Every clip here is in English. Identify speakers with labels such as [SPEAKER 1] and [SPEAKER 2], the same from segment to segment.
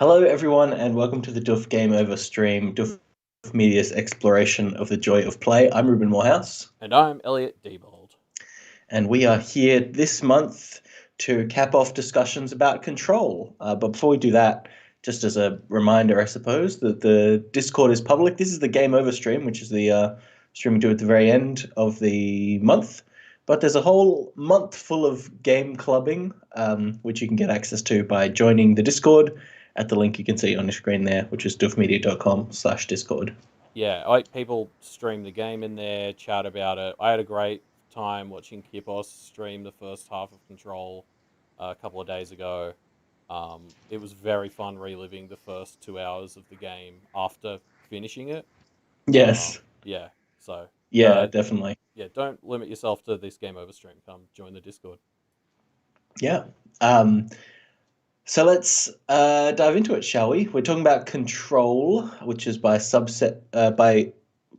[SPEAKER 1] Hello, everyone, and welcome to the Doof Game Over stream, Doof Media's exploration of the joy of play. I'm Ruben Morehouse,
[SPEAKER 2] And I'm Elliot Diebold.
[SPEAKER 1] and we are here this month to cap off discussions about control. But before we do that, just as a reminder, I suppose, that the Discord is public. This is the Game Over stream, which is the stream we do at the very end of the month. But there's a whole month full of game clubbing, which you can get access to by joining the Discord at the link you can see on your screen there, which is doofmedia.com/discord.
[SPEAKER 2] Yeah, like people stream the game in there, chat about it. I had a great time watching Kipos stream the first half of Control a couple of days ago. It was very fun reliving the first 2 hours of the game after finishing it.
[SPEAKER 1] Yes.
[SPEAKER 2] Yeah, so
[SPEAKER 1] Yeah, definitely.
[SPEAKER 2] yeah, don't limit yourself to this game over stream. Come join the Discord.
[SPEAKER 1] Yeah. So let's dive into it, shall we? We're talking about Control, which is by subset by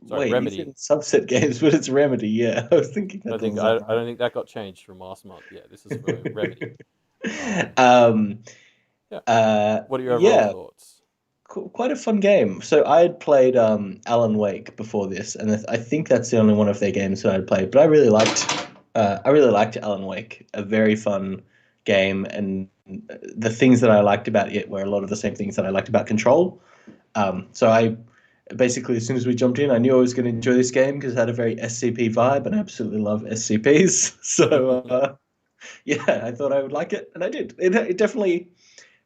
[SPEAKER 2] Sorry,
[SPEAKER 1] wait, he's
[SPEAKER 2] Remedy.
[SPEAKER 1] in subset games, but it's Remedy. Yeah, I was thinking
[SPEAKER 2] I
[SPEAKER 1] that
[SPEAKER 2] think
[SPEAKER 1] doesn't
[SPEAKER 2] I,
[SPEAKER 1] sound
[SPEAKER 2] I don't think that got changed from last month. Yeah, this is for Remedy.
[SPEAKER 1] right.
[SPEAKER 2] Yeah.
[SPEAKER 1] Uh,
[SPEAKER 2] What are your overall
[SPEAKER 1] yeah,
[SPEAKER 2] thoughts?
[SPEAKER 1] quite a fun game. So I had played Alan Wake before this, and I think that's the only one of their games that I'd played. But I really liked Alan Wake. A very fun game, and the things that I liked about it were a lot of the same things that I liked about Control. So I basically, as soon as we jumped in, I knew I was going to enjoy this game because it had a very SCP vibe, and I absolutely love SCPs. So yeah, I thought I would like it, and I did. It definitely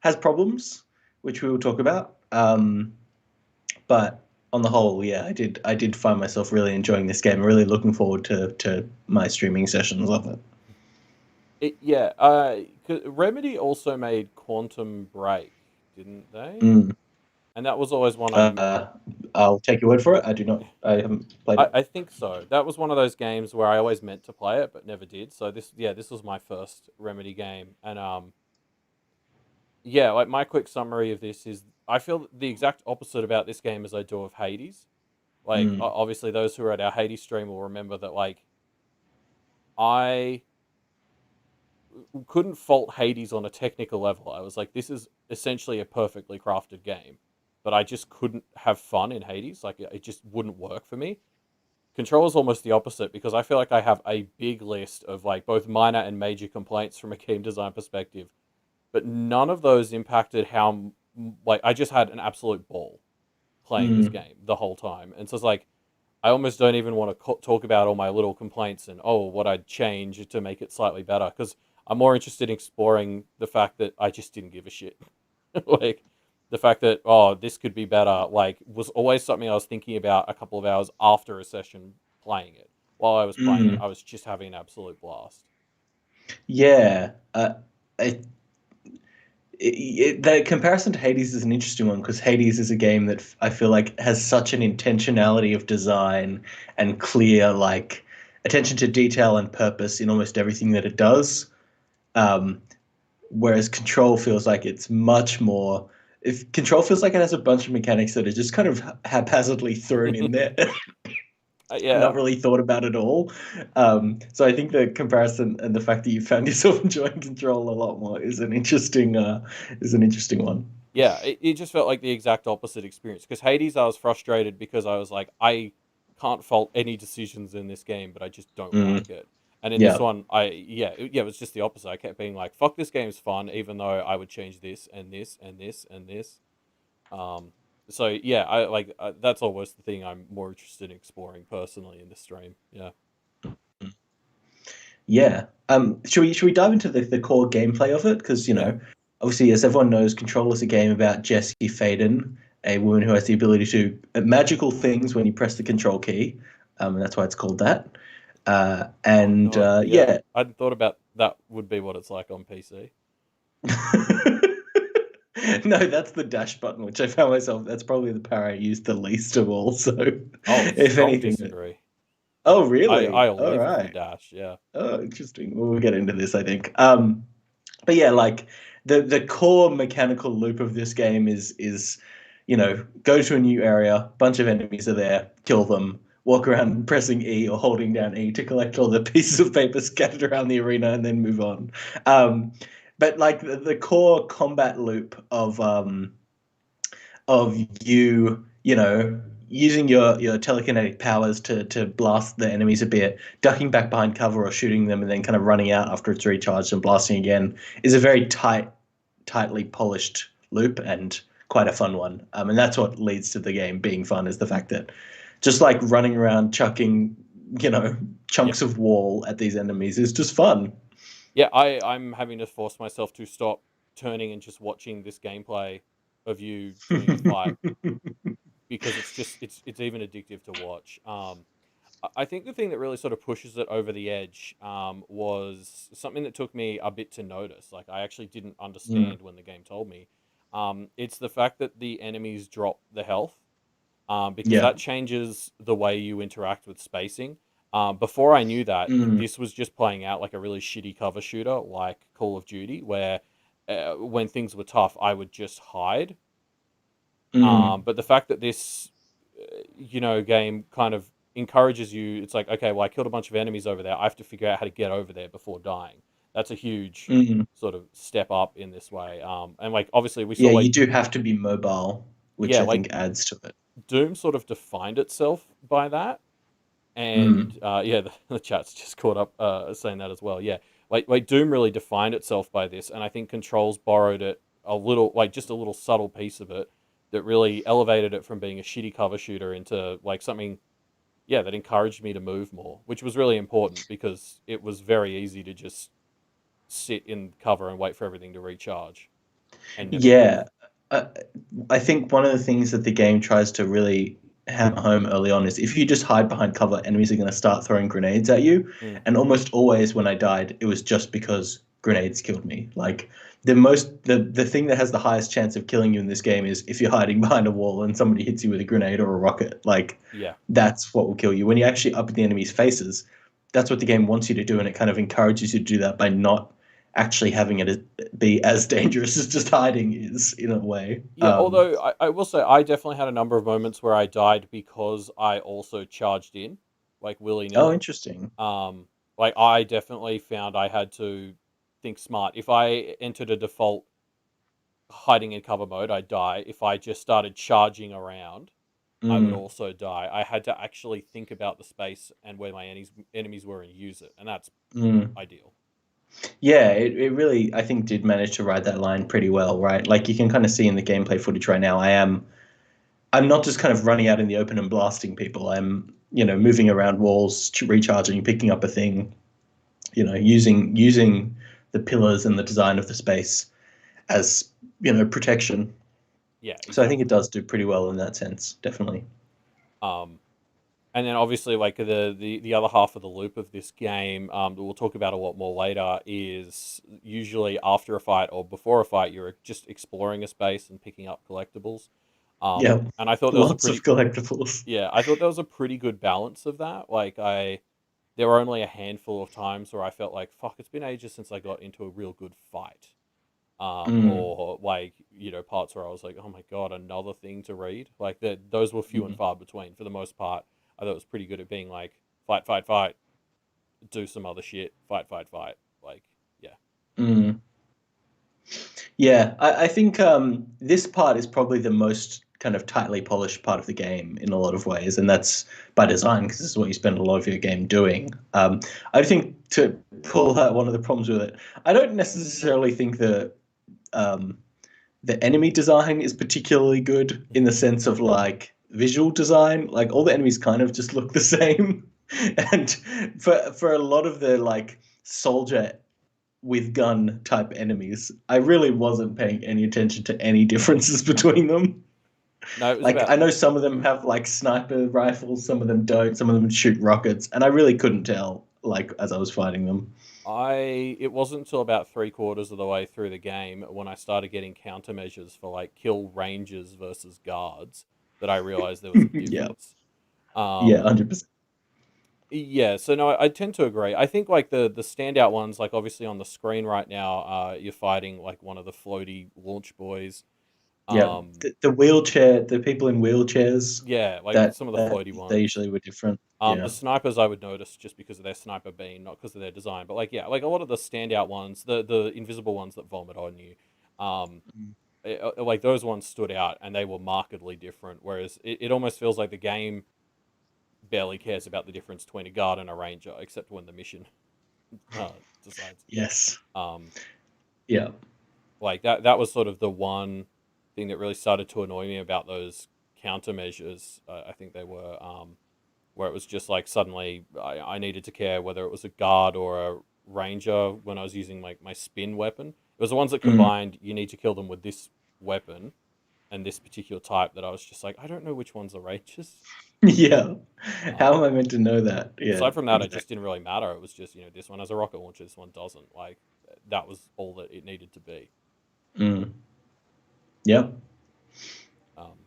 [SPEAKER 1] has problems, which we will talk about. But on the whole, yeah, I did find myself really enjoying this game. Really looking forward to my streaming sessions of it.
[SPEAKER 2] Yeah, 'cause Remedy also made Quantum Break, didn't they?
[SPEAKER 1] Mm.
[SPEAKER 2] And that was always one
[SPEAKER 1] Uh, I'll take your word for it. I do not. I haven't played it.
[SPEAKER 2] I think so. That was one of those games where I always meant to play it but never did. So this was my first Remedy game, and yeah, like my quick summary of this is I feel the exact opposite about this game as I do of Hades. Like
[SPEAKER 1] Mm.
[SPEAKER 2] obviously those who are at our Hades stream will remember that like I couldn't fault Hades on a technical level. I was like, this is essentially a perfectly crafted game, but I just couldn't have fun in Hades. Like, it just wouldn't work for me. Control is almost the opposite because I feel like I have a big list of like both minor and major complaints from a game design perspective, but none of those impacted how like I just had an absolute ball playing this
[SPEAKER 1] Mm.
[SPEAKER 2] game the whole time, and so it's like I almost don't even want to talk about all my little complaints and what I'd change to make it slightly better because I'm more interested in exploring the fact that I just didn't give a shit. Like the fact that this could be better like was always something I was thinking about a couple of hours after a session playing it. While I was playing it,
[SPEAKER 1] Mm.
[SPEAKER 2] I was just having an absolute blast.
[SPEAKER 1] Yeah. I, the comparison to Hades is an interesting one because Hades is a game that I feel like has such an intentionality of design and clear like attention to detail and purpose in almost everything that it does. Um, Whereas Control feels like it's much more. If Control feels like it has a bunch of mechanics that are just kind of haphazardly thrown in there and
[SPEAKER 2] Yeah,
[SPEAKER 1] not really thought about at all. So I think the comparison and the fact that you found yourself enjoying Control a lot more is an interesting one.
[SPEAKER 2] yeah, it just felt like the exact opposite experience. Because Hades, I was frustrated because I was like, I can't fault any decisions in this game, but I just don't
[SPEAKER 1] Mm,
[SPEAKER 2] like it. And in this
[SPEAKER 1] yeah.
[SPEAKER 2] one, it was just the opposite. I kept being like, "Fuck, this game's fun," even though I would change this and this and this and this. Um, so yeah, I like that's almost the thing I'm more interested in exploring personally in this stream. Yeah.
[SPEAKER 1] Yeah. Should we dive into the core gameplay of it? Because,
[SPEAKER 2] Yeah.
[SPEAKER 1] obviously, as everyone knows, Control is a game about Jessie Faden, a woman who has the ability to magical things when you press the control key. And that's why it's called that.
[SPEAKER 2] Oh
[SPEAKER 1] And
[SPEAKER 2] God, yeah.
[SPEAKER 1] yeah.
[SPEAKER 2] I hadn't thought about that would be what it's like on PC.
[SPEAKER 1] No, that's the dash button, which I found myself, that's probably the power I used the least of all. So,
[SPEAKER 2] Oh,
[SPEAKER 1] if
[SPEAKER 2] strong
[SPEAKER 1] anything.
[SPEAKER 2] disagree.
[SPEAKER 1] Oh,
[SPEAKER 2] I
[SPEAKER 1] really? All
[SPEAKER 2] live for
[SPEAKER 1] right.
[SPEAKER 2] Dash. Yeah.
[SPEAKER 1] Oh, interesting. We'll get into this, I think. But yeah, like the core mechanical loop of this game is go to a new area, bunch of enemies are there, kill them, walk around pressing E or holding down E to collect all the pieces of paper scattered around the arena and then move on. But like the core combat loop of of you, using your telekinetic powers to blast the enemies a bit, ducking back behind cover or shooting them, and then kind of running out after it's recharged and blasting again is a very tightly polished loop and quite a fun one. And that's what leads to the game being fun is the fact that just like running around chucking, you know,
[SPEAKER 2] Yeah.
[SPEAKER 1] chunks of wall at these enemies is just fun.
[SPEAKER 2] Yeah, I'm having to force myself to stop turning and just watching this gameplay of you doing a fight because it's just it's even addictive to watch. I think the thing that really sort of pushes it over the edge was something that took me a bit to notice. Like I actually didn't
[SPEAKER 1] Mm,
[SPEAKER 2] understand when the game told me. It's the fact that the enemies drop the health because
[SPEAKER 1] yeah.
[SPEAKER 2] that changes the way you interact with spacing. Before I knew that,
[SPEAKER 1] Mm,
[SPEAKER 2] this was just playing out like a really shitty cover shooter like Call of Duty, where when things were tough, I would just hide.
[SPEAKER 1] mm,
[SPEAKER 2] But the fact that this, game kind of encourages you, it's like, okay, well, I killed a bunch of enemies over there. I have to figure out how to get over there before dying. That's a huge
[SPEAKER 1] mm.
[SPEAKER 2] sort of step up in this way. And like, obviously, we saw
[SPEAKER 1] Yeah,
[SPEAKER 2] like,
[SPEAKER 1] you do have to be mobile, which
[SPEAKER 2] yeah,
[SPEAKER 1] I
[SPEAKER 2] like
[SPEAKER 1] think adds to it.
[SPEAKER 2] Doom sort of defined itself by that. And
[SPEAKER 1] Mm,
[SPEAKER 2] yeah, the chat's just caught up saying that as well. Yeah, like Doom really defined itself by this, and I think Controls borrowed it a little, like just a little subtle piece of it that really elevated it from being a shitty cover shooter into like something, yeah, that encouraged me to move more, which was really important because it was very easy to just sit in cover and wait for everything to recharge and never move.
[SPEAKER 1] yeah, I, I think one of the things that the game tries to really hammer home early on is if you just hide behind cover, enemies are going to start throwing grenades at you.
[SPEAKER 2] Mm,
[SPEAKER 1] And almost always when I died, it was just because grenades killed me. Like the thing that has the highest chance of killing you in this game is if you're hiding behind a wall and somebody hits you with a grenade or a rocket. Like
[SPEAKER 2] yeah.
[SPEAKER 1] that's what will kill you. When you actually up the enemy's faces, that's what the game wants you to do, and it kind of encourages you to do that by not actually having it be as dangerous as just hiding is in a way.
[SPEAKER 2] Yeah, although I will say I definitely had a number of moments where I died because I also charged in, like willy
[SPEAKER 1] Oh,
[SPEAKER 2] nilly.
[SPEAKER 1] interesting.
[SPEAKER 2] Um, like I definitely found I had to think smart. If I entered a default hiding in cover mode, I'd die. If I just started charging around, I would
[SPEAKER 1] Mm,
[SPEAKER 2] also die. I had to actually think about the space and where my enemies were and use it, and that's
[SPEAKER 1] mm.
[SPEAKER 2] ideal.
[SPEAKER 1] Yeah, it really, I think, did manage to ride that line pretty well, right? Like you can kind of see in the gameplay footage right now, I'm not just kind of running out in the open and blasting people. I'm,
[SPEAKER 2] Mm,
[SPEAKER 1] moving around walls, recharging, picking up a thing, using the pillars and the design of the space as, protection.
[SPEAKER 2] yeah,
[SPEAKER 1] So I think it
[SPEAKER 2] exactly.
[SPEAKER 1] does do pretty well in that sense, definitely.
[SPEAKER 2] Um, And then obviously, like the other half of the loop of this game, that we'll talk about a lot more later, is usually after a fight or before a fight, you're just exploring a space and picking up collectibles.
[SPEAKER 1] Yeah,
[SPEAKER 2] And I thought there was a
[SPEAKER 1] lots of
[SPEAKER 2] pretty,
[SPEAKER 1] collectibles.
[SPEAKER 2] yeah, I thought there was a pretty good balance of that. There were only a handful of times where I felt like, fuck, it's been ages since I got into a real good fight.
[SPEAKER 1] Mm,
[SPEAKER 2] Or like, parts where I was like, oh my God, another thing to read. Like those were few and
[SPEAKER 1] mm,
[SPEAKER 2] far between. For the most part, I thought it was pretty good at being like, fight, fight, fight, do some other shit, fight, fight, fight. Like, yeah.
[SPEAKER 1] mm. Yeah, I think this part is probably the most kind of tightly polished part of the game in a lot of ways, and that's by design because this is what you spend a lot of your game doing. I think to pull out one of the problems with it, I don't necessarily think um, the enemy design is particularly good in the sense of like visual design. Like all the enemies kind of just look the same, and for a lot of the like soldier with gun type enemies, I really wasn't paying any attention to any differences between them.
[SPEAKER 2] No, it was
[SPEAKER 1] Like
[SPEAKER 2] about
[SPEAKER 1] I know some of them have like sniper rifles, some of them don't, some of them shoot rockets, and I really couldn't tell like as I was fighting them.
[SPEAKER 2] it wasn't until about three-quarters of the way through the game when I started getting countermeasures for like kill rangers versus guards that I realized there was a
[SPEAKER 1] Yeah,
[SPEAKER 2] difference.
[SPEAKER 1] yeah,
[SPEAKER 2] Um,
[SPEAKER 1] 100%.
[SPEAKER 2] Yeah, so no, I tend to agree. I think like the standout ones, like obviously on the screen right now, you're fighting like one of the floaty launch boys.
[SPEAKER 1] Yeah,
[SPEAKER 2] Um,
[SPEAKER 1] the wheelchair, the people in wheelchairs,
[SPEAKER 2] yeah, like
[SPEAKER 1] that
[SPEAKER 2] some of the
[SPEAKER 1] that
[SPEAKER 2] floaty
[SPEAKER 1] they
[SPEAKER 2] ones.
[SPEAKER 1] usually were different.
[SPEAKER 2] The
[SPEAKER 1] Yeah.
[SPEAKER 2] snipers I would notice just because of their sniper beam, not because of their design. But like yeah, like a lot of the standout ones, the invisible ones that vomit on you. Um,
[SPEAKER 1] Mm.
[SPEAKER 2] like those ones stood out and they were markedly different. Whereas it almost feels like the game barely cares about the difference between a guard and a ranger, except when the mission decides.
[SPEAKER 1] Yes.
[SPEAKER 2] Um,
[SPEAKER 1] Yeah.
[SPEAKER 2] like that was sort of the one thing that really started to annoy me about those countermeasures. I think they were where it was just like suddenly I needed to care whether it was a guard or a ranger when I was using like my spin weapon. It was the ones that
[SPEAKER 1] Mm.
[SPEAKER 2] combined you need to kill them with this weapon and this particular type that I was just like, I don't know which one's the rangers.
[SPEAKER 1] Yeah. How am
[SPEAKER 2] Um,
[SPEAKER 1] I meant to know that? Yeah,
[SPEAKER 2] Aside from that, it
[SPEAKER 1] exactly.
[SPEAKER 2] just didn't really matter. It was just, this one has a rocket launcher, this one doesn't. Like that was all that it needed to be.
[SPEAKER 1] Mm. Yep.
[SPEAKER 2] Um,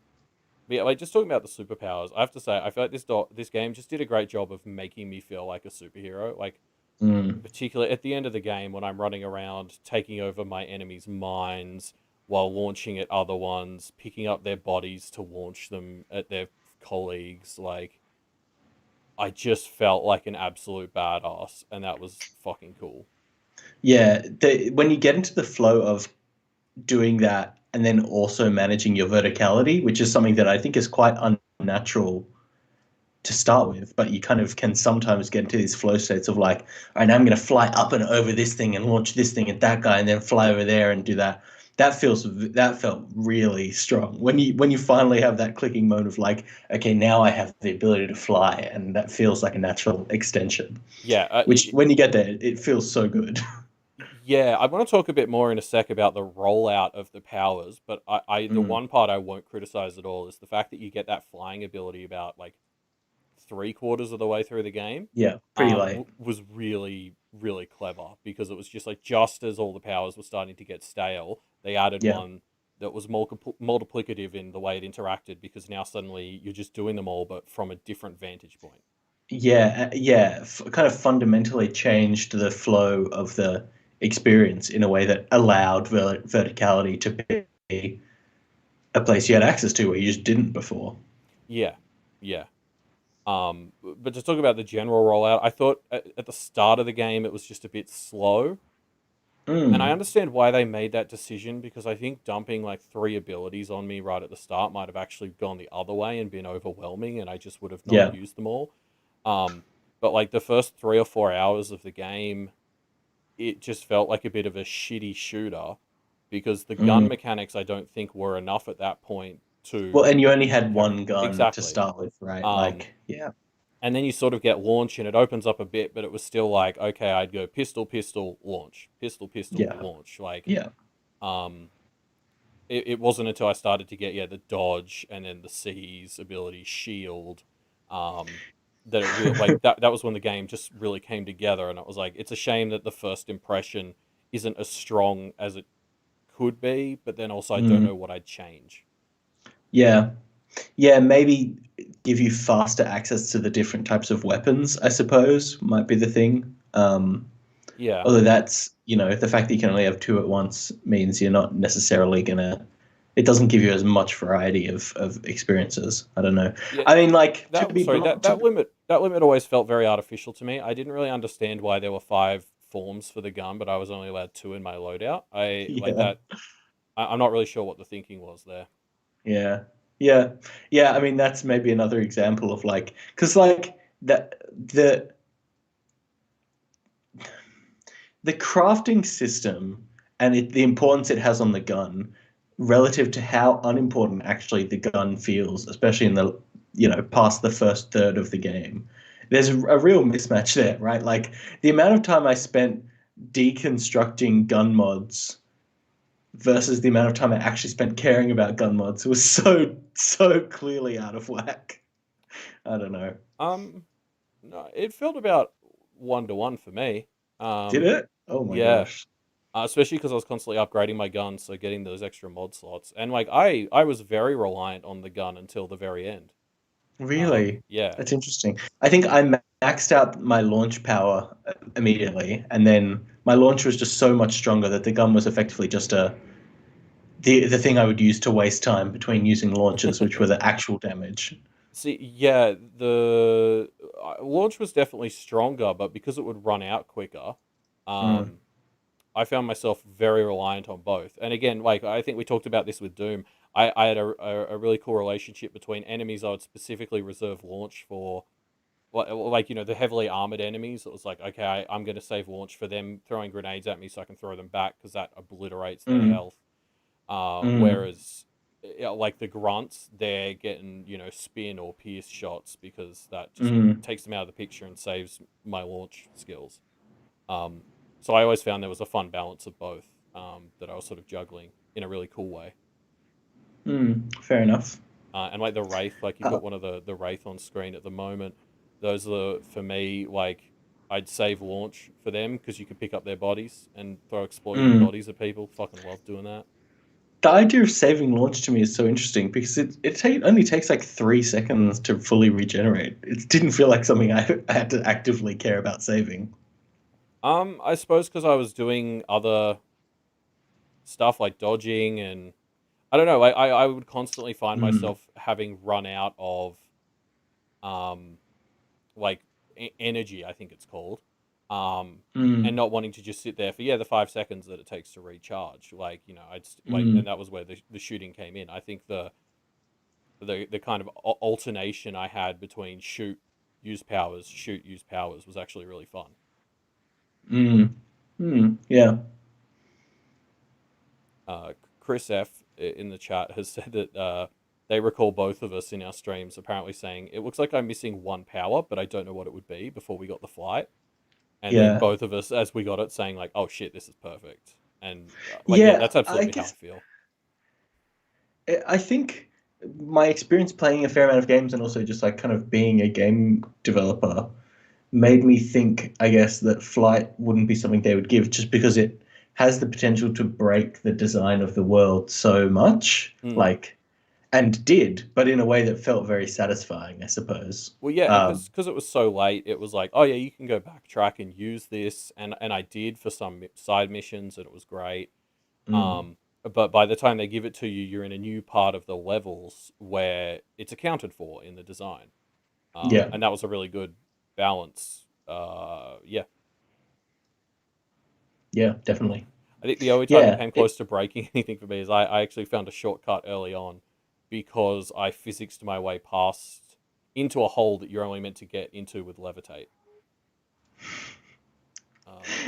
[SPEAKER 2] but yeah, like just talking about the superpowers, I have to say, I feel like this game just did a great job of making me feel like a superhero. Like
[SPEAKER 1] Mm.
[SPEAKER 2] particularly at the end of the game when I'm running around taking over my enemies' minds while launching at other ones, picking up their bodies to launch them at their colleagues. Like I just felt like an absolute badass, and that was fucking cool.
[SPEAKER 1] Yeah, when you get into the flow of doing that and then also managing your verticality, which is something that I think is quite unnatural to start with, but you kind of can sometimes get into these flow states of like, all right, now I'm going to fly up and over this thing and launch this thing at that guy, and then fly
[SPEAKER 2] Yeah,
[SPEAKER 1] over there and do that. That felt really strong when you finally have that clicking moment of like, okay, now I have the ability to fly, and that feels like a natural extension.
[SPEAKER 2] yeah.
[SPEAKER 1] Which when you get there, it feels so good.
[SPEAKER 2] Yeah, I want to talk a bit more in a sec about the rollout of the powers, but the
[SPEAKER 1] Mm,
[SPEAKER 2] one part I won't criticize at all is the fact that you get that flying ability about like three-quarters of the way through the game.
[SPEAKER 1] yeah, pretty late.
[SPEAKER 2] Was really really clever because it was just like just as all the powers were starting to get stale, they added
[SPEAKER 1] Yeah.
[SPEAKER 2] one that was multiplicative in the way it interacted because now suddenly you're just doing them all but from a different vantage point.
[SPEAKER 1] Yeah, yeah, kind of fundamentally changed the flow of the experience in a way that allowed verticality to be a place you had access to where you just didn't before.
[SPEAKER 2] Yeah, yeah. But to talk about the general rollout, I thought at the start of the game it was just a bit slow. And I
[SPEAKER 1] Mm,
[SPEAKER 2] understand why they made that decision because I think dumping like three abilities on me right at the start might have actually gone the other way and been overwhelming, and I just would have not
[SPEAKER 1] yeah.
[SPEAKER 2] used them all. Um, but like the first 3 or 4 hours of the game, it just felt like a bit of a shitty shooter because the gun
[SPEAKER 1] Mm.
[SPEAKER 2] mechanics I don't think were enough at that point
[SPEAKER 1] Well,
[SPEAKER 2] to
[SPEAKER 1] and you only had
[SPEAKER 2] carry
[SPEAKER 1] one gun to
[SPEAKER 2] exactly.
[SPEAKER 1] start with, right?
[SPEAKER 2] Um,
[SPEAKER 1] Like, yeah,
[SPEAKER 2] and then you sort of get launch and it opens up a bit, but it was still like, okay, I'd go pistol, pistol, launch, pistol, pistol,
[SPEAKER 1] yeah,
[SPEAKER 2] launch. Like,
[SPEAKER 1] yeah.
[SPEAKER 2] um, it wasn't until I started to get the dodge and then the seize ability, shield, um, that it really like that was when the game just really came together, and it was like it's a shame that the first impression isn't as strong as it could be, but then also I don't
[SPEAKER 1] Mm,
[SPEAKER 2] know what I'd change.
[SPEAKER 1] yeah, yeah. Maybe give you faster access to the different types of weapons, I suppose, might be the thing.
[SPEAKER 2] Yeah,
[SPEAKER 1] Although that's, the fact that you can only have two at once means you're not necessarily gonna. It doesn't give you as much variety of experiences. I don't know.
[SPEAKER 2] yeah.
[SPEAKER 1] I mean, like to
[SPEAKER 2] That
[SPEAKER 1] be
[SPEAKER 2] sorry
[SPEAKER 1] blunt,
[SPEAKER 2] that limit always felt very artificial to me. I didn't really understand why there were five forms for the gun, but I was only allowed two in my loadout. I like
[SPEAKER 1] yeah,
[SPEAKER 2] that. I'm not really sure what the thinking was there.
[SPEAKER 1] yeah, yeah, yeah. I mean, that's maybe another example of like, because like the crafting system and the importance it has on the gun relative to how unimportant actually the gun feels, especially in the past the first third of the game. There's a real mismatch there, right? Like the amount of time I spent deconstructing gun mods versus the amount of time I actually spent caring about gun mods was so clearly out of whack. I don't know.
[SPEAKER 2] Um, no, it felt about 1 to 1 for me.
[SPEAKER 1] Did
[SPEAKER 2] Um,
[SPEAKER 1] it? Oh my
[SPEAKER 2] yeah,
[SPEAKER 1] gosh.
[SPEAKER 2] especially because I was constantly upgrading my gun, so getting those extra mod slots, and like I was very reliant on the gun until the very end.
[SPEAKER 1] Really?
[SPEAKER 2] Yeah,
[SPEAKER 1] That's interesting. I think I maxed out my launch power immediately, and then my launch was just so much stronger that the gun was effectively just the thing I would use to waste time between using launches, which were the actual damage.
[SPEAKER 2] see, yeah, the launch was definitely stronger, but because it would run out quicker,
[SPEAKER 1] Mm,
[SPEAKER 2] um, I found myself very reliant on both. And again, like I think we talked about this with Doom. I had a really cool relationship between enemies I would specifically reserve launch for, like the heavily armored enemies. It was like, okay, I'm going to save launch for them throwing grenades at me so I can throw them back because that obliterates their
[SPEAKER 1] Mm,
[SPEAKER 2] health.
[SPEAKER 1] mm,
[SPEAKER 2] Whereas, like the grunts, they're getting spin or pierce shots because that just
[SPEAKER 1] mm,
[SPEAKER 2] takes them out of the picture and saves my launch skills. Um, so I always found there was a fun balance of both that I was sort of juggling in a really cool way.
[SPEAKER 1] fair enough.
[SPEAKER 2] And like the wraith, like you've
[SPEAKER 1] Uh,
[SPEAKER 2] got one of the wraith on screen at the moment. Those are for me like I'd save launch for them because you can pick up their bodies and throw exploding
[SPEAKER 1] mm.
[SPEAKER 2] bodies at people. Fucking love doing that.
[SPEAKER 1] The idea of saving launch to me is so interesting because only takes like 3 seconds to fully regenerate. It didn't feel like something I had to actively care about saving.
[SPEAKER 2] I suppose because I was doing other stuff like dodging and I don't know. I would constantly find
[SPEAKER 1] Mm,
[SPEAKER 2] myself having run out of um like energy, I think it's called, um, and
[SPEAKER 1] mm,
[SPEAKER 2] not wanting to just sit there for the 5 seconds that it takes to recharge. Like
[SPEAKER 1] mm,
[SPEAKER 2] and that was where the shooting came in. I think the kind of alternation I had between shoot, use powers was actually really fun.
[SPEAKER 1] mm, yeah,
[SPEAKER 2] Chris F in the chat has said that they recall both of us in our streams apparently saying it looks like I'm missing one power, but I don't know what it would be before we got the flight. And then
[SPEAKER 1] yeah,
[SPEAKER 2] both of us, as we got it, saying like, "Oh shit, this is perfect." And yeah,
[SPEAKER 1] yeah.
[SPEAKER 2] that's
[SPEAKER 1] I
[SPEAKER 2] absolutely how I
[SPEAKER 1] guess
[SPEAKER 2] feel.
[SPEAKER 1] I think my experience playing a fair amount of games and also just like kind of being a game developer made me think, I guess, that flight wouldn't be something they would give just because it has the potential to break the design of the world so much,
[SPEAKER 2] Mm.
[SPEAKER 1] like, and did, but in a way that felt very satisfying, I suppose.
[SPEAKER 2] Well, yeah, and
[SPEAKER 1] Um,
[SPEAKER 2] because it was so late, it was like, "Oh yeah, you can go backtrack and use this," and I did for some side missions, and it was great.
[SPEAKER 1] mm,
[SPEAKER 2] Um, but by the time they give it to you, you're in a new part of the levels where it's accounted for in the design,
[SPEAKER 1] yeah,
[SPEAKER 2] and that was a really good balance. Yeah,
[SPEAKER 1] yeah, definitely.
[SPEAKER 2] I think the only time it
[SPEAKER 1] Yeah,
[SPEAKER 2] came close to breaking anything for me is I actually found a shortcut early on because I physicsed my way past into a hole that you're only meant to get into with levitate. Um,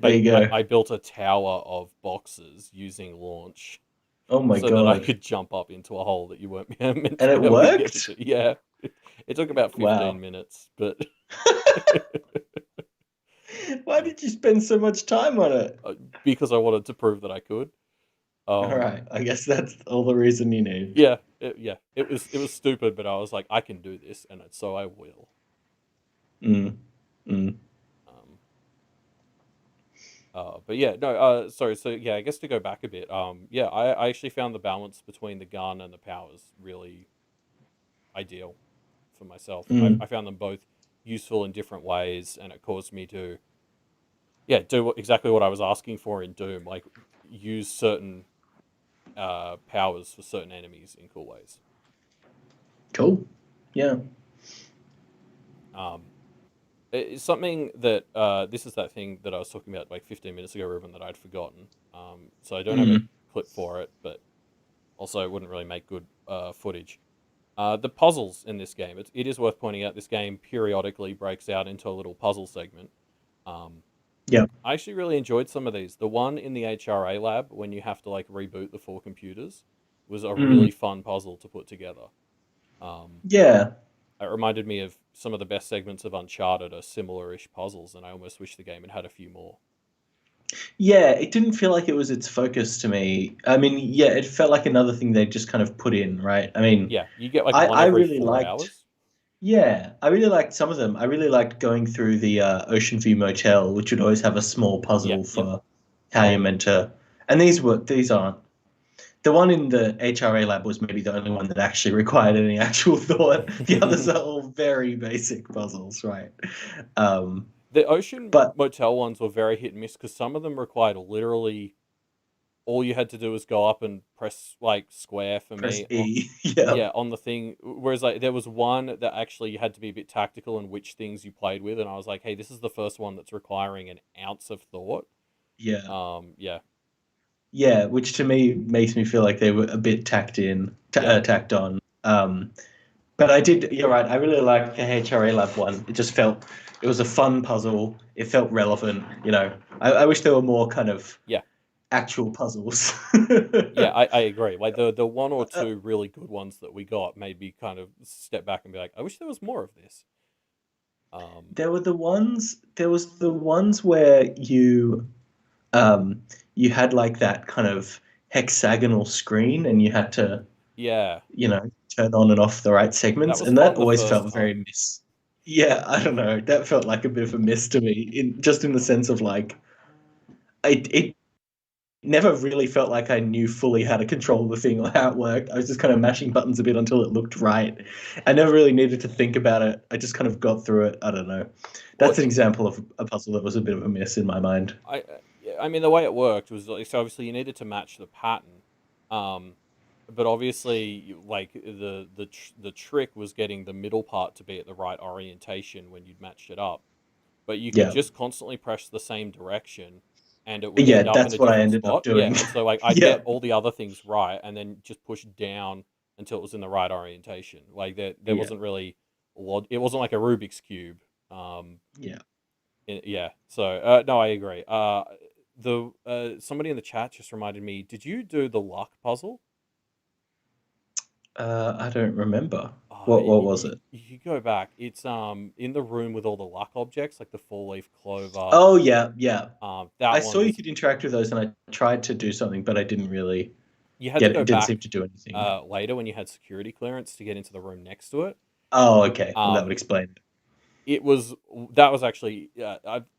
[SPEAKER 1] there you go.
[SPEAKER 2] I built a tower of boxes using launch
[SPEAKER 1] Oh my
[SPEAKER 2] so that I
[SPEAKER 1] God.
[SPEAKER 2] could jump up into a hole that you weren't meant to
[SPEAKER 1] And
[SPEAKER 2] be
[SPEAKER 1] it
[SPEAKER 2] able to get
[SPEAKER 1] worked?
[SPEAKER 2] into. Yeah, it took about 15
[SPEAKER 1] Wow.
[SPEAKER 2] minutes, but
[SPEAKER 1] Why did you spend so much time on it?
[SPEAKER 2] because I wanted to prove that I could.
[SPEAKER 1] All
[SPEAKER 2] Um,
[SPEAKER 1] right, I guess that's all the reason you need.
[SPEAKER 2] yeah, it was stupid, but I was like, I can do this, and so I will.
[SPEAKER 1] Mm, mm,
[SPEAKER 2] Um, but yeah, no, sorry. So yeah, I guess to go back a bit, yeah, I actually found the balance between the gun and the powers really ideal for myself.
[SPEAKER 1] mm.
[SPEAKER 2] I found them both useful in different ways, and it caused me to yeah do exactly what I was asking for in Doom, like use certain powers for certain enemies in cool ways.
[SPEAKER 1] Cool. Yeah.
[SPEAKER 2] Um, it's something that this is that thing that I was talking about like 15 minutes ago, Ruben, that I'd forgotten. So I don't have a
[SPEAKER 1] Mm,
[SPEAKER 2] clip for it, but also it wouldn't really make good footage. The puzzles in this game, it is worth pointing out, this game periodically breaks out into a little puzzle segment. Um,
[SPEAKER 1] yeah.
[SPEAKER 2] I actually really enjoyed some of these. The one in the HRA lab when you have to like reboot the four computers was a
[SPEAKER 1] Mm,
[SPEAKER 2] really fun puzzle to put together. Um,
[SPEAKER 1] yeah.
[SPEAKER 2] it reminded me of some of the best segments of Uncharted are similar-ish puzzles, and I almost wish the game had a few more.
[SPEAKER 1] Yeah, it didn't feel like it was its focus to me. I mean, yeah, it felt like another thing they just kind of put in, right? I mean,
[SPEAKER 2] Yeah, you get like
[SPEAKER 1] I,
[SPEAKER 2] one
[SPEAKER 1] I
[SPEAKER 2] every
[SPEAKER 1] really
[SPEAKER 2] four
[SPEAKER 1] liked,
[SPEAKER 2] hours.
[SPEAKER 1] yeah, I really liked some of them. I really liked going through the Ocean View Motel, which would always have a small
[SPEAKER 2] Yeah,
[SPEAKER 1] puzzle
[SPEAKER 2] yep.
[SPEAKER 1] for how you're meant to. And these aren't. The one in the HRA lab was maybe the only one that actually required any actual thought. The others are all very basic puzzles, right? Um,
[SPEAKER 2] The Ocean
[SPEAKER 1] but
[SPEAKER 2] Motel ones were very hit and miss because some of them required literally all you had to do was go up and press like square for
[SPEAKER 1] Press
[SPEAKER 2] me.
[SPEAKER 1] E. Yeah.
[SPEAKER 2] Yeah, on the thing. Whereas like there was one that actually you had to be a bit tactical in which things you played with, and I was like, hey, this is the first one that's requiring an ounce of thought.
[SPEAKER 1] Yeah.
[SPEAKER 2] Yeah,
[SPEAKER 1] Yeah, which to me makes me feel like they were a bit
[SPEAKER 2] yeah,
[SPEAKER 1] tacked on. But I did. You're right. I really liked the HRA Lab one. It just felt it was a fun puzzle. It felt relevant. I wish there were more kind of
[SPEAKER 2] yeah,
[SPEAKER 1] actual puzzles.
[SPEAKER 2] yeah. I agree. Like the one or two really good ones that we got made me kind of step back and be like, I wish there was more of this.
[SPEAKER 1] There were the ones. There was the ones where um, you had like that kind of hexagonal screen, and you had to
[SPEAKER 2] Yeah,
[SPEAKER 1] turn on and off the right
[SPEAKER 2] that
[SPEAKER 1] segments,
[SPEAKER 2] was
[SPEAKER 1] and that
[SPEAKER 2] fun the
[SPEAKER 1] always
[SPEAKER 2] first
[SPEAKER 1] felt very
[SPEAKER 2] time.
[SPEAKER 1] miss. Yeah, I don't know. That felt like a bit of a miss to me, in the sense of like it never really felt like I knew fully how to control the thing or how it worked. I was just kind of mashing buttons a bit until it looked right. I never really needed to think about it. I just kind of got through it. I don't know.
[SPEAKER 2] Well,
[SPEAKER 1] That's an example of a puzzle that was a bit of a miss in my mind.
[SPEAKER 2] yeah, I mean, the way it worked was like, so obviously you needed to match the pattern, um, but obviously, like the trick was getting the middle part to be at the right orientation when you'd matched it up. But you could
[SPEAKER 1] Yeah.
[SPEAKER 2] just constantly press the same direction, and it would
[SPEAKER 1] Yeah,
[SPEAKER 2] end up in
[SPEAKER 1] that's
[SPEAKER 2] a
[SPEAKER 1] what I
[SPEAKER 2] different
[SPEAKER 1] ended up
[SPEAKER 2] spot. Yeah,
[SPEAKER 1] doing.
[SPEAKER 2] and so like I'd
[SPEAKER 1] Yeah.
[SPEAKER 2] get all the other things right, and then just push down until it was in the right orientation. Like there
[SPEAKER 1] Yeah.
[SPEAKER 2] wasn't really it wasn't like a Rubik's cube. Um,
[SPEAKER 1] Yeah.
[SPEAKER 2] yeah. So no, I agree. The somebody in the chat just reminded me. Did you do the luck puzzle?
[SPEAKER 1] I don't remember. What was it?
[SPEAKER 2] You go back. It's in the room with all the luck objects, like the four leaf clover.
[SPEAKER 1] Oh yeah, yeah.
[SPEAKER 2] That
[SPEAKER 1] I
[SPEAKER 2] one
[SPEAKER 1] saw you
[SPEAKER 2] was
[SPEAKER 1] could interact with those, and I tried to do something, but I didn't really
[SPEAKER 2] you had to
[SPEAKER 1] get it.
[SPEAKER 2] go
[SPEAKER 1] It didn't seem
[SPEAKER 2] back
[SPEAKER 1] to do anything.
[SPEAKER 2] later when you had security clearance to get into the room next to it.
[SPEAKER 1] Oh, okay. Well, that would
[SPEAKER 2] Um,
[SPEAKER 1] explain it.
[SPEAKER 2] it was that was actually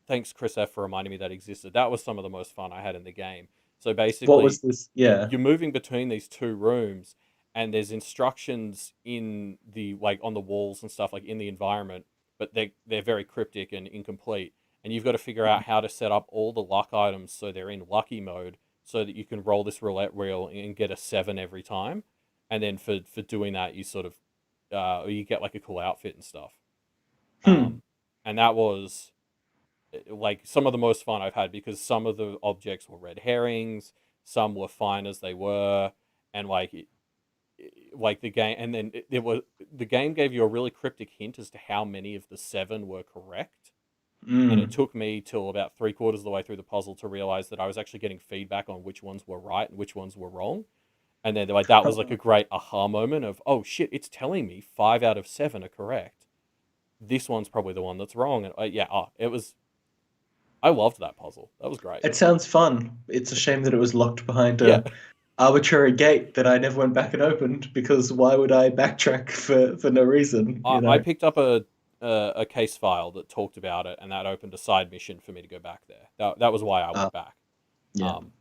[SPEAKER 2] thanks Chris F for reminding me that existed. That was some of the most fun I had in the game. So
[SPEAKER 1] What was
[SPEAKER 2] basically,
[SPEAKER 1] this? Yeah.
[SPEAKER 2] you're moving between these two rooms, and there's instructions in the like on the walls and stuff like in the environment, but they're very cryptic and incomplete. And you've got to figure out how to set up all the luck items so they're in lucky mode, so that you can roll this roulette wheel and get a seven every time. And then for doing that, you sort of you get like a cool outfit and stuff.
[SPEAKER 1] Hmm.
[SPEAKER 2] Um, and that was like some of the most fun I've had because some of the objects were red herrings, some were fine as they were, and like the game, and then it was the game gave you a really cryptic hint as to how many of the seven were correct, and it
[SPEAKER 1] Mm.
[SPEAKER 2] took me till about three quarters of the way through the puzzle to realize that I was actually getting feedback on which ones were right and which ones were wrong. And then like that was like a great aha moment of oh shit, it's telling me five out of seven are correct. This one's probably the one that's wrong. And yeah, it was. I loved that puzzle. That was great.
[SPEAKER 1] It sounds fun. It's a shame that it was locked behind
[SPEAKER 2] Yeah,
[SPEAKER 1] a arbitrary gate that I never went back and opened, because why would I backtrack for no reason,
[SPEAKER 2] I picked up a case file that talked about it, and that opened a side mission for me to go back there. That was why I
[SPEAKER 1] Uh,
[SPEAKER 2] went back.
[SPEAKER 1] yeah.
[SPEAKER 2] Um,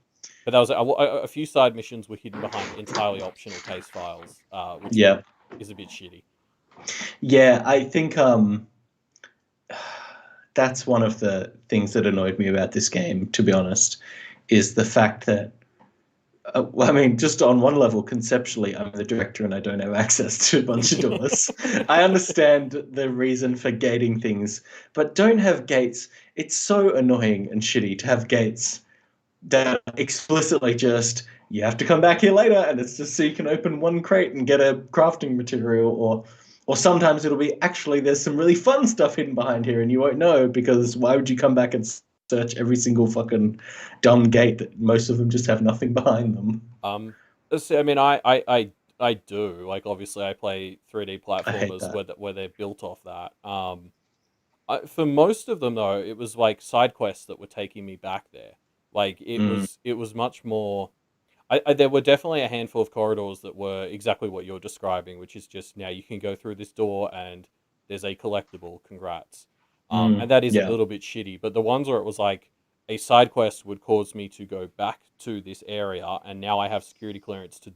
[SPEAKER 2] but that was a few side missions were hidden behind entirely optional case files, which
[SPEAKER 1] Yeah.
[SPEAKER 2] is a bit shitty.
[SPEAKER 1] Yeah, I think that's one of the things that annoyed me about this game, to be honest, is the fact that well, I mean, just on one level, conceptually, I'm the director and I don't have access to a bunch of doors. I understand the reason for gating things, but don't have gates. It's so annoying and shitty to have gates that explicitly just you have to come back here later, and it's just so you can open one crate and get a crafting material, or sometimes it'll be actually there's some really fun stuff hidden behind here and you won't know, because why would you come back and search every single fucking dumb gate that most of them just have nothing behind them?
[SPEAKER 2] Um, so, I mean, I do like obviously I play 3D
[SPEAKER 1] I hate
[SPEAKER 2] platformers
[SPEAKER 1] that.
[SPEAKER 2] where they're built off that. For most of them though, it was like side quests that were taking me back there. Like
[SPEAKER 1] Mm,
[SPEAKER 2] it was much more. There were definitely a handful of corridors that were exactly what you're describing, which is just now you can go through this door and there's a collectible. Congrats. And that is a
[SPEAKER 1] yeah.
[SPEAKER 2] little bit shitty. But the ones where it was like a side quest would cause me to go back to this area, and now I have security clearance to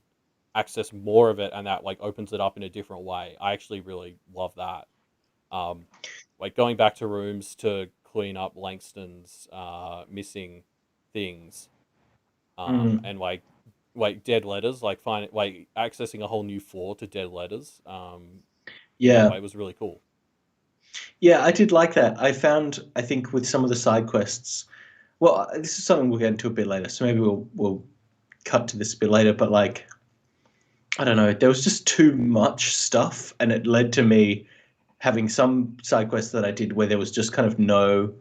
[SPEAKER 2] access more of it, and that like opens it up in a different way. I actually really love that. Um, like going back to rooms to clean up Langston's missing things.
[SPEAKER 1] Mm.
[SPEAKER 2] And like dead letters, like find like accessing a whole new floor to dead letters. In that
[SPEAKER 1] Yeah.
[SPEAKER 2] way was really cool.
[SPEAKER 1] Yeah, I did like that. I found, I think, with some of the side quests. Well, this is something we'll get into a bit later, so maybe we'll cut to this a bit later. But like, I don't know, there was just too much stuff, and it led to me having some side quests that I did where there was just kind of no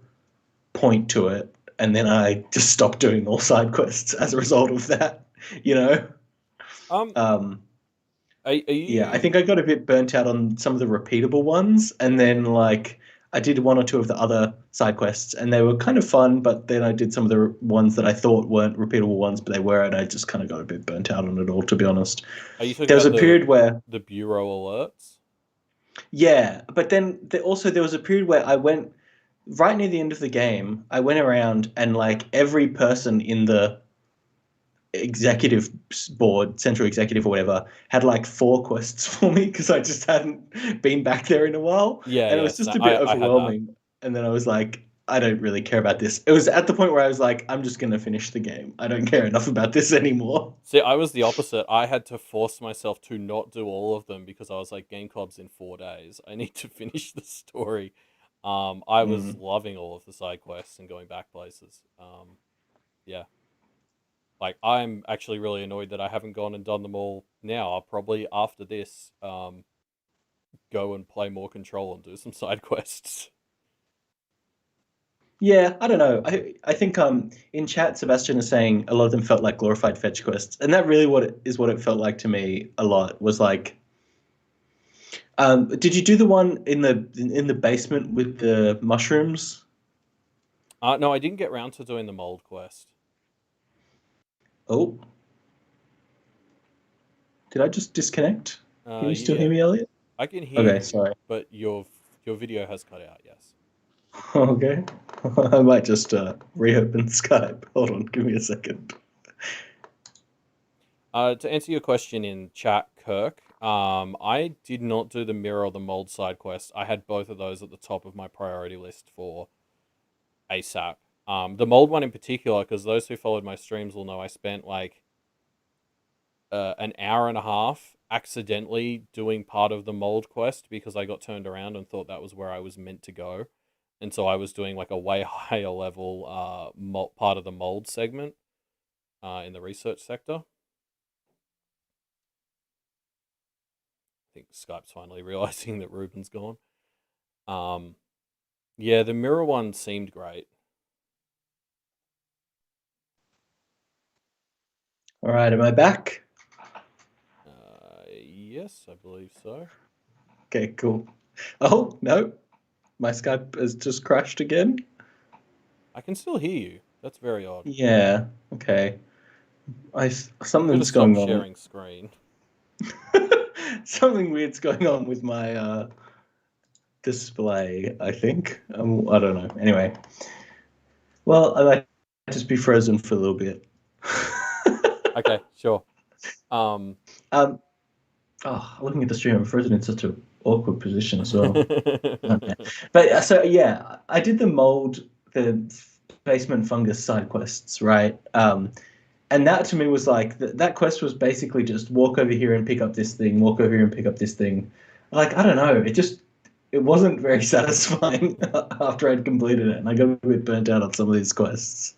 [SPEAKER 1] point to it, and then I just stopped doing all side quests as a result of that. You know,
[SPEAKER 2] Um,
[SPEAKER 1] um,
[SPEAKER 2] are
[SPEAKER 1] yeah, I
[SPEAKER 2] you?
[SPEAKER 1] think I got a bit burnt out on some of the repeatable ones, and then like I did one or two of the other side quests, and they were kind of fun. But then I did some of the ones that I thought weren't repeatable ones, but they were, and I just kind of got a bit burnt out on it all, to be honest.
[SPEAKER 2] Are you talking
[SPEAKER 1] There was
[SPEAKER 2] about
[SPEAKER 1] a period where,
[SPEAKER 2] the bureau alerts?
[SPEAKER 1] yeah, but then also there was a period where I went right near the end of the game. I went around and like every person in the executive board, central executive or whatever, had like four quests for me because I just hadn't been back there in a while,
[SPEAKER 2] Yeah,
[SPEAKER 1] and it
[SPEAKER 2] yeah.
[SPEAKER 1] was just a bit
[SPEAKER 2] I had that.
[SPEAKER 1] overwhelming. And then I was like, I don't really care about this. It was at the point where I was like, I'm just gonna finish the game. I don't care enough about this anymore.
[SPEAKER 2] See, I was the opposite. I had to force myself to not do all of them because I was like, Game Club's in 4 days. I need to finish the story. I was
[SPEAKER 1] Mm.
[SPEAKER 2] loving all of the side quests and going back places. Yeah. Like I'm actually really annoyed that I haven't gone and done them all now. I'll probably after this go and play more Control and do some side quests.
[SPEAKER 1] Yeah, I don't know. I think in chat Sebastian is saying a lot of them felt like glorified fetch quests, and that really what it felt like to me a lot was like. Did you do the one in the basement with the mushrooms?
[SPEAKER 2] No, I didn't get round to doing the mold quest.
[SPEAKER 1] Oh, did I just disconnect? Can you still hear
[SPEAKER 2] Yeah,
[SPEAKER 1] me, Elliot?
[SPEAKER 2] I can hear
[SPEAKER 1] Okay,
[SPEAKER 2] you,
[SPEAKER 1] sorry.
[SPEAKER 2] but your video has cut out. Yes.
[SPEAKER 1] Okay, I might just reopen Skype. Hold on, give me a second.
[SPEAKER 2] To answer your question in chat, Kirk, I did not do the mirror or the mold side quest. I had both of those at the top of my priority list for ASAP. The mold one in particular, because those who followed my streams will know I spent like an hour and a half accidentally doing part of the mold quest because I got turned around and thought that was where I was meant to go. And so I was doing like a way higher level part of the mold segment in the research sector. I think Skype's finally realizing that Ruben's gone. Um, yeah, the mirror one seemed great.
[SPEAKER 1] All right, am I back?
[SPEAKER 2] Yes, I believe so.
[SPEAKER 1] Okay, cool. Oh no, my Skype has just crashed again.
[SPEAKER 2] I can still hear you. That's very odd.
[SPEAKER 1] Yeah. Okay.
[SPEAKER 2] I'm gonna
[SPEAKER 1] Something's
[SPEAKER 2] stop
[SPEAKER 1] going on.
[SPEAKER 2] sharing screen.
[SPEAKER 1] Something weird's going on with my display. I think. I don't know. Anyway, well, I might just be frozen for a little bit.
[SPEAKER 2] Okay, sure. Um,
[SPEAKER 1] um, looking at the stream, I'm frozen in such an awkward position as well. Okay. But so yeah, I did the basement fungus side quests, right? And that to me was like that quest was basically just walk over here and pick up this thing, walk over here and pick up this thing. Like I don't know, it wasn't very satisfying after I'd completed it, and I got a bit burnt out on some of these quests.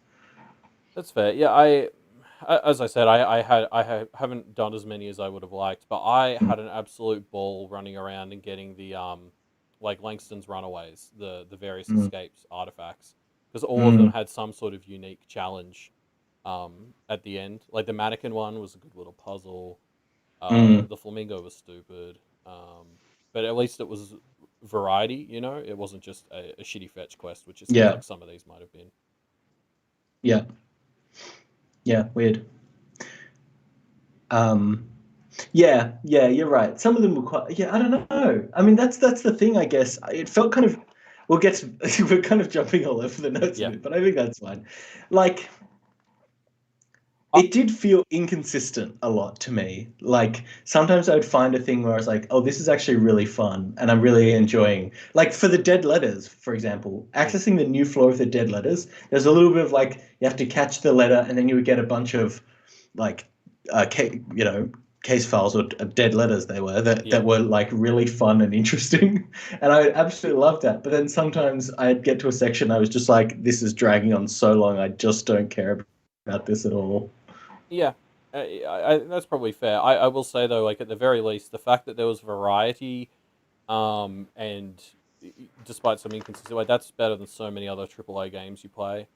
[SPEAKER 2] That's fair. Yeah, as I said, haven't done as many as I would have liked, but I had an absolute ball running around and getting the like Langston's Runaways, the various
[SPEAKER 1] Mm,
[SPEAKER 2] escapes artifacts, because all of them
[SPEAKER 1] mm,
[SPEAKER 2] had some sort of unique challenge at the end. Like the mannequin one was a good little puzzle.
[SPEAKER 1] mm.
[SPEAKER 2] The flamingo was stupid. But at least it was variety, you know? It wasn't just a shitty fetch quest, which it sounds
[SPEAKER 1] Yeah,
[SPEAKER 2] like some of these might have been.
[SPEAKER 1] yeah, yeah. Weird. Um, yeah, yeah. You're right. Some of them were quite. Yeah, I don't know. I mean, that's the thing. I guess it felt kind of. We'll get to, we're kind of jumping all over the notes a
[SPEAKER 2] Yeah.
[SPEAKER 1] bit, but I think that's fine. Like
[SPEAKER 2] I,
[SPEAKER 1] it did feel inconsistent a lot to me. Like sometimes I would find a thing where I was like, "Oh, this is actually really fun, and I'm really enjoying." Like for the dead letters, for example,
[SPEAKER 2] mm,
[SPEAKER 1] accessing the new floor of the dead letters. There's a little bit of like you have to catch the letter, and then you would get a bunch of like, case files or dead letters they were that
[SPEAKER 2] yeah.
[SPEAKER 1] were like really fun and interesting, and I absolutely loved that. But then sometimes I'd get to a section I was just like, "This is dragging on so long. I just don't care about this at all."
[SPEAKER 2] Yeah, that's probably fair. I will say though, like at the very least, the fact that there was variety, and despite some inconsistency, like that's better than so many other AAA games you play.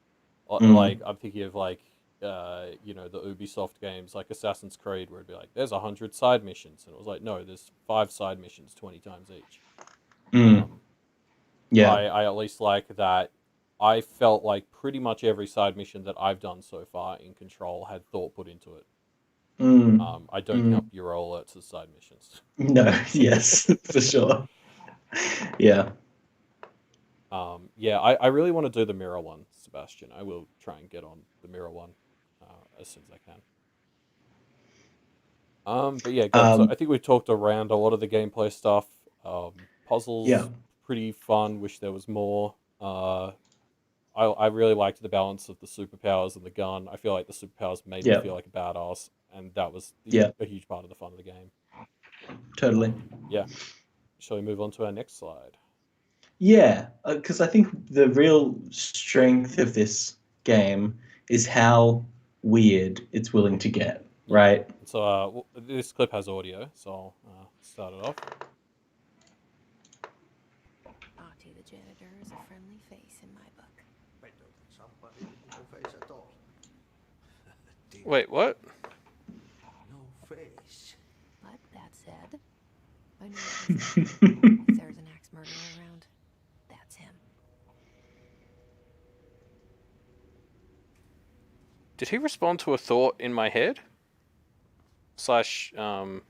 [SPEAKER 2] Like
[SPEAKER 1] Mm.
[SPEAKER 2] I'm thinking of like, the Ubisoft games like Assassin's Creed, where it'd be like, there's 100 side missions, and it was like, no, there's 5 side missions, 20 times each.
[SPEAKER 1] Mm.
[SPEAKER 2] Um,
[SPEAKER 1] Yeah.
[SPEAKER 2] I at least like that. I felt like pretty much every side mission that I've done so far in Control had thought put into it.
[SPEAKER 1] Mm.
[SPEAKER 2] I don't
[SPEAKER 1] Mm.
[SPEAKER 2] count bureau alerts as side missions.
[SPEAKER 1] No, yes, for sure. Yeah.
[SPEAKER 2] Yeah, I really want to do the mirror one, Sebastian. I will try and get on the mirror one as soon as I can. But yeah, God. So
[SPEAKER 1] Um,
[SPEAKER 2] I think we've talked around a lot of the gameplay stuff.
[SPEAKER 1] yeah.
[SPEAKER 2] Puzzles, pretty fun. Wish there was more. I really liked the balance of the superpowers and the gun. I feel like the superpowers made me
[SPEAKER 1] Yeah.
[SPEAKER 2] feel like a badass, and that was
[SPEAKER 1] Yeah.
[SPEAKER 2] a huge part of the fun of the game.
[SPEAKER 1] Totally.
[SPEAKER 2] Yeah. Shall we move on to our next slide?
[SPEAKER 1] Yeah, because I think the real strength of this game is how weird it's willing to get,
[SPEAKER 2] Yeah.
[SPEAKER 1] right?
[SPEAKER 2] So this clip has audio, so I'll start it off.
[SPEAKER 3] Artie the janitor is a friendly face in my book.
[SPEAKER 4] Better than somebody with no face at all. Dear
[SPEAKER 2] Wait, what?
[SPEAKER 4] no face.
[SPEAKER 3] But that said, I know what he's thinking. If there's an axe murderer around, that's him.
[SPEAKER 2] Did he respond to a thought in my head? Slash, I've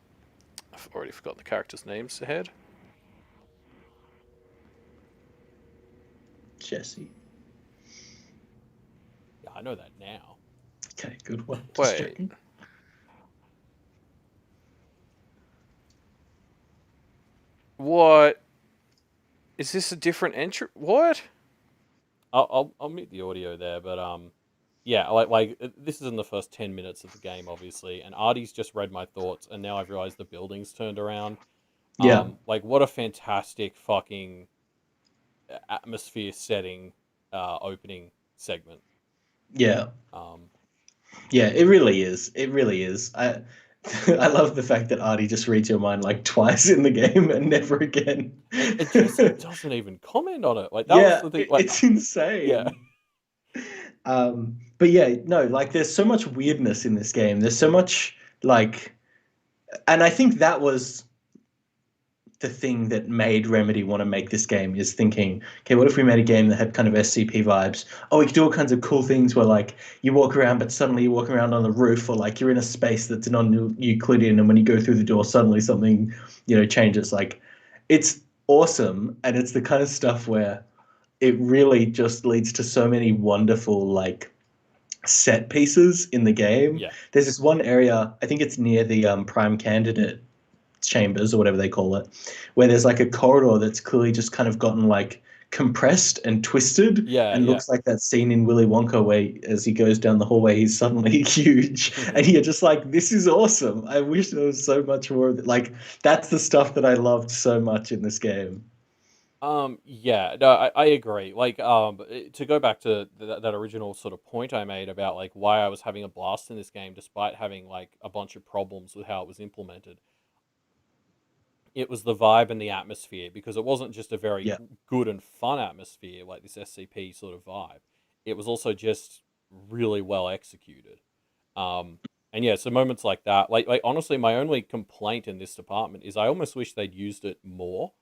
[SPEAKER 2] already forgotten the characters' names ahead.
[SPEAKER 1] Jesse.
[SPEAKER 2] Yeah, I know that now.
[SPEAKER 1] Okay, good one. Just
[SPEAKER 2] Wait.
[SPEAKER 1] checking.
[SPEAKER 2] What? Is this a different entry? What? I'll mute the audio there, but yeah, this is in the first 10 minutes of the game, obviously, and Artie's just read my thoughts, and now I've realized the building's turned around.
[SPEAKER 1] Yeah,
[SPEAKER 2] Like what a fantastic fucking atmosphere setting opening segment.
[SPEAKER 1] yeah,
[SPEAKER 2] Um,
[SPEAKER 1] yeah. It really is. It really is. I love the fact that Artie just reads your mind like twice in the game and never again.
[SPEAKER 2] and Jesse doesn't even comment on it. Like that was
[SPEAKER 1] Yeah,
[SPEAKER 2] the thing. Like,
[SPEAKER 1] it's
[SPEAKER 2] yeah,
[SPEAKER 1] insane. But yeah, no, like there's so much weirdness in this game. There's so much like, and I think that was the thing that made Remedy want to make this game is thinking, okay, what if we made a game that had kind of SCP vibes? Oh, we could do all kinds of cool things where like you walk around, but suddenly you're walking around on the roof, or like you're in a space that's non-Euclidean, and when you go through the door, suddenly something changes. Like it's awesome, and it's the kind of stuff where it really just leads to so many wonderful like set pieces in the game.
[SPEAKER 2] yeah,
[SPEAKER 1] There's this one area, I think it's near the prime candidate chambers or whatever they call it, where there's like a corridor that's clearly just kind of gotten like compressed and twisted
[SPEAKER 2] yeah,
[SPEAKER 1] and
[SPEAKER 2] yeah.
[SPEAKER 1] looks like that scene in Willy Wonka where as he goes down the hallway he's suddenly huge and you're just like, this is awesome. I wish there was so much more of it. Like that's the stuff that I loved so much in this game.
[SPEAKER 2] Yeah, no, I agree. Like, to go back to that original sort of point I made about like why I was having a blast in this game despite having like a bunch of problems with how it was implemented. It was the vibe and the atmosphere because it wasn't just a very
[SPEAKER 1] Yeah.
[SPEAKER 2] good and fun atmosphere like this SCP sort of vibe. It was also just really well executed. Um, and yeah, so moments like that, like honestly, my only complaint in this department is I almost wish they'd used it more.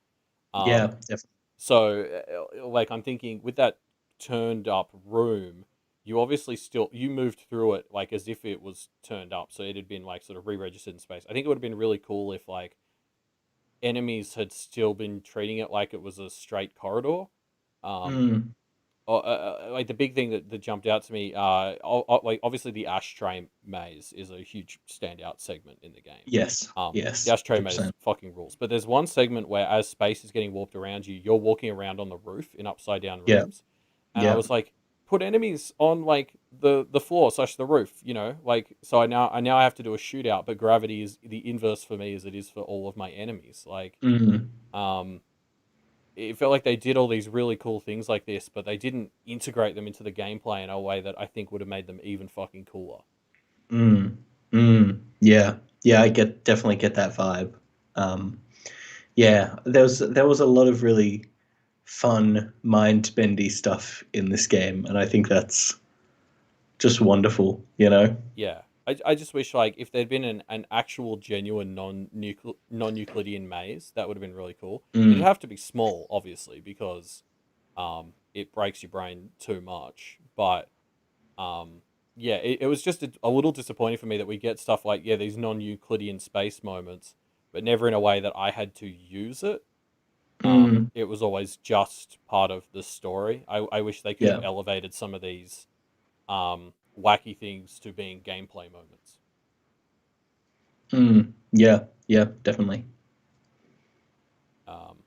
[SPEAKER 1] Yeah,
[SPEAKER 2] Um,
[SPEAKER 1] definitely.
[SPEAKER 2] so, like, I'm thinking with that turned up room, you obviously still you moved through it like as if it was turned up, so it had been like sort of re-registered in space. I think it would have been really cool if like enemies had still been treating it like it was a straight corridor. Um,
[SPEAKER 1] Mm,
[SPEAKER 2] like the big thing that jumped out to me, like obviously the ashtray maze is a huge standout segment in the game.
[SPEAKER 1] Yes.
[SPEAKER 2] The
[SPEAKER 1] Yes.
[SPEAKER 2] ashtray maze
[SPEAKER 1] 100%.
[SPEAKER 2] fucking rules. But there's one segment where as space is getting warped around you, you're walking around on the roof in upside down
[SPEAKER 1] Yeah.
[SPEAKER 2] rooms, and I
[SPEAKER 1] Yeah.
[SPEAKER 2] was like, put enemies on like the floor slash the roof, like so I have to do a shootout, but gravity is the inverse for me as it is for all of my enemies. Like,
[SPEAKER 1] Mm.
[SPEAKER 2] um, it felt like they did all these really cool things like this, but they didn't integrate them into the gameplay in a way that I think would have made them even fucking cooler.
[SPEAKER 1] Mm. Mm. Yeah. Yeah, I definitely get that vibe. Um, yeah, there was a lot of really fun, mind bendy stuff in this game, and I think that's just wonderful, you know?
[SPEAKER 2] Yeah. I just wish like if there'd been an actual genuine non-Euclidean maze, that would have been really cool. It'd
[SPEAKER 1] Mm.
[SPEAKER 2] have to be small, obviously, because it breaks your brain too much. But yeah, it was just a little disappointing for me that we get stuff like, yeah, these non-Euclidean space moments, but never in a way that I had to use it.
[SPEAKER 1] Mm.
[SPEAKER 2] It was always just part of the story. I wish they could have
[SPEAKER 1] Yeah.
[SPEAKER 2] elevated some of these wacky things to being gameplay moments.
[SPEAKER 1] Mm. Yeah. Yeah, definitely.
[SPEAKER 2] Um,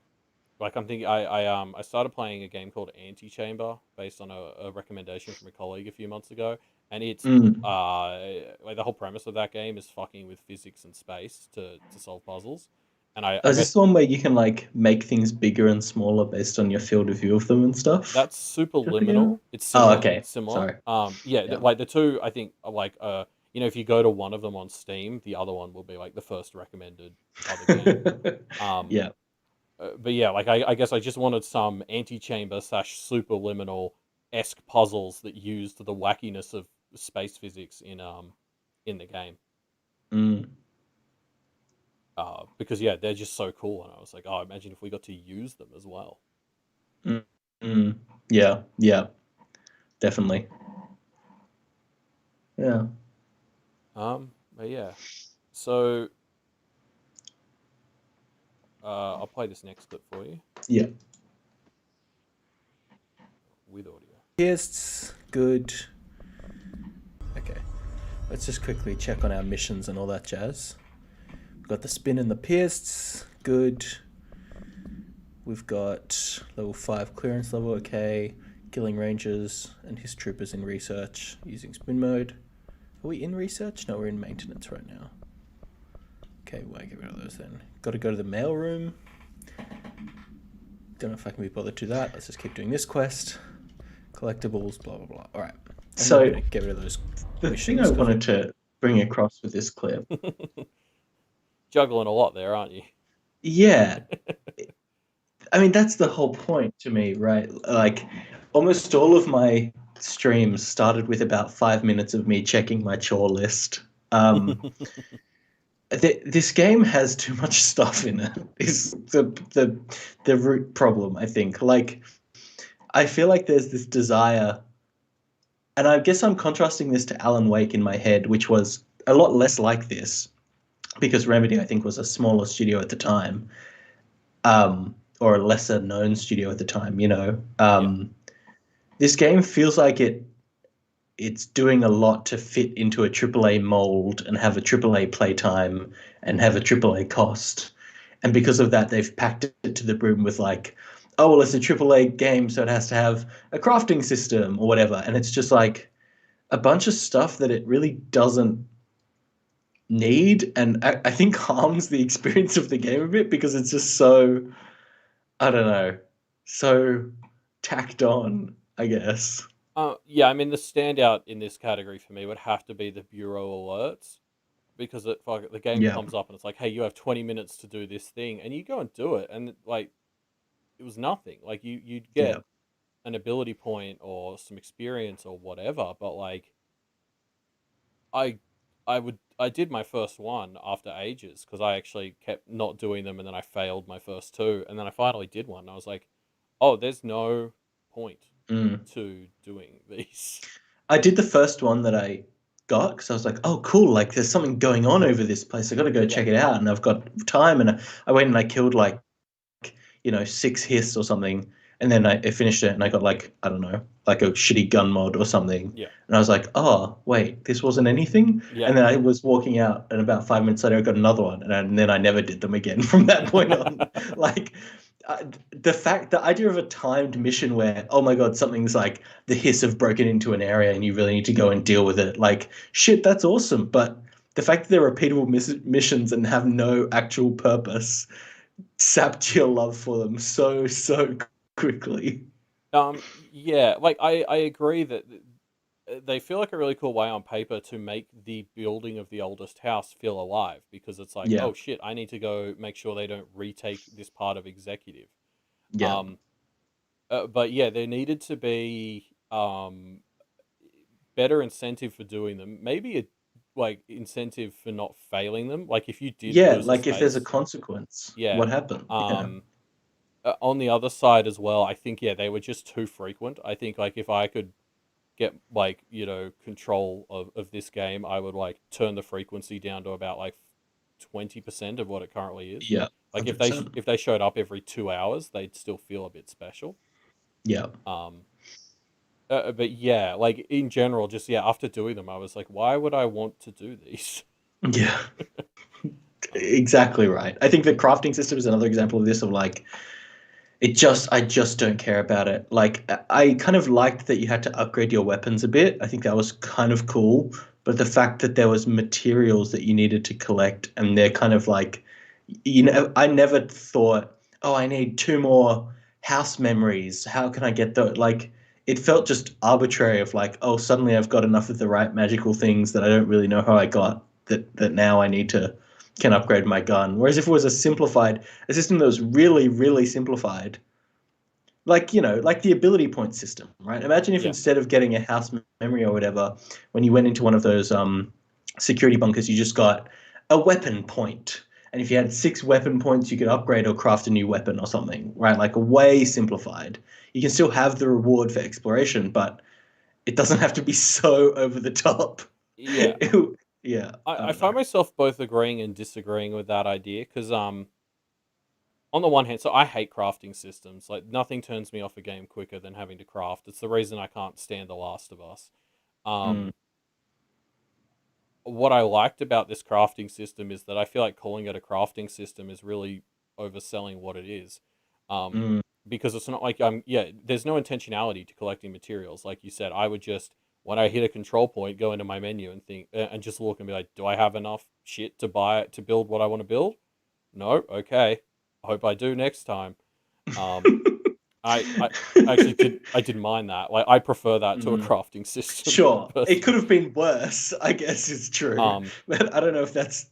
[SPEAKER 2] like I'm thinking, I started playing a game called Antichamber based on a recommendation from a colleague a few months ago, and it's
[SPEAKER 1] Mm.
[SPEAKER 2] like the whole premise of that game is fucking with physics and space to solve puzzles, and I
[SPEAKER 1] Is this
[SPEAKER 2] mess
[SPEAKER 1] the one where you can like make things bigger and smaller based on your field of view of them and stuff?
[SPEAKER 2] that's
[SPEAKER 1] Is that the game?
[SPEAKER 2] superliminal. It's
[SPEAKER 1] Oh,
[SPEAKER 2] similar,
[SPEAKER 1] okay.
[SPEAKER 2] similar.
[SPEAKER 1] Sorry.
[SPEAKER 2] Yeah,
[SPEAKER 1] Yeah.
[SPEAKER 2] like the two I think are like if you go to one of them on Steam, the other one will be like the first recommended other game. Um,
[SPEAKER 1] Yeah.
[SPEAKER 2] but yeah, like I guess I just wanted some antechamber slash superliminal esque puzzles that used the wackiness of space physics in the game.
[SPEAKER 1] Mm.
[SPEAKER 2] Because yeah, they're just so cool, and I was like, oh, imagine if we got to use them as well.
[SPEAKER 1] Mm. Mm. Yeah. Yeah. Definitely. Yeah.
[SPEAKER 2] But yeah, so I'll play this next clip for you
[SPEAKER 1] Yeah.
[SPEAKER 2] with audio.
[SPEAKER 1] Yes, good. Okay. Let's just quickly check on our missions and all that jazz. We've got the spin and the pierced. Good. We've got level 5 clearance level, okay. Killing rangers and his troopers in research using spin mode. Are we in research? No, we're in maintenance right now. Okay, why get rid of those then? Got to go to the mail room. Don't know if I can be bothered to do that. Let's just keep doing this quest. Collectibles, blah, blah, blah. All right. So get rid of those. The thing I wanted to bring across with this clip.
[SPEAKER 2] Juggling a lot there, aren't you?
[SPEAKER 1] Yeah. I mean, that's the whole point to me, right? Like, almost all of my streams started with about 5 minutes of me checking my chore list. This game has too much stuff in it. Is the root problem, I think. Like, I feel like there's this desire, and I guess I'm contrasting this to Alan Wake in my head, which was a lot less like this, because Remedy, I think, was a smaller studio at the time, or a lesser known studio at the time. This game feels like it's doing a lot to fit into a AAA mold and have a AAA playtime and have a AAA cost. And because of that, they've packed it to the brim with like, oh, well, it's a AAA game, so it has to have a crafting system or whatever. And it's just like a bunch of stuff that it really doesn't need. And I think harms the experience of the game a bit because it's just so, I don't know, so tacked on, I guess.
[SPEAKER 2] Yeah, I mean the standout in this category for me would have to be the bureau alerts because the game
[SPEAKER 1] Yeah.
[SPEAKER 2] comes up and it's like, hey, you have 20 minutes to do this thing, and you go and do it, and like it was nothing. Like you'd get an ability point or some experience or whatever, but like I I did my first one after ages because I actually kept not doing them, and then I failed my first two, and then I finally did one. And I was like, oh, there's no point to doing these.
[SPEAKER 1] I did the first one that I got because I was like, oh, cool, like there's something going on over this place. I got to go check it out. And I've got time. And I went and I killed like, 6 hiss or something. And then I finished it and I got like, I don't know, like a shitty gun mod or something.
[SPEAKER 2] Yeah.
[SPEAKER 1] And I was like, oh wait, this wasn't anything.
[SPEAKER 2] Yeah.
[SPEAKER 1] And then I was walking out, and about 5 minutes later, I got another one, and then I never did them again from that point on. Like the idea of a timed mission where, oh my god, something's like the hiss have broken into an area and you really need to go and deal with it. Like shit, that's awesome. But the fact that they're repeatable missions and have no actual purpose sapped your love for them so quickly.
[SPEAKER 2] Yeah, like I agree that they feel like a really cool way on paper to make the building of the oldest house feel alive, because it's like,
[SPEAKER 1] Yeah,
[SPEAKER 2] oh shit, I need to go make sure they don't retake this part of executive.
[SPEAKER 1] yeah,
[SPEAKER 2] Um, but yeah, there needed to be better incentive for doing them. Maybe a like incentive for not failing them. Like if you did
[SPEAKER 1] yeah.
[SPEAKER 2] lose a
[SPEAKER 1] Like if there's a
[SPEAKER 2] space,
[SPEAKER 1] consequence,
[SPEAKER 2] yeah.
[SPEAKER 1] what happened? Yeah,
[SPEAKER 2] Um, on the other side as well, I think yeah, they were just too frequent. I think like if I could get like control of this game, I would like turn the frequency down to about like 20% of what it currently is.
[SPEAKER 1] yeah,
[SPEAKER 2] Like
[SPEAKER 1] 100%.
[SPEAKER 2] if they showed up every 2 hours, they'd still feel a bit special.
[SPEAKER 1] Yeah,
[SPEAKER 2] Um, but yeah, like in general, just yeah, after doing them, I was like, why would I want to do these?
[SPEAKER 1] yeah.
[SPEAKER 2] Um,
[SPEAKER 1] Exactly right. I think the crafting system is another example of this. Of like, I just don't care about it. Like I kind of liked that you had to upgrade your weapons a bit. I think that was kind of cool. But the fact that there was materials that you needed to collect, and they're kind of like, I never thought, oh, I need two more house memories. How can I get those? Like, it felt just arbitrary of like, oh, suddenly I've got enough of the right magical things that I don't really know how I got, that now I need to can upgrade my gun. Whereas if it was a system that was really simplified, like like the ability point system, right? Imagine if
[SPEAKER 2] yeah,
[SPEAKER 1] instead of getting a house memory or whatever, when you went into one of those security bunkers, you just got a weapon point. And if you had 6 weapon points, you could upgrade or craft a new weapon or something, right? Like way simplified. You can still have the reward for exploration, but it doesn't have to be so over the top.
[SPEAKER 2] yeah.
[SPEAKER 1] Yeah, I
[SPEAKER 2] I
[SPEAKER 1] don't know.
[SPEAKER 2] find myself both agreeing and disagreeing with that idea because on the one hand, so I hate crafting systems. Like nothing turns me off a game quicker than having to craft. It's the reason I can't stand The Last of Us.
[SPEAKER 1] Mm,
[SPEAKER 2] Um, what I liked about this crafting system is that I feel like calling it a crafting system is really overselling what it is. Um,
[SPEAKER 1] mm,
[SPEAKER 2] because it's not like there's no intentionality to collecting materials. Like you said, I would just when I hit a control point, go into my menu and think and just look and be like, do I have enough shit to buy to build what I want to build? No, okay. I hope I do next time. Um, I actually I didn't mind that. Like I prefer that to a
[SPEAKER 1] mm.
[SPEAKER 2] crafting system
[SPEAKER 1] Sure, it could
[SPEAKER 2] personally.
[SPEAKER 1] have been worse, I guess it's true.
[SPEAKER 2] Um,
[SPEAKER 1] But I don't know if that's,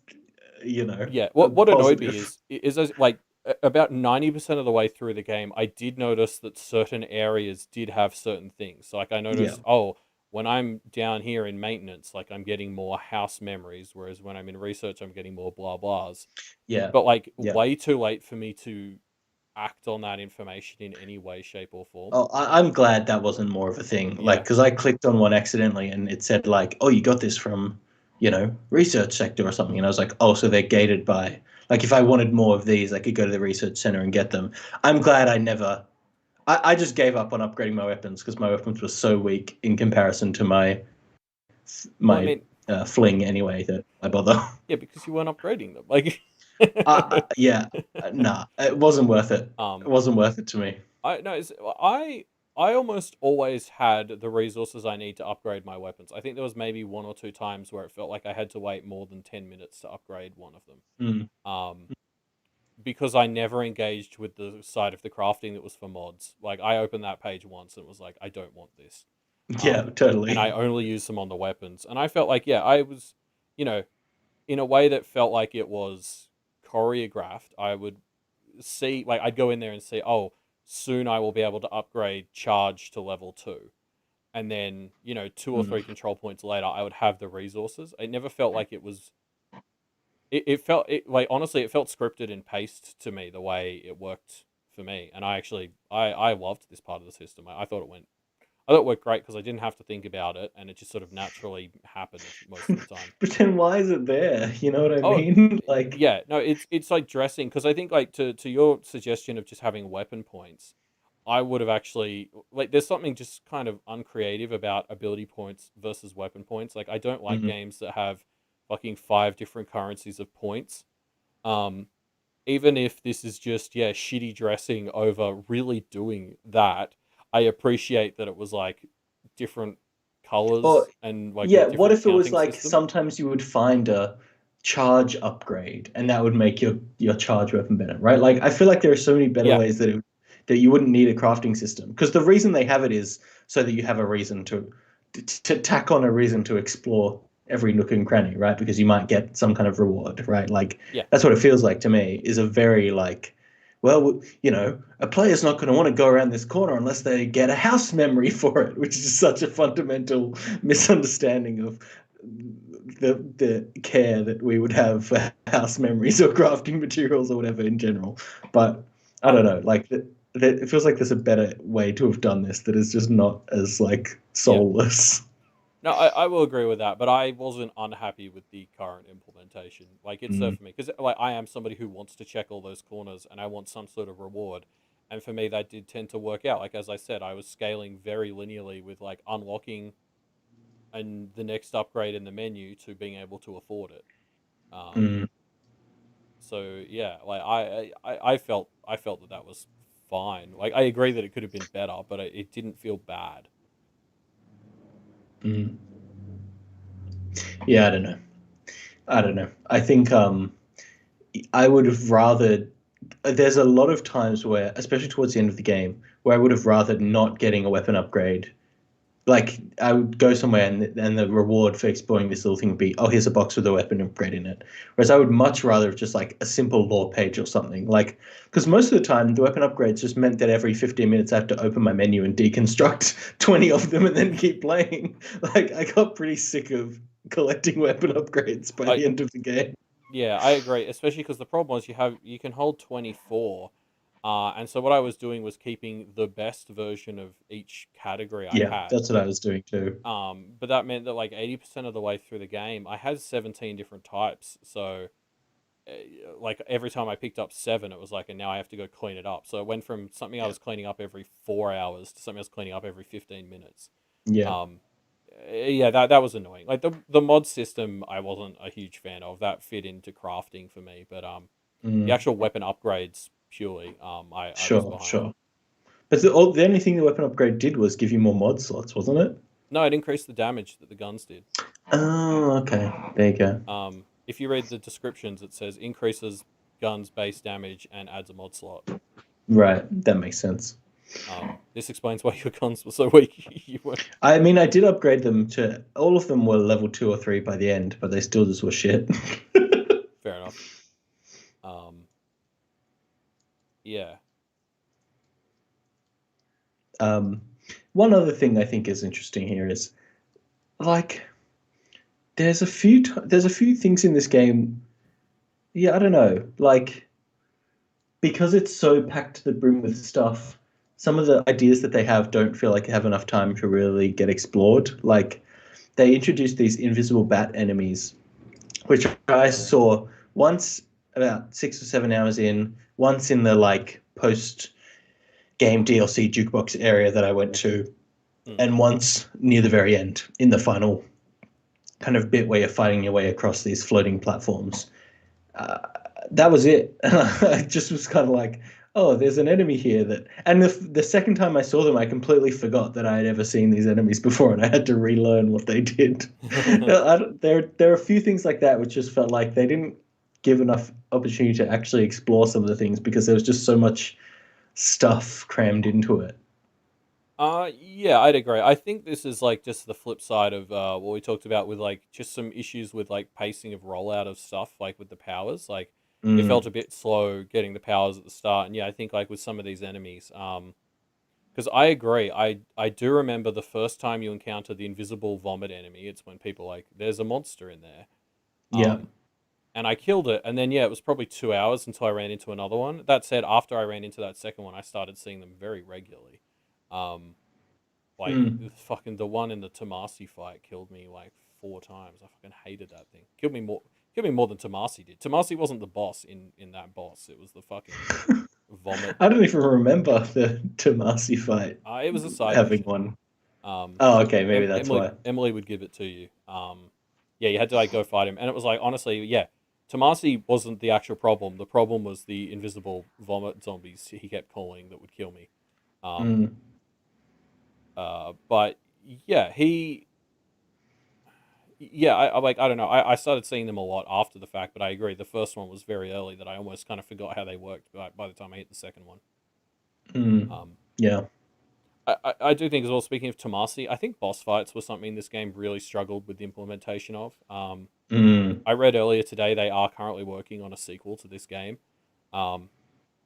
[SPEAKER 2] yeah.
[SPEAKER 1] a
[SPEAKER 2] What annoyed me
[SPEAKER 1] positive.
[SPEAKER 2] is as, like about 90% of the way through the game, I did notice that certain areas did have certain things. So like I
[SPEAKER 1] Yeah,
[SPEAKER 2] noticed, oh, when I'm down here in maintenance, like I'm getting more house memories, whereas when I'm in research, I'm getting more blah blahs.
[SPEAKER 1] yeah,
[SPEAKER 2] But like
[SPEAKER 1] yeah.
[SPEAKER 2] way too late for me to act on that information in any way, shape, or form.
[SPEAKER 1] Oh, I'm glad that wasn't more of a thing. Like,
[SPEAKER 2] Yeah,
[SPEAKER 1] because I clicked on one accidentally and it said like, "Oh, you got this from, research sector or something," and I was like, "Oh, so they're gated by." Like, if I wanted more of these, I could go to the research center and get them. I'm glad I never. I just gave up on upgrading my weapons because my weapons were so weak in comparison to my
[SPEAKER 2] well, I
[SPEAKER 1] my
[SPEAKER 2] mean,
[SPEAKER 1] fling anyway that I bother.
[SPEAKER 2] yeah, because you weren't upgrading them. Like,
[SPEAKER 1] Yeah, nah, it wasn't worth it. It
[SPEAKER 2] um,
[SPEAKER 1] wasn't worth it to me.
[SPEAKER 2] I no, it's, I almost always had the resources I need to upgrade my weapons. I think there was maybe one or two times where it felt like I had to wait more than 10 minutes to upgrade one of them.
[SPEAKER 1] Mm.
[SPEAKER 2] Um, because I never engaged with the side of the crafting that was for mods. Like I opened that page once and was like, I don't want this.
[SPEAKER 1] Yeah,
[SPEAKER 2] And I
[SPEAKER 1] totally.
[SPEAKER 2] only use them on the weapons. And I felt like, yeah, I was, you know, in a way that felt like it was choreographed. I would see, like, I'd go in there and see, oh, soon I will be able to upgrade charge to level 2. And then, 2 or 3
[SPEAKER 1] Mm.
[SPEAKER 2] control points later, I would have the resources. It never felt like it was. It felt like honestly, it felt scripted and paced to me the way it worked for me, and I actually I loved this part of the system. I thought it worked great because I didn't have to think about it, and it just sort of naturally happened most of the time.
[SPEAKER 1] But then why is it there? You know what I
[SPEAKER 2] Oh,
[SPEAKER 1] mean? Like,
[SPEAKER 2] yeah, no, it's like dressing because I think like to your suggestion of just having weapon points, I would have actually like. There's something just kind of uncreative about ability points versus weapon points. Like I don't like
[SPEAKER 1] Mm,
[SPEAKER 2] games that have fucking 5 different currencies of points. Um, Even if this is just shitty dressing over really doing that, I appreciate that it was like different
[SPEAKER 1] or
[SPEAKER 2] colors and like a
[SPEAKER 1] yeah, what
[SPEAKER 2] different
[SPEAKER 1] if it was
[SPEAKER 2] counting
[SPEAKER 1] like
[SPEAKER 2] system.
[SPEAKER 1] sometimes you would find a charge upgrade and that would make your charge weapon better, right? Like I feel like there are so many better
[SPEAKER 2] Yeah,
[SPEAKER 1] ways that you wouldn't need a crafting system because the reason they have it is so that you have a reason to tack on a reason to explore every nook and cranny, right? Because you might get some kind of reward, right? Like
[SPEAKER 2] yeah.
[SPEAKER 1] that's what it feels like to me is a very like well, a player's not going to want to go around this corner unless they get a house memory for it, which is such a fundamental misunderstanding of the care that we would have for house memories or crafting materials or whatever in general. But I don't
[SPEAKER 2] Um,
[SPEAKER 1] know, like it feels like there's a better way to have done this that is just not as like
[SPEAKER 2] yeah.
[SPEAKER 1] soulless.
[SPEAKER 2] No, I will agree with that, but I wasn't unhappy with the current implementation. Like it
[SPEAKER 1] Mm,
[SPEAKER 2] served for me because like I am somebody who wants to check all those corners and I want some sort of reward. And for me, that did tend to work out. Like as I said, I was scaling very linearly with like unlocking and the next upgrade in the menu to being able to afford it. Um,
[SPEAKER 1] mm,
[SPEAKER 2] so yeah, like I felt that that was fine. Like I agree that it could have been better, but it didn't feel bad.
[SPEAKER 1] mm. Yeah, I don't know. I don't know. I think I would have rather. There's a lot of times where, especially towards the end of the game, where I would have rather not getting a weapon upgrade. Like I would go somewhere and the reward for exploring this little thing would be, oh, here's a box with a weapon upgrade in it. Whereas I would much rather have just like a simple lore page or something. Like because most of the time the weapon upgrades just meant that every 15 minutes I have to open my menu and deconstruct 20 of them and then keep playing. Like I got pretty sick of collecting weapon upgrades by
[SPEAKER 2] I
[SPEAKER 1] the end of the game.
[SPEAKER 2] Yeah, I agree, especially because the problem was you can hold 24, and so what I was doing was keeping the best version of each category I
[SPEAKER 1] Yeah,
[SPEAKER 2] had.
[SPEAKER 1] that's what I was doing too.
[SPEAKER 2] But that meant that like 80% of the way through the game, I had 17 different types. So uh, like every time I picked up seven, it was like, and now I have to go clean it up. So it went from something I
[SPEAKER 1] Yeah.
[SPEAKER 2] was cleaning up every 4 hours to something I was cleaning up every 15 minutes.
[SPEAKER 1] Yeah.
[SPEAKER 2] Um, yeah, that was annoying. Like the mod system, I wasn't a huge fan of. That fit into crafting for me, but the
[SPEAKER 1] Mm,
[SPEAKER 2] actual weapon upgrades purely, I was
[SPEAKER 1] sure,
[SPEAKER 2] behind.
[SPEAKER 1] sure. But the only thing the weapon upgrade did was give you more mod slots, wasn't it?
[SPEAKER 2] No, it increased the damage that the guns did.
[SPEAKER 1] Oh, okay. There you go.
[SPEAKER 2] If you read the descriptions, it says increases guns base damage and adds a mod slot.
[SPEAKER 1] Right. That makes sense.
[SPEAKER 2] This explains why your guns were so weak. You were
[SPEAKER 1] I mean, I did upgrade them to all of them were level 2 or 3 by the end, but they still just were shit.
[SPEAKER 2] fair enough. Um, yeah.
[SPEAKER 1] um, one other thing I think is interesting here is like there's a few things in this game. Yeah, I don't know. Like because it's so packed to the brim with stuff, some of the ideas that they have don't feel like they have enough time to really get explored. Like they introduced these invisible bat enemies, which I saw once about 6 or 7 hours in, once in the like post game DLC jukebox area that I went to,
[SPEAKER 2] Hmm.
[SPEAKER 1] and once near the very end in the final kind of bit where you're fighting your way across these floating platforms. Uh, that was it. I just was kind of like, oh, there's an enemy here that. And the second time I saw them, I completely forgot that I had ever seen these enemies before, and I had to relearn what they did. There are a few things like that which just felt like they didn't give enough opportunity to actually explore some of the things because there was just so much stuff crammed into it.
[SPEAKER 2] Yeah, I'd agree. I think this is like just the flip side of what we talked about with like just some issues with like pacing of rollout of stuff, like with the powers. Like it felt
[SPEAKER 1] Mm,
[SPEAKER 2] a bit slow getting the powers at the start, and yeah, I think like with some of these enemies, because I agree. I do remember the first time you encounter the invisible vomit enemy. It's when people like there's a monster in there.
[SPEAKER 1] yeah.
[SPEAKER 2] Um, and I killed it, and then yeah, it was probably 2 hours until I ran into another one. That said, after I ran into that second one, I started seeing them very regularly. Um, like
[SPEAKER 1] Mm.
[SPEAKER 2] fucking the one in the Tomasi fight killed me like 4 times. I fucking hated that thing. Killed me more than Tomasi did. Tomasi wasn't the boss in that boss. It was the fucking vomit.
[SPEAKER 1] I don't even remember the Tomasi fight
[SPEAKER 2] It was a side
[SPEAKER 1] having
[SPEAKER 2] mission.
[SPEAKER 1] one.
[SPEAKER 2] Um,
[SPEAKER 1] Oh, okay, maybe that's why.
[SPEAKER 2] Emily would give it to you. Yeah, you had to like go fight him, and it was like honestly, yeah, Tomasi wasn't the actual problem. The problem was the invisible vomit zombies he kept calling that would kill me. Um,
[SPEAKER 1] Mm,
[SPEAKER 2] but yeah, I like I don't know. I started seeing them a lot after the fact, but I agree. The first one was very early that I almost kind of forgot how they worked by the time I hit the second one.
[SPEAKER 1] mm,
[SPEAKER 2] Um,
[SPEAKER 1] yeah.
[SPEAKER 2] I do think as well. Speaking of Tomasi, I think boss fights was something this game really struggled with the implementation of.
[SPEAKER 1] Mm,
[SPEAKER 2] I read earlier today they are currently working on a sequel to this game, um,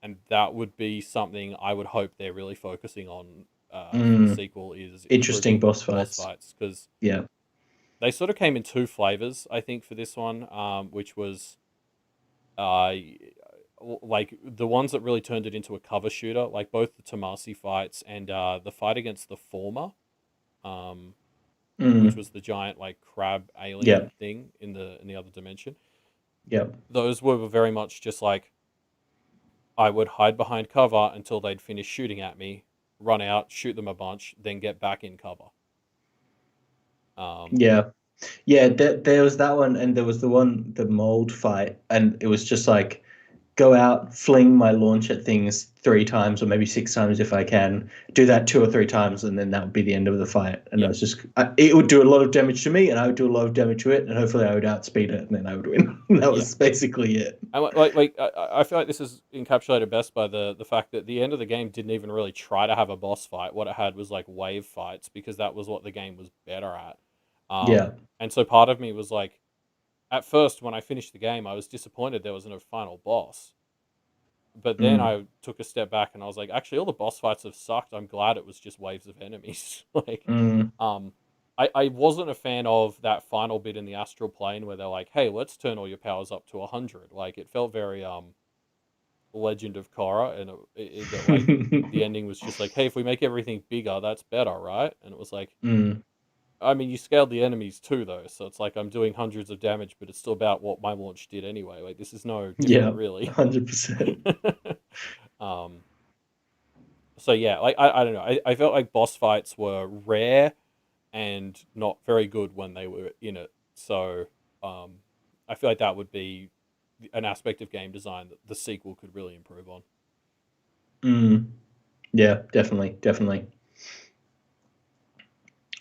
[SPEAKER 2] and that would be something I would hope they're really focusing on for the
[SPEAKER 1] mm.
[SPEAKER 2] sequel is
[SPEAKER 1] Interesting
[SPEAKER 2] improving
[SPEAKER 1] boss
[SPEAKER 2] boss
[SPEAKER 1] fights.
[SPEAKER 2] fights because
[SPEAKER 1] Yeah.
[SPEAKER 2] they sort of came in two flavors. I think for this one, which was uh, like the ones that really turned it into a cover shooter, like both the Tomasi fights and the fight against the former, um, which
[SPEAKER 1] Mm,
[SPEAKER 2] was the giant like crab
[SPEAKER 1] yeah.
[SPEAKER 2] alien thing in the other dimension.
[SPEAKER 1] Yeah.
[SPEAKER 2] Those were very much just like I would hide behind cover until they'd finish shooting at me, run out, shoot them a bunch, then get back in cover. Um,
[SPEAKER 1] Yeah. Yeah, there was that one, and there was the mold fight, and it was just like go out, fling my launch at things 3 times or maybe 6 times if I can. Do that 2 or 3 times, and then that would be the end of the fight. And
[SPEAKER 2] yeah,
[SPEAKER 1] I was just, it would do a lot of damage to me, and I would do a lot of damage to it, and hopefully I would outspeed it, and then I would win. That
[SPEAKER 2] yeah.
[SPEAKER 1] was basically it.
[SPEAKER 2] And I feel like this is encapsulated best by the fact that the end of the game didn't even really try to have a boss fight. What it had was like wave fights because that was what the game was better at.
[SPEAKER 1] Yeah.
[SPEAKER 2] And so part of me was like, at first when I finished the game, I was disappointed there was no final boss. But then
[SPEAKER 1] Mm,
[SPEAKER 2] I took a step back and I was like, actually, all the boss fights have sucked. I'm glad it was just waves of enemies. like,
[SPEAKER 1] mm,
[SPEAKER 2] um, I wasn't a fan of that final bit in the astral plane where they're like, hey, let's turn all your powers up to 100. Like, it felt very Legend of Korra, and that like the ending was just like, hey, if we make everything bigger, that's better, right? And it was like,
[SPEAKER 1] mm.
[SPEAKER 2] I mean, you scaled the enemies too, though, so it's like I'm doing hundreds of damage, but it's still about what my launch did anyway. Like, this is no different,
[SPEAKER 1] Yeah,
[SPEAKER 2] really.
[SPEAKER 1] 100%.
[SPEAKER 2] um, so yeah, like I don't know. I felt like boss fights were rare and not very good when they were in it. So um, I feel like that would be an aspect of game design that the sequel could really improve on.
[SPEAKER 1] Mm, yeah, definitely, definitely.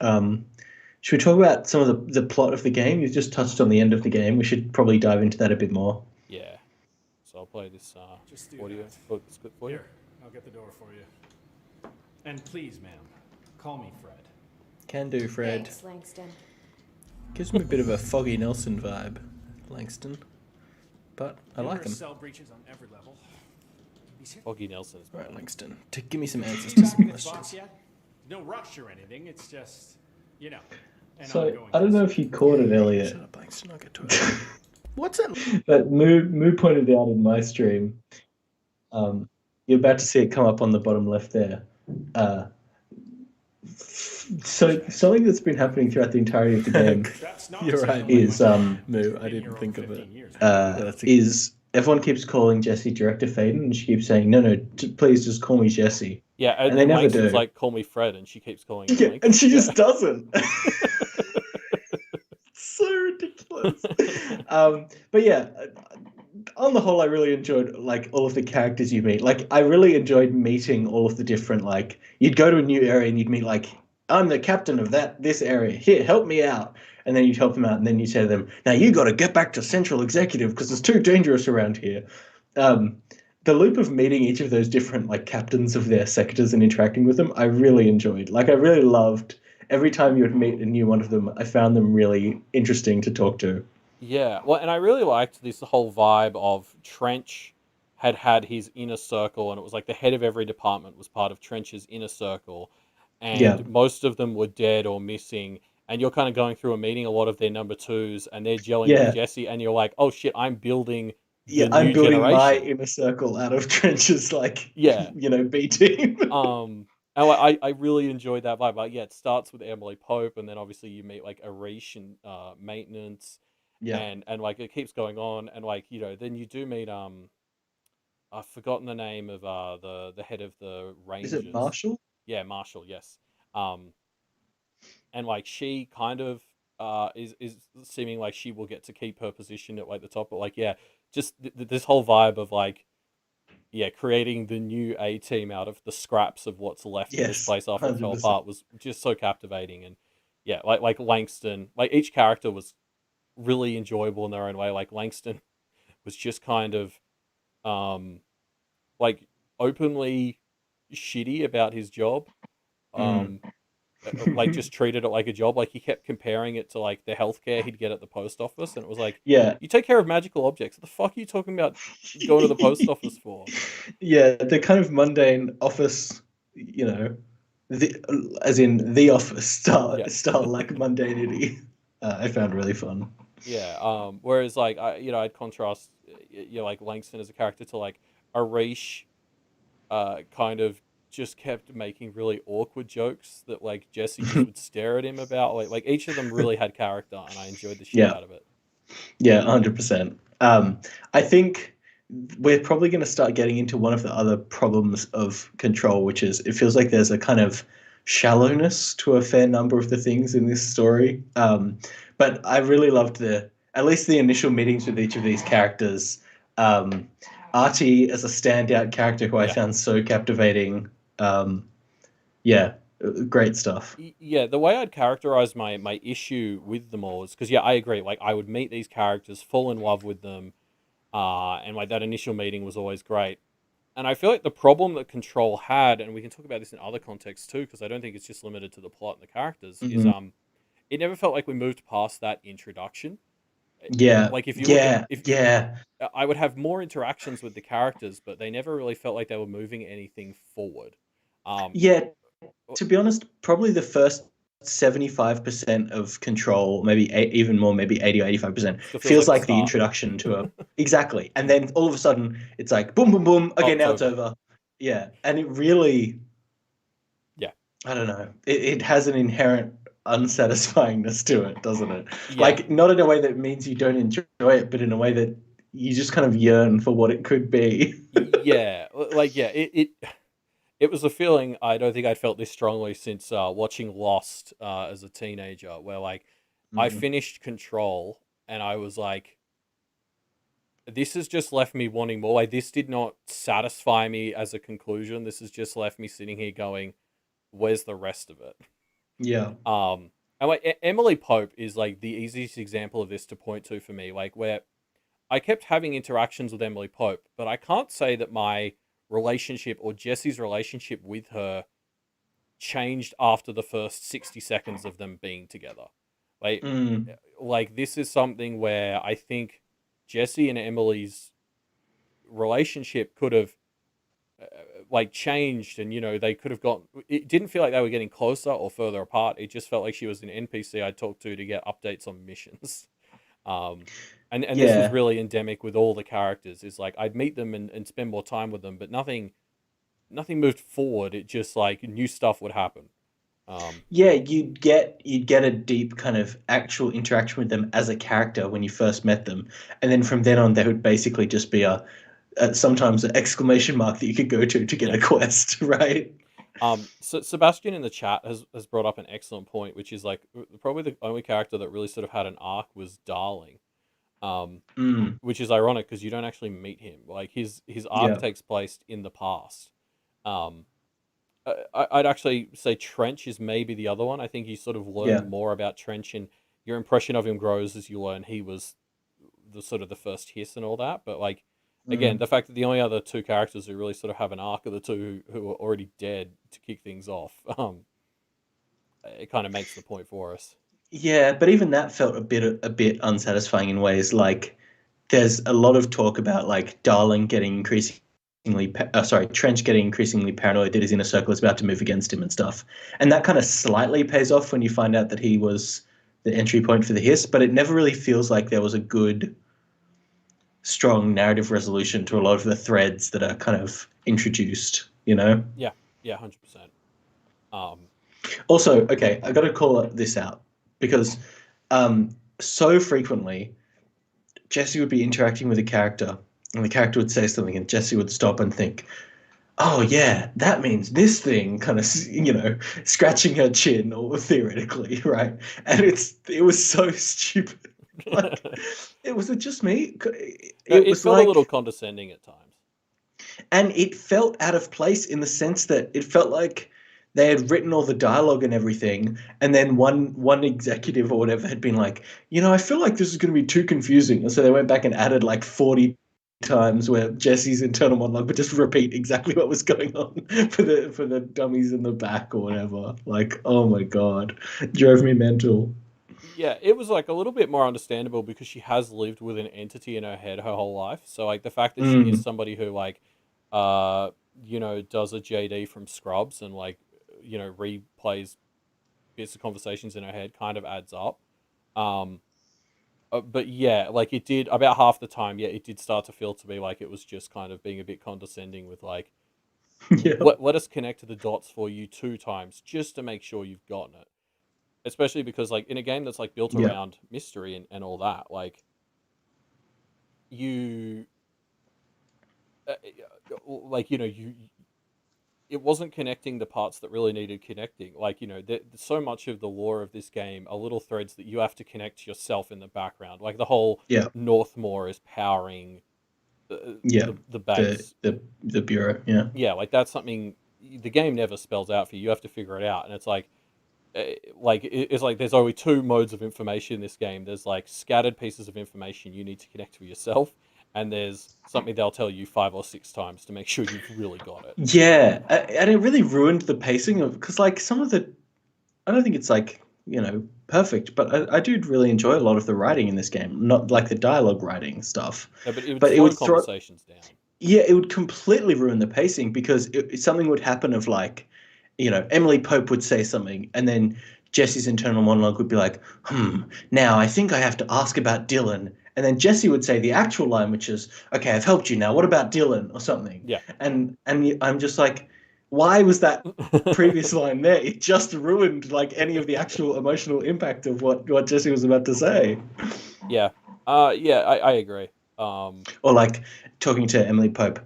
[SPEAKER 1] Um, should we talk about some of the plot of the game? You've just touched on the end of the game. We should probably dive into that a bit more.
[SPEAKER 2] Yeah. So I'll play this
[SPEAKER 5] Just do
[SPEAKER 2] audio.
[SPEAKER 5] that.
[SPEAKER 2] Oh, it's good for you.
[SPEAKER 5] Here, I'll get the door for you. And please, ma'am, call me Fred.
[SPEAKER 1] Can do, Fred.
[SPEAKER 3] Thanks, Langston.
[SPEAKER 1] Gives me a bit of a Foggy Nelson vibe, Langston. But I like
[SPEAKER 5] Numerous
[SPEAKER 1] him.
[SPEAKER 5] cell breaches on every level. He's here.
[SPEAKER 2] Foggy Nelson is
[SPEAKER 1] Right, Langston. Give me some answers
[SPEAKER 5] You
[SPEAKER 1] to
[SPEAKER 5] back
[SPEAKER 1] some
[SPEAKER 5] in his boss
[SPEAKER 1] questions.
[SPEAKER 5] yet? No rush or anything. It's just, you know, an
[SPEAKER 1] So,
[SPEAKER 5] ongoing.
[SPEAKER 1] I don't know if you caught it, Elliot.
[SPEAKER 6] Shut up, Langston. I'll get to it. What's it?
[SPEAKER 1] But Moo pointed out in my stream, you're about to see it come up on the bottom left there. So something that's been happening throughout the entirety of the game
[SPEAKER 5] That's not
[SPEAKER 6] You're right,
[SPEAKER 1] is
[SPEAKER 6] Moo, I didn't think of it.
[SPEAKER 1] is everyone keeps calling Jesse Director Faden, and she keeps saying, "No, please just call me Jesse."
[SPEAKER 2] Yeah,
[SPEAKER 1] And they never
[SPEAKER 2] Langston's
[SPEAKER 1] do.
[SPEAKER 2] like, call me Fred, and she keeps calling him
[SPEAKER 1] Yeah,
[SPEAKER 2] Langston.
[SPEAKER 1] and she
[SPEAKER 2] Yeah.
[SPEAKER 1] just doesn't. So ridiculous. But yeah, on the whole, I really enjoyed like all of the characters you meet. Like, I really enjoyed meeting all of the different, like, you'd go to a new area and you'd meet like, I'm the captain of this area. Here, help me out. And then you'd help them out, and then you say to them, now you got to get back to Central Executive because it's too dangerous around here. The loop of meeting each of those different like captains of their sectors and interacting with them, I really enjoyed. Like, I really loved every time you would meet a new one of them. I found them really interesting to talk to.
[SPEAKER 2] Yeah, well, and I really liked this whole vibe of Trench had his inner circle, and it was like the head of every department was part of Trench's inner circle,
[SPEAKER 1] Yeah.
[SPEAKER 2] and most of them were dead or missing. And you're kind of going through and meeting a lot of their number twos, and they're gelling
[SPEAKER 1] Yeah.
[SPEAKER 2] with Jesse, and you're like, oh shit, I'm building
[SPEAKER 1] Yeah,
[SPEAKER 2] the
[SPEAKER 1] I'm
[SPEAKER 2] new
[SPEAKER 1] building my
[SPEAKER 2] generation.
[SPEAKER 1] inner circle out of Trench's like,
[SPEAKER 2] Yeah.
[SPEAKER 1] B team.
[SPEAKER 2] And I really enjoyed that vibe. Like, yeah, it starts with Emily Pope, and then obviously you meet like Arish and maintenance,
[SPEAKER 1] Yeah.
[SPEAKER 2] and like it keeps going on, and like then you do meet I've forgotten the name of the head of the
[SPEAKER 1] Is it
[SPEAKER 2] Rangers.
[SPEAKER 1] Marshall?
[SPEAKER 2] Yeah, Marshall. Yes. Um, and like she kind of is seeming like she will get to keep her position at like the top, but like yeah, just this whole vibe of like yeah, creating the new A team out of the scraps of what's left of this
[SPEAKER 1] Yes,
[SPEAKER 2] place after it fell
[SPEAKER 1] 100%.
[SPEAKER 2] apart was just so captivating. And yeah, like Langston, like each character was really enjoyable in their own way. Like Langston was just kind of um like openly shitty about his job.
[SPEAKER 1] Mm.
[SPEAKER 2] Um like just treated it like a job. Like he kept comparing it to like the healthcare he'd get at the post office, and it was like,
[SPEAKER 1] Yeah.
[SPEAKER 2] you take care of magical objects. What the fuck are you talking about going to the post office for?
[SPEAKER 1] Yeah, the kind of mundane office, you know, the as in the office
[SPEAKER 2] Yeah.
[SPEAKER 1] style like mundanity. I found really fun.
[SPEAKER 2] Yeah. Whereas like I'd contrast like Langston as a character to like Arish, kind of just kept making really awkward jokes that like Jesse just would stare at him about. Like each of them really had character, and I enjoyed the shit
[SPEAKER 1] Yeah,
[SPEAKER 2] out of it.
[SPEAKER 1] yeah, 100%. I think we're probably going to start getting into one of the other problems of Control, which is it feels like there's a kind of shallowness to a fair number of the things in this story. But I really loved at least the initial meetings with each of these characters. Um, Artie as a standout character who I
[SPEAKER 2] Yeah.
[SPEAKER 1] found so captivating. Yeah, great stuff.
[SPEAKER 2] Yeah, the way I'd characterize my issue with them all is because yeah, I agree. Like I would meet these characters, fall in love with them, and like that initial meeting was always great. And I feel like the problem that Control had, and we can talk about this in other contexts too, because I don't think it's just limited to the plot and the characters, is
[SPEAKER 1] Mhm.
[SPEAKER 2] it never felt like we moved past that introduction.
[SPEAKER 1] Yeah,
[SPEAKER 2] Like if you look at
[SPEAKER 1] yeah,
[SPEAKER 2] if
[SPEAKER 1] yeah,
[SPEAKER 2] I would have more interactions with the characters, but they never really felt like they were moving anything forward. Um,
[SPEAKER 1] yeah. To be honest, probably the first 75% of Control, maybe even more, maybe 80 or 85%,
[SPEAKER 2] Still feels
[SPEAKER 1] feels
[SPEAKER 2] like the
[SPEAKER 1] like the
[SPEAKER 2] start.
[SPEAKER 1] introduction to a. Exactly. And then all of a sudden, it's like boom, boom, boom.
[SPEAKER 2] Oh,
[SPEAKER 1] Okay,
[SPEAKER 2] it's
[SPEAKER 1] now it's
[SPEAKER 2] over.
[SPEAKER 1] over. Yeah. And it really,
[SPEAKER 2] Yeah.
[SPEAKER 1] I don't know, it has an inherent unsatisfyingness to it, doesn't it?
[SPEAKER 2] Yeah.
[SPEAKER 1] Like, not in a way that means you don't enjoy it, but in a way that you just kind of yearn for what it could be.
[SPEAKER 2] Yeah. Like, yeah, it was a feeling I don't think I'd felt this strongly since watching Lost as a teenager, where like I
[SPEAKER 1] Mhm.
[SPEAKER 2] finished Control and I was like, this has just left me wanting more. Like this did not satisfy me as a conclusion. This has just left me sitting here going, where's the rest of it?
[SPEAKER 1] Yeah.
[SPEAKER 2] And like Emily Pope is like the easiest example of this to point to for me. Like where I kept having interactions with Emily Pope, but I can't say that my relationship or Jesse's relationship with her changed after the first 60 seconds of them being together. Like
[SPEAKER 1] Mm.
[SPEAKER 2] like this is something where I think Jesse and Emily's relationship could have uh, like changed, and they could have got, it didn't feel like they were getting closer or further apart. It just felt like she was an NPC I'd talk to get updates on missions. um and this was
[SPEAKER 1] Yeah.
[SPEAKER 2] really endemic with all the characters, is like I'd meet them and spend more time with them, but nothing moved forward. It just like new stuff would happen.
[SPEAKER 1] Yeah, you'd get a deep kind of actual interaction with them as a character when you first met them, and then from then on, there would basically just be a sometimes an exclamation mark that you could go to get
[SPEAKER 2] Yeah.
[SPEAKER 1] a quest, right?
[SPEAKER 2] So Sebastian in the chat has brought up an excellent point, which is like probably the only character that really sort of had an arc was Darling.
[SPEAKER 1] Mm,
[SPEAKER 2] Which is ironic because you don't actually meet him. Like his arc
[SPEAKER 1] yeah,
[SPEAKER 2] takes place in the past. Um, I'd actually say Trench is maybe the other one. I think you sort of
[SPEAKER 1] yeah,
[SPEAKER 2] learn more about Trench, and your impression of him grows as you learn he was the sort of the first hiss and all that. But like again,
[SPEAKER 1] mm.
[SPEAKER 2] the fact that the only other two characters who really sort of have an arc are the two who are already dead to kick things off. It kind of makes the point for us.
[SPEAKER 1] Yeah. But even that felt a bit unsatisfying in ways. Like there's a lot of talk about like Darling getting Trench getting increasingly paranoid that his inner circle is about to move against him and stuff. And that kind of slightly pays off when you find out that he was the entry point for the hiss, but it never really feels like there was a good, strong narrative resolution to a lot of the threads that are kind of introduced, you know?
[SPEAKER 2] Yeah, yeah, 100%. Um,
[SPEAKER 1] Also, okay, I got to call this out because so frequently Jesse would be interacting with a character and the character would say something, and Jesse would stop and think, "Oh yeah, that means this thing," kind of, scratching her chin, or theoretically, right? And it was so stupid. Like, was it just me?
[SPEAKER 2] No,
[SPEAKER 1] It
[SPEAKER 2] it
[SPEAKER 1] was
[SPEAKER 2] felt a
[SPEAKER 1] like,
[SPEAKER 2] little condescending at times.
[SPEAKER 1] and it felt out of place in the sense that it felt like they had written all the dialogue and everything, and then one executive or whatever had been like, I feel like this is going to be too confusing, and so they went back and added like 40 times where Jesse's internal monologue would just repeat exactly what was going on for the dummies in the back or whatever. Like, oh my god, it drove me mental.
[SPEAKER 2] Yeah, it was like a little bit more understandable because she has lived with an entity in her head her whole life. So like the fact that she is
[SPEAKER 1] Mm,
[SPEAKER 2] somebody who like uh does a JD from Scrubs and like replays bits of conversations in her head kind of adds up. Um but yeah, like it did about half the time, yeah, it did start to feel to me like it was just kind of being a bit condescending with like
[SPEAKER 1] yeah,
[SPEAKER 2] let us connect to the dots for you 2 times just to make sure you've gotten it. Especially because like in a game that's like built
[SPEAKER 1] yeah,
[SPEAKER 2] around mystery and all that, like you like you it wasn't connecting the parts that really needed connecting. Like so much of the lore of this game are little threads that you have to connect yourself in the background. Like the whole
[SPEAKER 1] yeah,
[SPEAKER 2] Northmore is powering
[SPEAKER 1] yeah.
[SPEAKER 2] the
[SPEAKER 1] The
[SPEAKER 2] base.
[SPEAKER 1] the bureau, yeah,
[SPEAKER 2] Yeah, like that's something the game never spells out for you. You have to figure it out, and it's like it's like there's only two modes of information in this game. There's like scattered pieces of information you need to connect to yourself, and there's something they'll tell you 5 or 6 times to make sure you've really got it.
[SPEAKER 1] yeah, and it really ruined the pacing of, because like some of the, I don't think it's like, perfect, but I do really enjoy a lot of the writing in this game, not
[SPEAKER 2] Yeah,
[SPEAKER 1] like the dialogue writing stuff,
[SPEAKER 2] no, but it would
[SPEAKER 1] but it
[SPEAKER 2] slow
[SPEAKER 1] would throw,
[SPEAKER 2] conversations down.
[SPEAKER 1] yeah, it would completely ruin the pacing, because something would happen of like, Emily Pope would say something, and then Jesse's internal monologue would be like, now I think I have to ask about Dylan. And then Jesse would say the actual line, which is, okay, I've helped you now. What about Dylan or something?
[SPEAKER 2] Yeah.
[SPEAKER 1] And I'm just like, why was that previous line there? It just ruined like any of the actual emotional impact of what Jesse was about to say.
[SPEAKER 2] Yeah. Yeah, I agree. Um,
[SPEAKER 1] Or like talking to Emily Pope.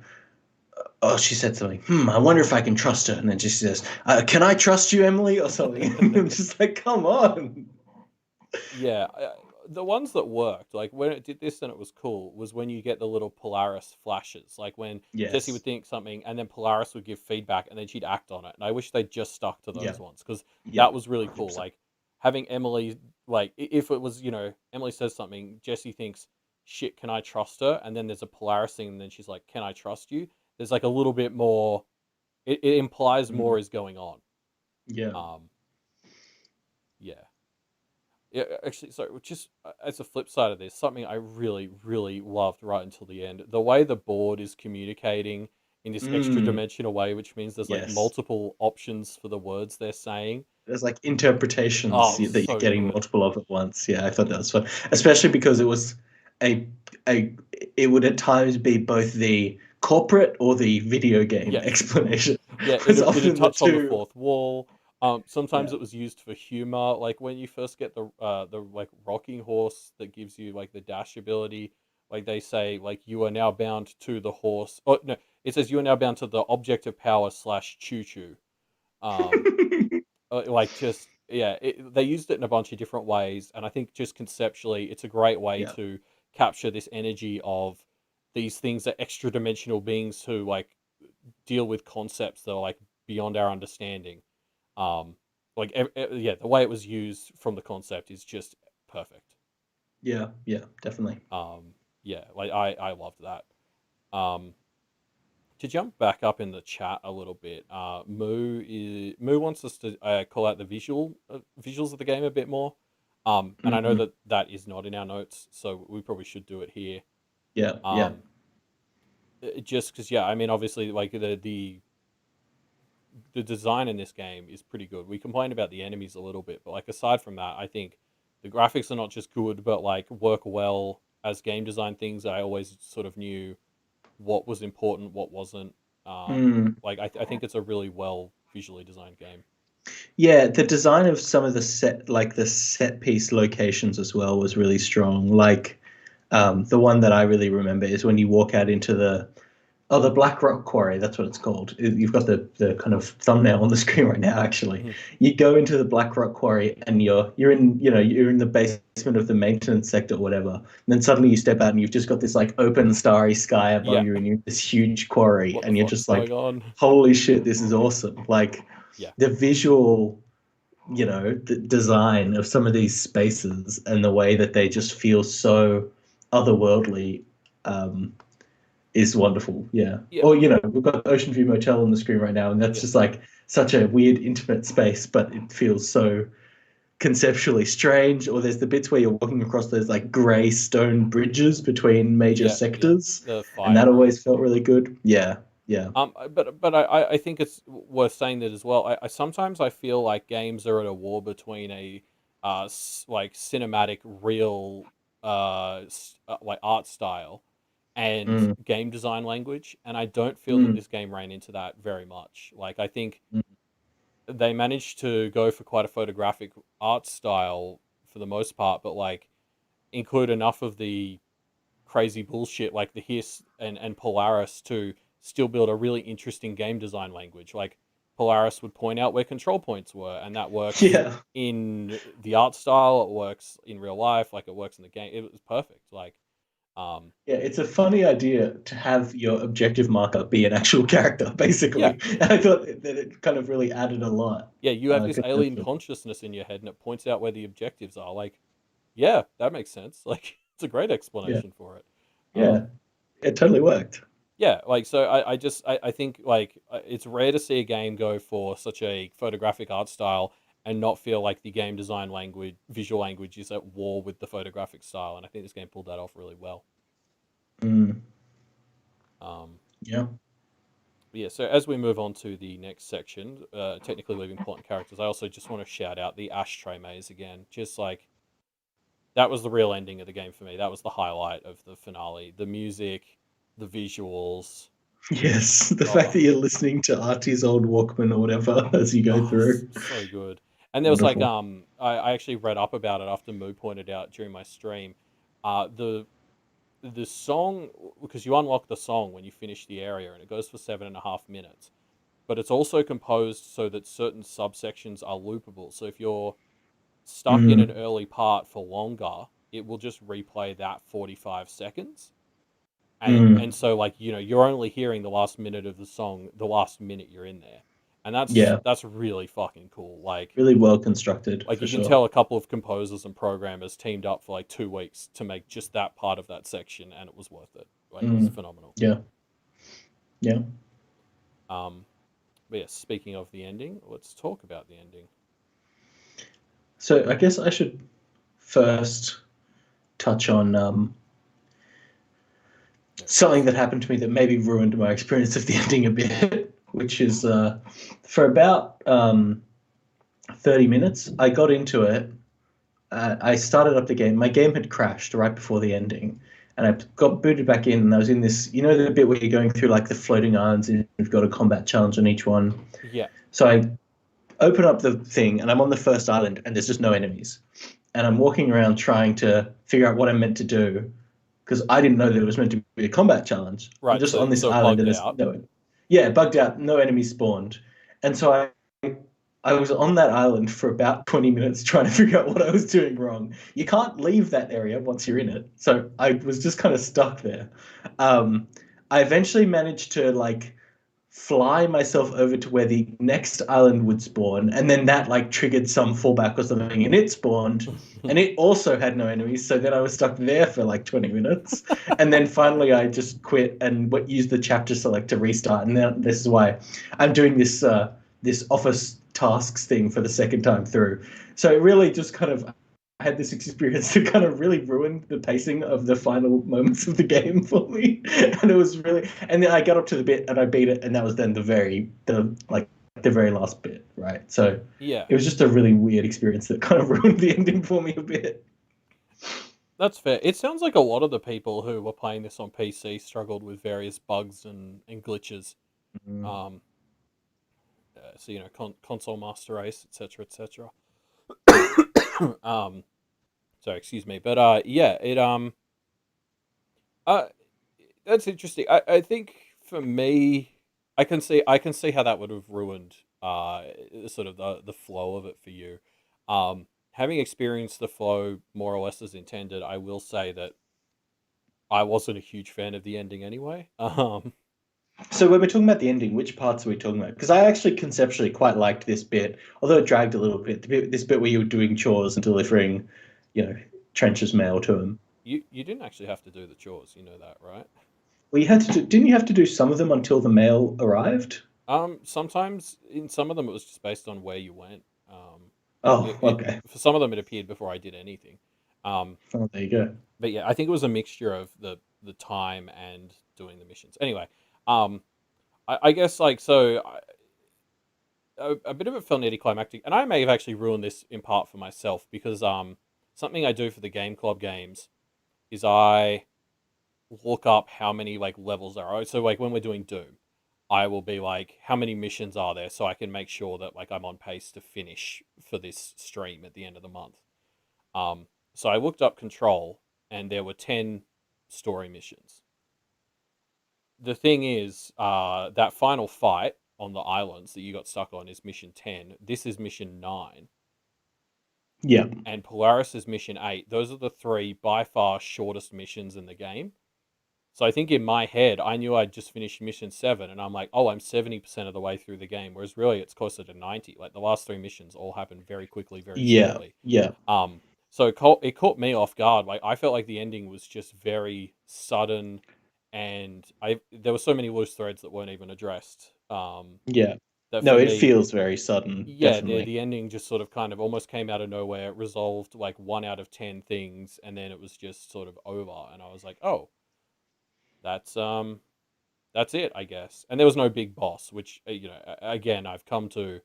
[SPEAKER 1] Oh, she said something. I wonder if I can trust her. And then she says, "Can I trust you, Emily?" or something. I'm just like, come on.
[SPEAKER 2] yeah, the ones that worked, like when it did this and it was cool, was when you get the little Polaris flashes. Like when Jesse would
[SPEAKER 1] Yes.
[SPEAKER 2] think something and then Polaris would give feedback and then she'd act on it. And I wish they'd just stuck to
[SPEAKER 1] Yeah.
[SPEAKER 2] those ones because
[SPEAKER 1] Yeah.
[SPEAKER 2] that was really cool.
[SPEAKER 1] 100%.
[SPEAKER 2] Like having Emily, like if it was, Emily says something, Jesse thinks, shit, can I trust her? And then there's a Polaris thing and then she's like, can I trust you? There's like a little bit more, it implies
[SPEAKER 1] Mm,
[SPEAKER 2] more is going on.
[SPEAKER 1] yeah.
[SPEAKER 2] Um, yeah. Yeah, actually, sorry, just as a flip side of this, something I really, really loved right until the end, the way the board is communicating in this extra
[SPEAKER 1] Mm,
[SPEAKER 2] dimensional way, which means there's like
[SPEAKER 1] yes.
[SPEAKER 2] multiple options for the words they're saying.
[SPEAKER 1] There's like interpretations
[SPEAKER 2] Oh,
[SPEAKER 1] that you're
[SPEAKER 2] so
[SPEAKER 1] getting
[SPEAKER 2] good.
[SPEAKER 1] multiple of at once. Yeah, I thought that was fun, especially because it was a a it would at times be both the corporate or the video game
[SPEAKER 2] Yes.
[SPEAKER 1] explanation.
[SPEAKER 2] Yeah,
[SPEAKER 1] Was
[SPEAKER 2] it'd
[SPEAKER 1] often the
[SPEAKER 2] touch on the
[SPEAKER 1] two.
[SPEAKER 2] fourth wall. Sometimes
[SPEAKER 1] Yeah.
[SPEAKER 2] it was used for humor, like when you first get the like rocking horse that gives you like the dash ability. Like they say, like you are now bound to the horse. Oh no, it says you are now bound to the object of power slash choo choo. Um, like just yeah, they used it in a bunch of different ways, and I think just conceptually, it's a great way
[SPEAKER 1] Yeah.
[SPEAKER 2] to capture this energy of these things are extra dimensional beings who like deal with concepts that are like beyond our understanding. Um, like yeah, the way it was used from the concept is just perfect.
[SPEAKER 1] Yeah. Yeah. Definitely.
[SPEAKER 2] Yeah, like I loved that. Um, to jump back up in the chat a little bit, Moo wants us to call out the visuals of the game a bit more. And I know
[SPEAKER 1] Hmm.
[SPEAKER 2] that that is not in our notes, so we probably should do it here.
[SPEAKER 1] Yeah. Yeah.
[SPEAKER 2] Um, just because, yeah, I mean, obviously, like the design in this game is pretty good. We complained about the enemies a little bit, but like aside from that, I think the graphics are not just good, but like work well as game design things. I always sort of knew what was important, what wasn't.
[SPEAKER 1] Mm.
[SPEAKER 2] Like I think it's a really well visually designed game.
[SPEAKER 1] Yeah, the design of some of the set piece locations as well was really strong. Like, The one that I really remember is when you walk out into the Black Rock Quarry. That's what it's called. You've got the kind of thumbnail on the screen right now. Actually,
[SPEAKER 2] Mhm.
[SPEAKER 1] you go into the Black Rock Quarry and you're in you're in the basement of the maintenance sector or whatever. And then suddenly you step out and you've just got this like open starry sky above
[SPEAKER 2] Yeah.
[SPEAKER 1] you and you're in this huge quarry
[SPEAKER 2] What the
[SPEAKER 1] and you're
[SPEAKER 2] fuck's
[SPEAKER 1] just like,
[SPEAKER 2] going on?
[SPEAKER 1] holy shit, this is awesome! Like
[SPEAKER 2] Yeah.
[SPEAKER 1] the visual, the design of some of these spaces and the way that they just feel so otherworldly. Is wonderful. Yeah.
[SPEAKER 2] Yeah.
[SPEAKER 1] Or we've got Ocean View Motel on the screen right now, and that's
[SPEAKER 2] Yeah.
[SPEAKER 1] just like such a weird, intimate space, but it feels so conceptually strange. Or there's the bits where you're walking across those like grey stone bridges between major
[SPEAKER 2] Yeah.
[SPEAKER 1] sectors,
[SPEAKER 2] The
[SPEAKER 1] and
[SPEAKER 2] fire
[SPEAKER 1] that always
[SPEAKER 2] bridge.
[SPEAKER 1] felt really good. Yeah. Yeah.
[SPEAKER 2] But I think it's worth saying that as well. I sometimes I feel like games are at a war between a like cinematic real like art style and
[SPEAKER 1] Mm,
[SPEAKER 2] game design language, and I don't feel that
[SPEAKER 1] mm,
[SPEAKER 2] this game ran into that very much. Like I think
[SPEAKER 1] mm.
[SPEAKER 2] they managed to go for quite a photographic art style for the most part, but like include enough of the crazy bullshit like the Hiss and Polaris to still build a really interesting game design language. Like Polaris would point out where control points were, and that works
[SPEAKER 1] Yeah.
[SPEAKER 2] in the art style. It works in real life. Like it works in the game. It was perfect. Like,
[SPEAKER 1] Yeah, it's a funny idea to have your objective marker be an actual character,
[SPEAKER 2] yeah,
[SPEAKER 1] basically. And I thought that it kind of really added a lot.
[SPEAKER 2] yeah. You have this alien
[SPEAKER 1] Conceptually.
[SPEAKER 2] consciousness in your head, and it points out where the objectives are. Like, yeah, that makes sense. Like, it's a great
[SPEAKER 1] Yeah,
[SPEAKER 2] explanation for it.
[SPEAKER 1] yeah,
[SPEAKER 2] Um,
[SPEAKER 1] it totally worked.
[SPEAKER 2] Yeah, like so I think like it's rare to see a game go for such a photographic art style and not feel like the game design language, visual language is at war with the photographic style, and I think this game pulled that off really well.
[SPEAKER 1] Mm,
[SPEAKER 2] Um,
[SPEAKER 1] yeah.
[SPEAKER 2] yeah, so as we move on to the next section, technically leaving plot and characters, I also just want to shout out the ashtray maze again. Just like that was the real ending of the game for me. That was the highlight of the finale. The music, the visuals.
[SPEAKER 1] Yes, the fact
[SPEAKER 2] Oh,
[SPEAKER 1] that you're listening to Artie's old Walkman or whatever as you go through.
[SPEAKER 2] so good. And there was like
[SPEAKER 1] Wonderful.
[SPEAKER 2] I actually read up about it after Moo pointed out during my stream. The song, because you unlock the song when you finish the area and it goes for 7.5 minutes. But it's also composed so that certain subsections are loopable. So if you're stuck in an
[SPEAKER 1] Mm,
[SPEAKER 2] early part for longer, it will just replay that 45 seconds. And
[SPEAKER 1] mm,
[SPEAKER 2] so like you're only hearing the last minute of the song the last minute you're in there, and
[SPEAKER 1] yeah,
[SPEAKER 2] that's really fucking cool.
[SPEAKER 1] really well constructed
[SPEAKER 2] like
[SPEAKER 1] for
[SPEAKER 2] you can
[SPEAKER 1] sure.
[SPEAKER 2] tell a couple of composers and programmers teamed up for like 2 weeks to make just that part of that section, and it was worth it. Like it was
[SPEAKER 1] Mm,
[SPEAKER 2] phenomenal.
[SPEAKER 1] yeah, yeah.
[SPEAKER 2] um but yeah, speaking of the ending, let's talk about the ending.
[SPEAKER 1] So I guess I should first touch on something
[SPEAKER 2] Netflix.
[SPEAKER 1] that happened to me that maybe ruined my experience of the ending a bit, which is for about 30 minutes, I got into it. I started up the game. My game had crashed right before the ending. And I got booted back in, and I was in this, the bit where you're going through like the floating islands and you've got a combat challenge on each one.
[SPEAKER 2] Yeah.
[SPEAKER 1] So I open up the thing, and I'm on the first island, and there's just no enemies. And I'm walking around trying to figure out what I'm meant to do because I didn't know that it was meant to be a combat challenge. I'm
[SPEAKER 2] Right,
[SPEAKER 1] just on this
[SPEAKER 2] so
[SPEAKER 1] island,
[SPEAKER 2] bugged
[SPEAKER 1] and there's
[SPEAKER 2] out.
[SPEAKER 1] yeah, bugged out, no enemies spawned, and so I was on that island for about 20 minutes trying to figure out what I was doing wrong. You can't leave that area once you're in it, so I was just kind of stuck there. Um, I eventually managed to like fly myself over to where the next island would spawn, and then that like triggered some fallback or something, and it spawned, and it also had no enemies. So then I was stuck there for like 20 minutes, and then finally I just quit and used the chapter select to restart. And then this is why I'm doing this office tasks thing for the second time through. So it really just kind of I had this experience that kind of really ruined the pacing of the final moments of the game for me, and it was really. And then I got up to the bit and I beat it, and that was then the very last bit, right? So
[SPEAKER 2] Yeah,
[SPEAKER 1] it was just a really weird experience that kind of ruined the ending for me a bit.
[SPEAKER 2] that's fair. It sounds like a lot of the people who were playing this on PC struggled with various bugs and glitches.
[SPEAKER 1] Mm.
[SPEAKER 2] Um, so console master race, etc., etc. um, so excuse me, but yeah, it Uh, that's interesting. I think for me, I can see how that would have ruined sort of the flow of it for you. Having experienced the flow more or less as intended, I will say that I wasn't a huge fan of the ending anyway.
[SPEAKER 1] So when we're talking about the ending, which parts are we talking about? Because I actually conceptually quite liked this bit, although it dragged a little bit. This bit where you were doing chores and delivering, you know, Trench's mail to him.
[SPEAKER 2] You didn't actually have to do the chores, you know that, right?
[SPEAKER 1] Well, you had to didn't you have to do some of them until the mail arrived?
[SPEAKER 2] Sometimes in some of them it was just based on where you went.
[SPEAKER 1] Oh, okay.
[SPEAKER 2] For some of them it appeared before I did anything. Um,
[SPEAKER 1] Oh, there you go.
[SPEAKER 2] but yeah, I think it was a mixture of the time and doing the missions. Anyway, um, I guess like so. A bit of it felt anticlimactic, and I may have actually ruined this in part for myself because something I do for the game club games is I look up how many like levels there are. So like when we're doing Doom, I will be like, how many missions are there, so I can make sure that like I'm on pace to finish for this stream at the end of the month. Um, so I looked up Control, and there were 10 story missions. The thing is, that final fight on the islands that you got stuck on is mission 10. This is mission 9.
[SPEAKER 1] Yeah.
[SPEAKER 2] And Polaris is mission 8. Those are the three by far shortest missions in the game. So I think in my head, I knew I'd just finished mission 7, and I'm like, oh, I'm 70% of the way through the game, whereas really it's closer to 90. Like the last three missions all happen very quickly, very
[SPEAKER 1] Yeah.
[SPEAKER 2] slowly.
[SPEAKER 1] Yeah.
[SPEAKER 2] So it caught me off guard. Like I felt like the ending was just very sudden, and there were so many loose threads that weren't even addressed.
[SPEAKER 1] Yeah.
[SPEAKER 2] That
[SPEAKER 1] No,
[SPEAKER 2] for
[SPEAKER 1] it
[SPEAKER 2] me,
[SPEAKER 1] feels very sudden,
[SPEAKER 2] yeah, the
[SPEAKER 1] definitely.
[SPEAKER 2] the ending just sort of kind of almost came out of nowhere, resolved like 1 out of 10 things, and then it was just sort of over. And I was like, oh, that's that's it, I guess. And there was no big boss, which again, I've come to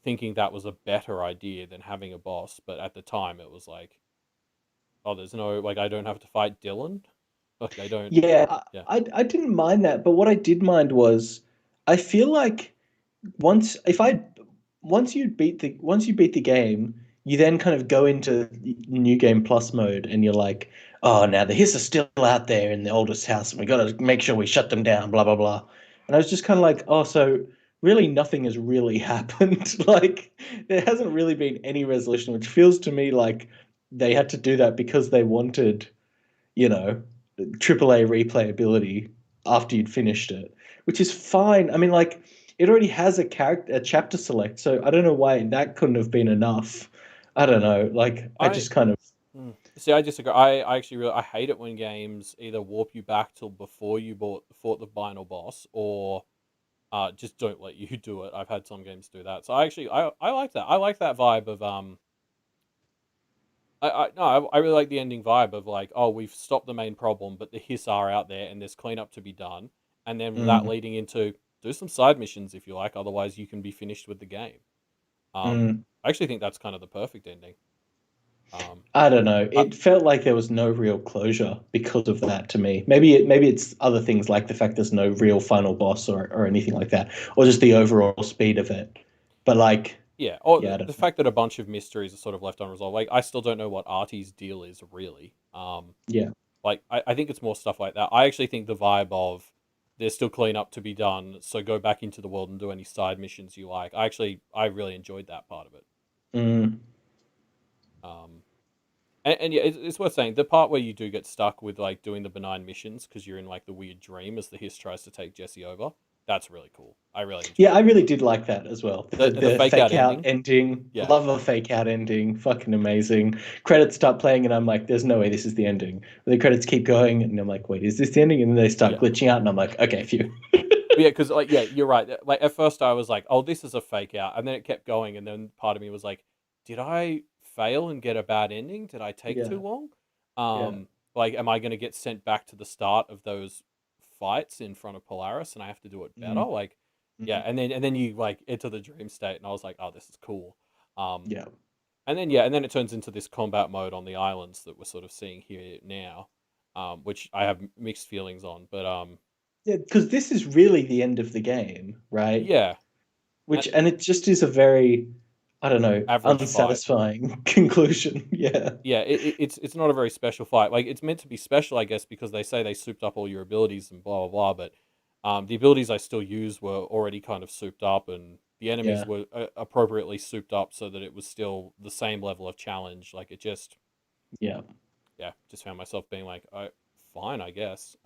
[SPEAKER 2] thinking that was a better idea than having a boss. But at the time, it was like, oh, there's no like I don't have to fight Dylan. Like I don't.
[SPEAKER 1] Yeah,
[SPEAKER 2] Yeah.
[SPEAKER 1] I didn't mind that, but what I did mind was I feel like once if I once you beat the game, you then kind of go into new game plus mode and you're like, oh, now the hiss are still out there in the oldest house and we got to make sure we shut them down, blah blah blah. And I was just kind of like, oh, so really nothing has really happened. Like there hasn't really been any resolution, which feels to me like they had to do that because they wanted, you know, AAA replayability after you'd finished it, which is fine. I mean, like it already has a chapter select, so I don't know why that couldn't have been enough. I don't know. Like I
[SPEAKER 2] I
[SPEAKER 1] just kind of
[SPEAKER 2] See. I disagree. I actually really I hate it when games either warp you back till before you fought the final boss, or just don't let you do it. I've had some games do that. So I like that. I like that vibe of I no I really like the ending vibe of like, oh, we've stopped the main problem, but the hiss are out there and there's cleanup to be done, and then that
[SPEAKER 1] mm,
[SPEAKER 2] leading into do some side missions if you like. Otherwise, you can be finished with the game.
[SPEAKER 1] mm,
[SPEAKER 2] I actually think that's kind of the perfect ending. Um,
[SPEAKER 1] I don't know.
[SPEAKER 2] I,
[SPEAKER 1] It felt like there was no real closure because of that to me. Maybe it's other things like the fact there's no real final boss or anything like that, or just the overall speed of it. But like,
[SPEAKER 2] Yeah, or
[SPEAKER 1] yeah, I
[SPEAKER 2] the
[SPEAKER 1] don't know.
[SPEAKER 2] fact that a bunch of mysteries are sort of left unresolved. Like, I still don't know what Artie's deal is really.
[SPEAKER 1] Yeah.
[SPEAKER 2] Like I think it's more stuff like that. I actually think the vibe of there's still cleanup to be done, so go back into the world and do any side missions you like. I really enjoyed that part of it.
[SPEAKER 1] Mm,
[SPEAKER 2] Um, and yeah, it's worth saying the part where you do get stuck with like doing the benign missions because you're in like the weird dream as the hiss tries to take Jesse over. That's really cool. I really
[SPEAKER 1] Yeah,
[SPEAKER 2] enjoyed
[SPEAKER 1] I
[SPEAKER 2] that.
[SPEAKER 1] really did like that as well.
[SPEAKER 2] The
[SPEAKER 1] The
[SPEAKER 2] fake out
[SPEAKER 1] fake out
[SPEAKER 2] ending.
[SPEAKER 1] ending,
[SPEAKER 2] Yeah,
[SPEAKER 1] love a fake out ending, fucking amazing. Credits start playing, and I'm like, "There's no way this is the ending." The credits keep going, and I'm like, "Wait, is this the ending?" And then they start
[SPEAKER 2] yeah.
[SPEAKER 1] glitching out, and I'm like, "Okay, phew."
[SPEAKER 2] Yeah, because like yeah, you're right. Like at first I was like, oh, this is a fake out, and then it kept going, and then part of me was like, did I fail and get a bad ending? Did I take too
[SPEAKER 1] Yeah,
[SPEAKER 2] long?
[SPEAKER 1] yeah,
[SPEAKER 2] Like, am I going to get sent back to the start of those fights in front of Polaris, and I have to do it better?
[SPEAKER 1] mm,
[SPEAKER 2] Like, yeah,
[SPEAKER 1] mm,
[SPEAKER 2] and then you like enter the dream state, and I was like, oh, this is cool. Um,
[SPEAKER 1] yeah,
[SPEAKER 2] and then it turns into this combat mode on the islands that we're sort of seeing here now, which I have mixed feelings on, but
[SPEAKER 1] yeah. Because this is really the end of the game, right?
[SPEAKER 2] yeah.
[SPEAKER 1] Which and it just is a very I don't know,
[SPEAKER 2] average fight.
[SPEAKER 1] unsatisfying conclusion. Yeah.
[SPEAKER 2] Yeah, it's not a very special fight. Like it's meant to be special, I guess, because they say they souped up all your abilities and blah blah blah. But the abilities I still use were already kind of souped up, and the enemies
[SPEAKER 1] Yeah.
[SPEAKER 2] were appropriately souped up so that it was still the same level of challenge. Like it just,
[SPEAKER 1] Yeah.
[SPEAKER 2] yeah, just found myself being like, fine, I guess.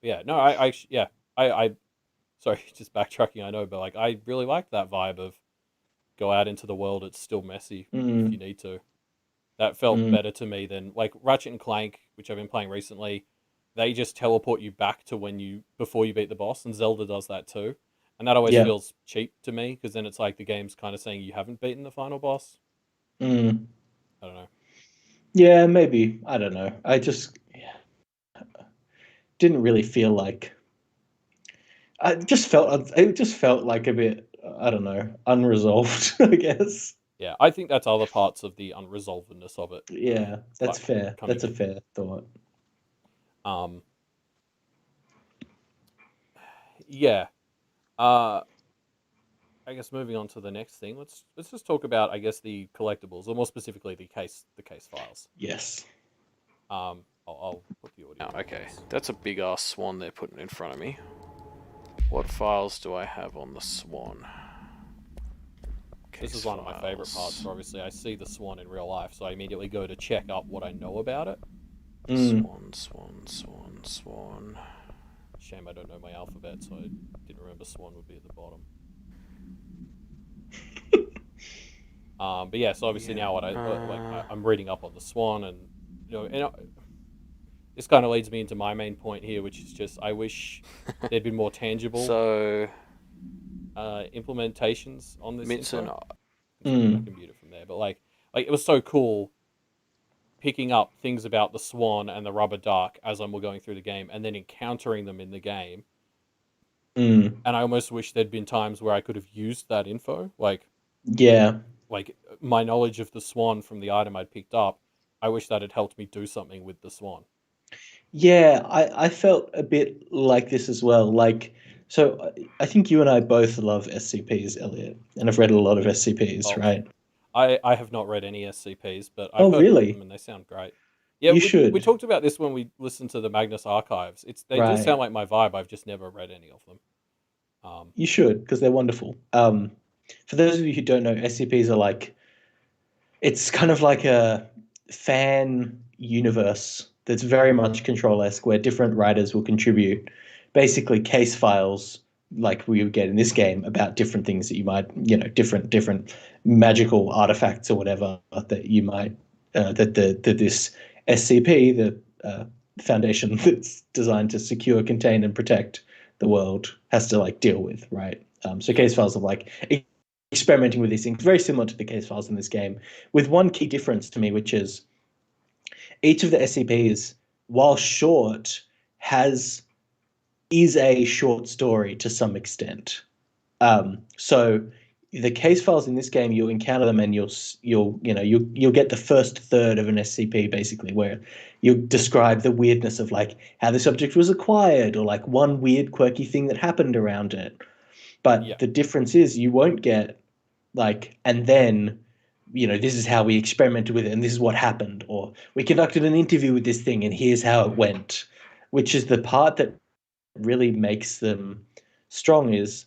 [SPEAKER 2] Yeah, no, yeah, I, sorry, just backtracking. I know, but like I really liked that vibe of go out into the world. It's still messy if you
[SPEAKER 1] Mm,
[SPEAKER 2] need to. That felt
[SPEAKER 1] mm,
[SPEAKER 2] better to me than like Ratchet and Clank, which I've been playing recently. They just teleport you back to when you before you beat the boss, and Zelda does that too. And that always
[SPEAKER 1] yeah.
[SPEAKER 2] feels cheap to me because then it's like the game's kind of saying you haven't beaten the final boss.
[SPEAKER 1] Mm.
[SPEAKER 2] I don't know.
[SPEAKER 1] Yeah, maybe. I don't know. I just didn't really feel like it just felt like a bit, I don't know, unresolved, I guess.
[SPEAKER 2] Yeah, I think that's other parts of the unresolvedness of it
[SPEAKER 1] Yeah, that's fair.
[SPEAKER 2] coming
[SPEAKER 1] That's a
[SPEAKER 2] in.
[SPEAKER 1] fair thought.
[SPEAKER 2] Um, yeah. Uh, I guess moving on to the next thing, let's just talk about I guess the collectibles, or more specifically the case files.
[SPEAKER 1] Yes.
[SPEAKER 2] I'll put the audio. Oh, okay, that's a big ass swan they're putting in front of me. What files do I have on the swan? This is one of my favorite parts. Obviously, I see the swan in real life, so I immediately go to check up what I know about it. Swan, swan, swan, swan. Shame I don't know my alphabet, so I didn't remember swan would be at the bottom. But yeah, so obviously now what I'm reading up on the swan, and this kind of leads me into my main point here, which is just I wish there'd been more tangible implementations on this. Info. I can mute it from there, but like it was so cool picking up things about the swan and the rubber duck as I'm going through the game, and then encountering them in the game. And I almost wish there'd been times where I could have used that info,
[SPEAKER 1] Yeah.
[SPEAKER 2] like my knowledge of the swan from the item I'd picked up. I wish that had helped me do something with the swan.
[SPEAKER 1] Yeah, I felt a bit like this as well. Like, so I think you and I both love SCPs, Elliot, and I've read a lot of SCPs,
[SPEAKER 2] Oh,
[SPEAKER 1] right?
[SPEAKER 2] I have not read any SCPs, but I've
[SPEAKER 1] Oh,
[SPEAKER 2] heard of them
[SPEAKER 1] really?
[SPEAKER 2] and they sound great. Yeah,
[SPEAKER 1] You
[SPEAKER 2] we
[SPEAKER 1] should.
[SPEAKER 2] talked about this when we listened to the Magnus archives. They do
[SPEAKER 1] Right.
[SPEAKER 2] sound like my vibe. I've just never read any of them.
[SPEAKER 1] You should, because they're wonderful. For those of you who don't know, SCPs are like, it's kind of like a fan universe that's very much Control-esque, where different writers will contribute basically case files like we would get in this game about different things that you might, different magical artifacts or whatever that you might that this SCP, the foundation that's designed to secure, contain, and protect the world, has to like deal with, right? So
[SPEAKER 2] Yeah.
[SPEAKER 1] case files of like experimenting with these things, very similar to the case files in this game, with one key difference to me, which is each of the SCPs, while short, is a short story to some extent. So the case files in this game, you'll encounter them, and you'll get the first third of an SCP basically, where you describe the weirdness of like how this object was acquired, or like one weird quirky thing that happened around it. But
[SPEAKER 2] Yeah.
[SPEAKER 1] the difference is you won't get like, and then, this is how we experimented with it and this is what happened, or we conducted an interview with this thing and here's how it went, which is the part that really makes them strong. Is,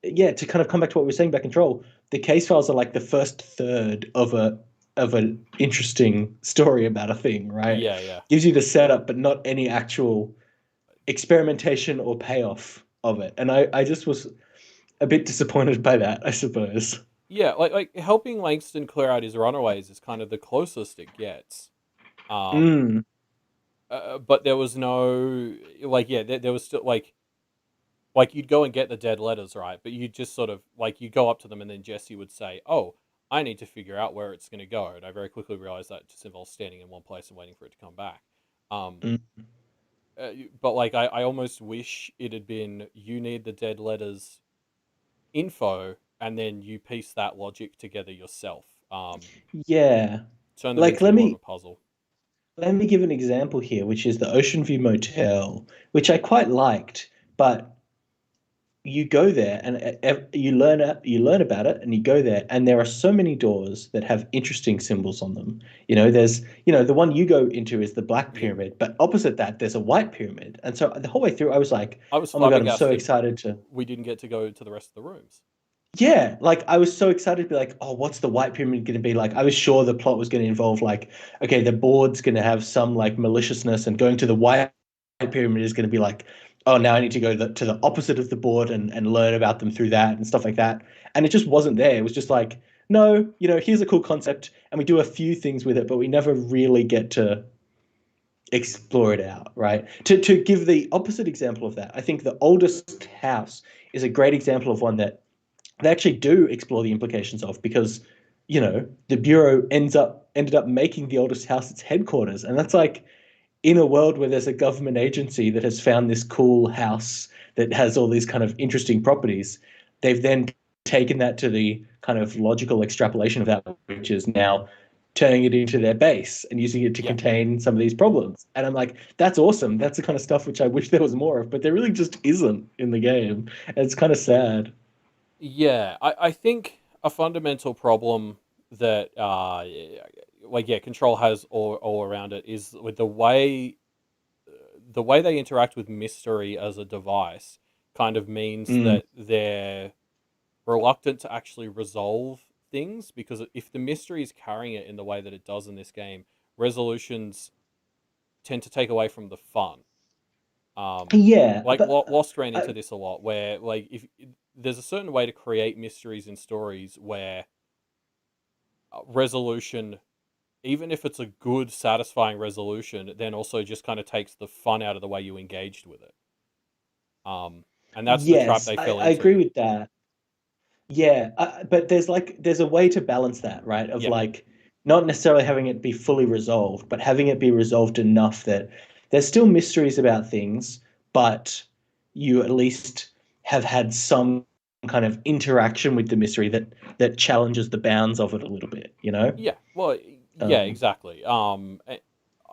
[SPEAKER 1] yeah, to kind of come back to what we were saying about Control, the case files are like the first third of an interesting story about a thing, right?
[SPEAKER 2] Yeah.
[SPEAKER 1] Gives you the setup but not any actual experimentation or payoff of it, and I just was a bit disappointed by that, I suppose.
[SPEAKER 2] Yeah, like helping Langston clear out his runaways is kind of the closest it gets. Um,
[SPEAKER 1] Mm,
[SPEAKER 2] but there was no there was still like you'd go and get the dead letters, right? But you just sort of like you go up to them and then Jesse would say, "Oh, I need to figure out where it's going to go," and I very quickly realized that just involves standing in one place and waiting for it to come back. Um,
[SPEAKER 1] mm.
[SPEAKER 2] but like I almost wish it had been you need the dead letters info and then you piece that logic together yourself.
[SPEAKER 1] Yeah.
[SPEAKER 2] Turn them
[SPEAKER 1] Like
[SPEAKER 2] into more of a puzzle.
[SPEAKER 1] let me give an example here, which is the Ocean View Motel, which I quite liked, but you go there and you learn about it and you go there and there are so many doors that have interesting symbols on them. There's the one you go into is the black
[SPEAKER 2] Yeah.
[SPEAKER 1] pyramid, but opposite that there's a white pyramid. And so the whole way through I was like,
[SPEAKER 2] I was
[SPEAKER 1] oh my God, I'm so
[SPEAKER 2] flabbergasted
[SPEAKER 1] excited to.
[SPEAKER 2] we didn't get to go to the rest of the rooms.
[SPEAKER 1] Yeah, like I was so excited to be like, oh, what's the white pyramid going to be like? I was sure the plot was going to involve like, okay, the board's going to have some like maliciousness, and going to the white pyramid is going to be like, oh, now I need to go to the opposite of the board and learn about them through that and stuff like that. And it just wasn't there. It was just like, no, here's a cool concept, and we do a few things with it, but we never really get to explore it out, right? To give the opposite example of that, I think the oldest house is a great example of one that they actually do explore the implications of, because the bureau ended up making the oldest house its headquarters, and that's like in a world where there's a government agency that has found this cool house that has all these kind of interesting properties. They've then taken that to the kind of logical extrapolation of that, which is now turning it into their base and using it to
[SPEAKER 2] Yeah.
[SPEAKER 1] contain some of these problems. And I'm like, that's awesome. That's the kind of stuff which I wish there was more of, but there really just isn't in the game. And it's kind of sad.
[SPEAKER 2] Yeah, I think a fundamental problem that Control has all around it is with the way they interact with mystery as a device kind of means
[SPEAKER 1] Mm.
[SPEAKER 2] that they're reluctant to actually resolve things, because if the mystery is carrying it in the way that it does in this game, resolutions tend to take away from the fun.
[SPEAKER 1] Yeah,
[SPEAKER 2] Like
[SPEAKER 1] but
[SPEAKER 2] Lost ran into
[SPEAKER 1] I,
[SPEAKER 2] this a lot, where like if there's a certain way to create mysteries in stories where resolution, even if it's a good, satisfying resolution, then also just kind of takes the fun out of the way you engaged with it. And that's the trap
[SPEAKER 1] yes,
[SPEAKER 2] they
[SPEAKER 1] I,
[SPEAKER 2] fell
[SPEAKER 1] I agree
[SPEAKER 2] into.
[SPEAKER 1] with that. Yeah, but there's a way to balance that, right? Of
[SPEAKER 2] Yeah,
[SPEAKER 1] like not necessarily having it be fully resolved, but having it be resolved enough that there's still mysteries about things, but you at least have had some kind of interaction with the mystery that challenges the bounds of it a little bit, you know?
[SPEAKER 2] yeah. Well, yeah,
[SPEAKER 1] Um,
[SPEAKER 2] exactly.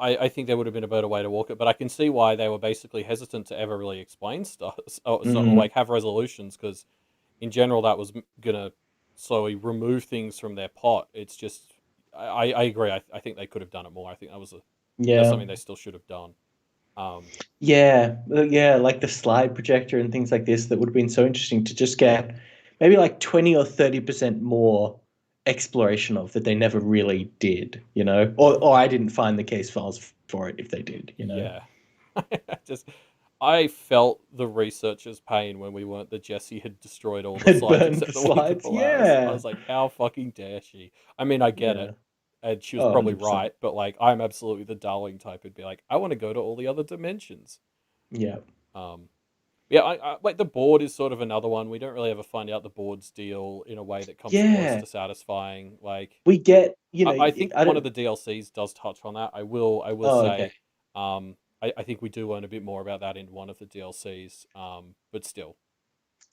[SPEAKER 2] I think there would have been a better way to walk it, but I can see why they were basically hesitant to ever really explain stuff, or
[SPEAKER 1] mm,
[SPEAKER 2] like have resolutions, because in general that was gonna slowly remove things from their pot. It's just I agree. I think they could have done it more. I think that's
[SPEAKER 1] yeah.
[SPEAKER 2] something they still should have done. Um,
[SPEAKER 1] Yeah, like the slide projector and things like this that would have been so interesting to just get maybe like 20 or 30% more exploration of that they never really did, you know? Or I didn't find the case files for it if they did, you know?
[SPEAKER 2] yeah, just I felt the researcher's pain when we weren't the Jesse had destroyed all the
[SPEAKER 1] Had
[SPEAKER 2] slides
[SPEAKER 1] burned
[SPEAKER 2] except
[SPEAKER 1] the
[SPEAKER 2] the one for
[SPEAKER 1] slides.
[SPEAKER 2] Polaris. I
[SPEAKER 1] Yeah.
[SPEAKER 2] was like, how fucking dare she? I mean, I get
[SPEAKER 1] Yeah.
[SPEAKER 2] it, and she was
[SPEAKER 1] Oh,
[SPEAKER 2] probably
[SPEAKER 1] 100%.
[SPEAKER 2] right, but like, I'm absolutely the darling type who'd be like, I want to go to all the other dimensions.
[SPEAKER 1] Yeah.
[SPEAKER 2] Um, yeah, like the board is sort of another one. We don't really ever find out the board's deal in a way that comes close
[SPEAKER 1] Yeah.
[SPEAKER 2] to satisfying. Like,
[SPEAKER 1] We get,
[SPEAKER 2] I think
[SPEAKER 1] I
[SPEAKER 2] one of
[SPEAKER 1] don't.
[SPEAKER 2] the DLCs does touch on that. I will
[SPEAKER 1] Oh, okay.
[SPEAKER 2] say, I think we do learn a bit more about that in one of the DLCs. But still,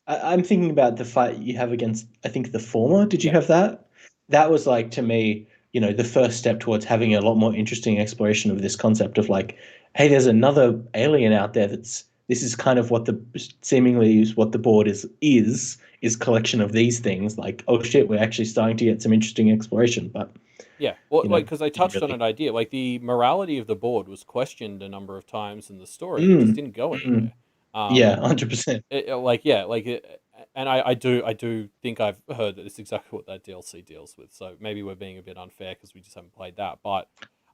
[SPEAKER 1] I'm thinking about the fight you have against, I think, the former. Did you
[SPEAKER 2] yeah,
[SPEAKER 1] have that? That was like, to me, the first step towards having a lot more interesting exploration of this concept of like, hey, there's another alien out there this is kind of what the seemingly is what the board is collection of these things. Like, oh shit, we're actually starting to get some interesting exploration, but
[SPEAKER 2] yeah. Well, like because they
[SPEAKER 1] didn't
[SPEAKER 2] touched on
[SPEAKER 1] really.
[SPEAKER 2] an idea, like the morality of the board was questioned a number of times in the story, and it just
[SPEAKER 1] Mm,
[SPEAKER 2] didn't go
[SPEAKER 1] mm,
[SPEAKER 2] anywhere. Um,
[SPEAKER 1] yeah, 100%.
[SPEAKER 2] and I do think I've heard that it's exactly what that DLC deals with. So maybe we're being a bit unfair because we just haven't played that. But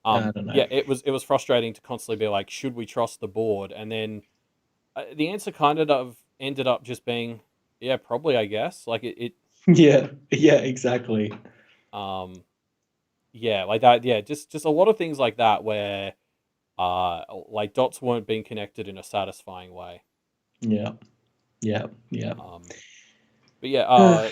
[SPEAKER 1] I don't know.
[SPEAKER 2] yeah, it was frustrating to constantly be like, should we trust the board? And then the answer kind of ended up just being, yeah, probably, I guess. Like
[SPEAKER 1] Yeah, yeah, exactly.
[SPEAKER 2] um, yeah, like that. Yeah, just a lot of things like that where like dots weren't being connected in a satisfying way.
[SPEAKER 1] Yeah, yeah, yeah.
[SPEAKER 2] Um, But yeah,